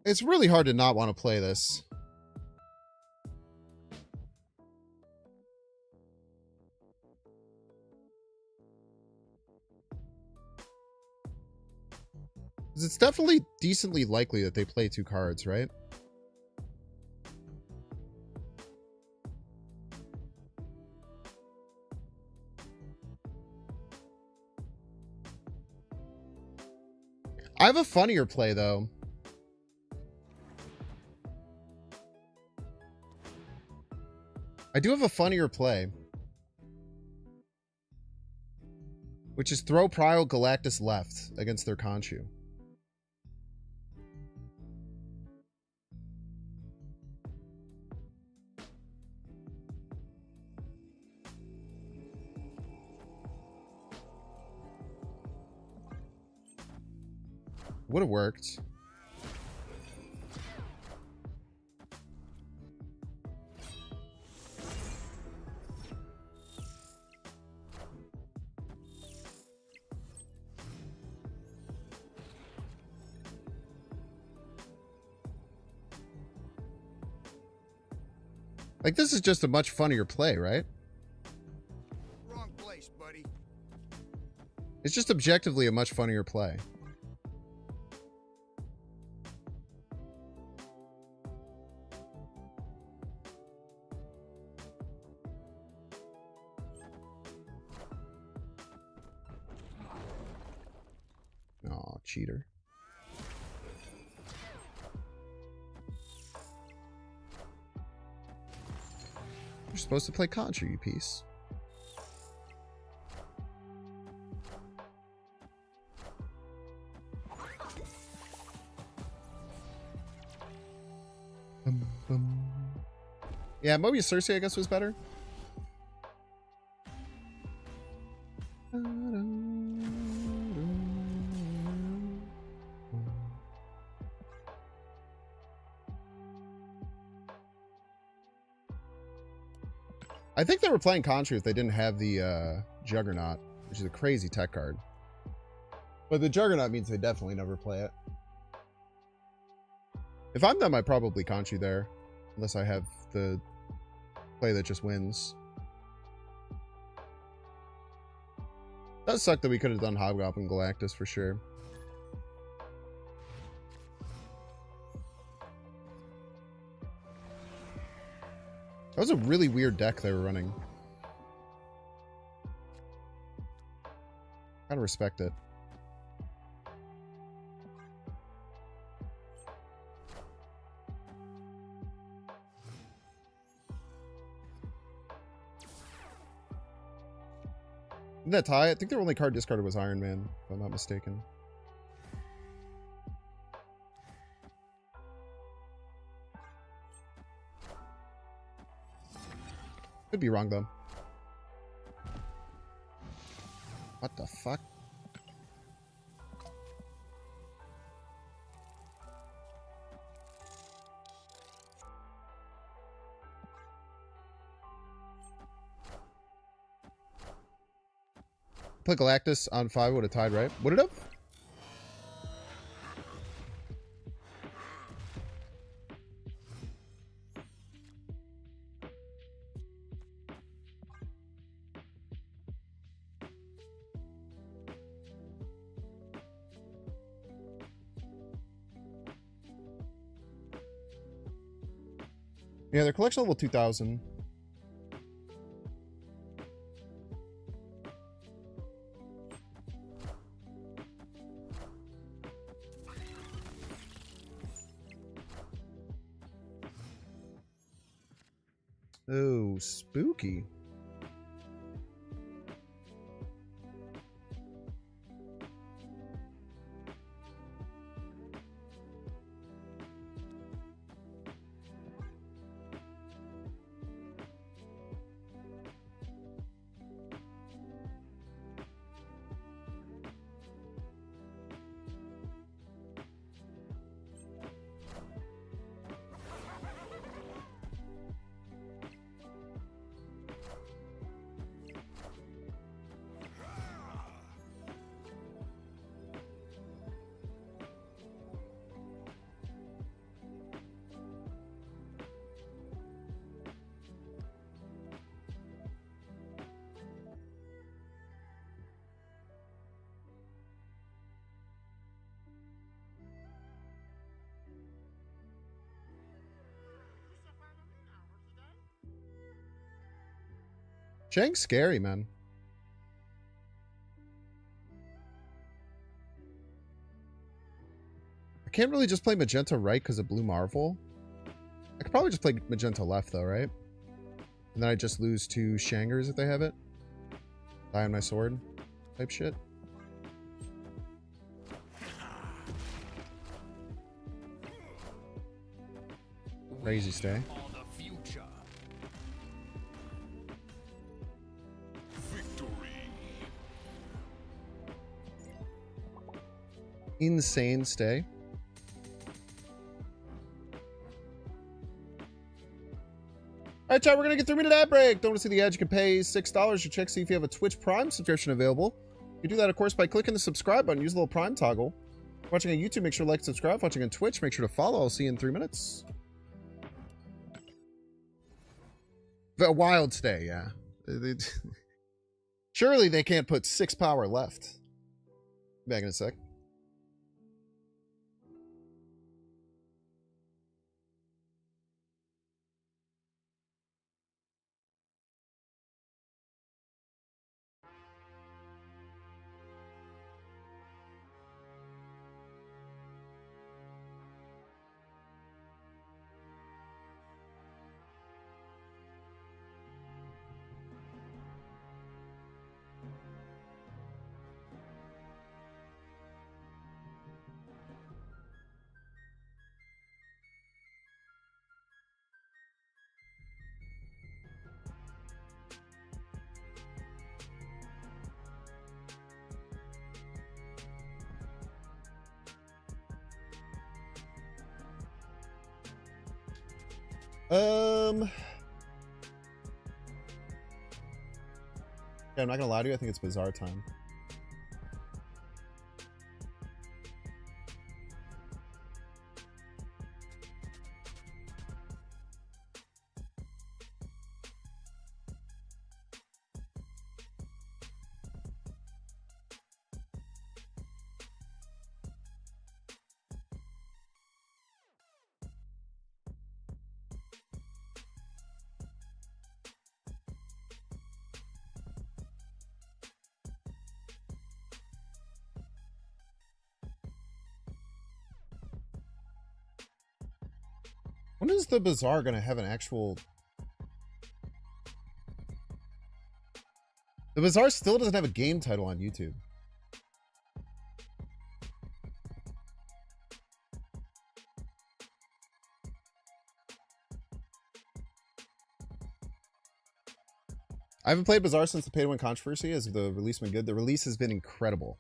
It's really hard to not want to play this. It's definitely decently likely that they play 2 cards, right? I have a funnier play, though. I do have a funnier play. Which is throw Prio Galactus left against their Khonshu. Would have worked. Like, this is just a much funnier play, right? Wrong place, buddy. It's just objectively a much funnier play. cheater. You're supposed to play Contra, you piece. Yeah, Mobius Cersei, I guess, was better. I think they were playing Contra if they didn't have the Juggernaut, which is a crazy tech card. But the Juggernaut means they definitely never play it. If I'm them, I probably Contra there. Unless I have the play that just wins. Does suck that we could have done Hobgoblin Galactus for sure. That was a really weird deck they were running. Gotta respect it. Didn't that tie? I think their only card discarded was Iron Man, if I'm not mistaken. Could be wrong, though. What the fuck? Play Galactus on 5 would have tied, right? Would it have? Yeah, their collection level 2000. Oh, spooky. Chang's scary, man. I can't really just play Magenta right because of Blue Marvel. I could probably just play Magenta left, though, right? And then I just lose to Shangers if they have it. Die on my sword type shit. Crazy stay. Insane stay. All right, chat, we're going to get 3-minute ad break. Don't want to see the ad? You can pay $6 to check, see if you have a Twitch Prime subscription available. You do that, of course, by clicking the subscribe button. Use the little Prime toggle. Watching on YouTube, make sure to like and subscribe. Watching on Twitch, make sure to follow. I'll see you in 3 minutes. A wild stay, yeah. Surely they can't put 6 power left. Back in a sec. Yeah, I'm not gonna lie to you. I think it's Bazaar time. When is the Bazaar gonna have an actual... The Bazaar still doesn't have a game title on YouTube. I haven't played Bazaar since the pay-to-win controversy. Has the release been good? The release has been incredible.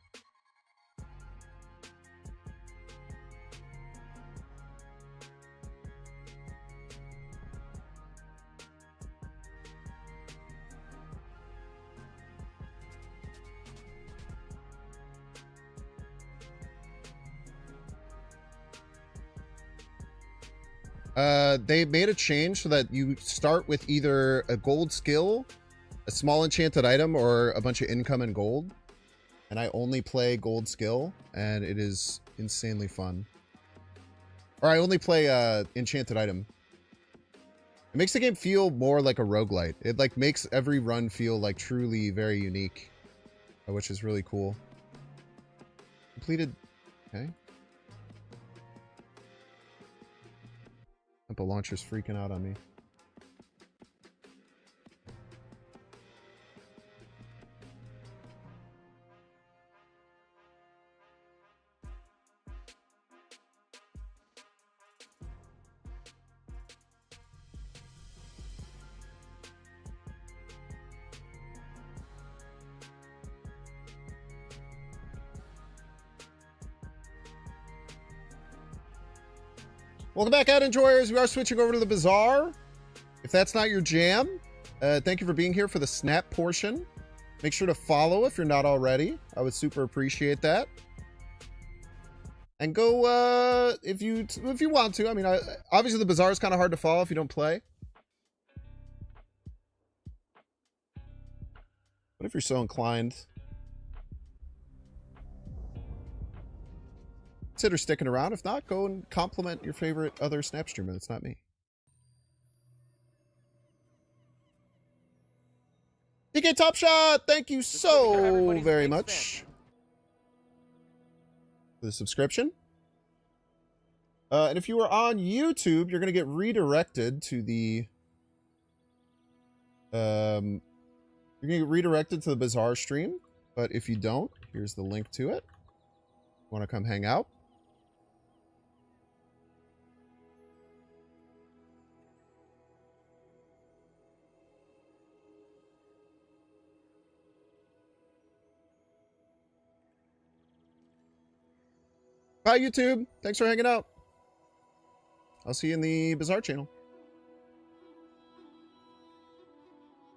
They made a change so that you start with either a gold skill, a small enchanted item, or a bunch of income and gold. And I only play gold skill, and it is insanely fun. Or I only play enchanted item. It makes the game feel more like a roguelite. It like makes every run feel like truly very unique, which is really cool. Completed. Okay. The launcher's freaking out on me. Welcome back, ad enjoyers. We are switching over to the Bazaar. If that's not your jam, thank you for being here for the snap portion. Make sure to follow if you're not already. I would super appreciate that. And go if you want to. I mean, obviously the Bazaar is kind of hard to follow if you don't play. But if you're so inclined, consider sticking around. If not, go and compliment your favorite other snap streamer that's not me. DK Top Shot, thank you so very much for the subscription. And if you are on YouTube, you're going to get redirected to the you're going to get redirected to the Bazaar stream. But if you don't, here's the link to it. Want to come hang out? Bye, YouTube. Thanks for hanging out. I'll see you in the Bazaar channel.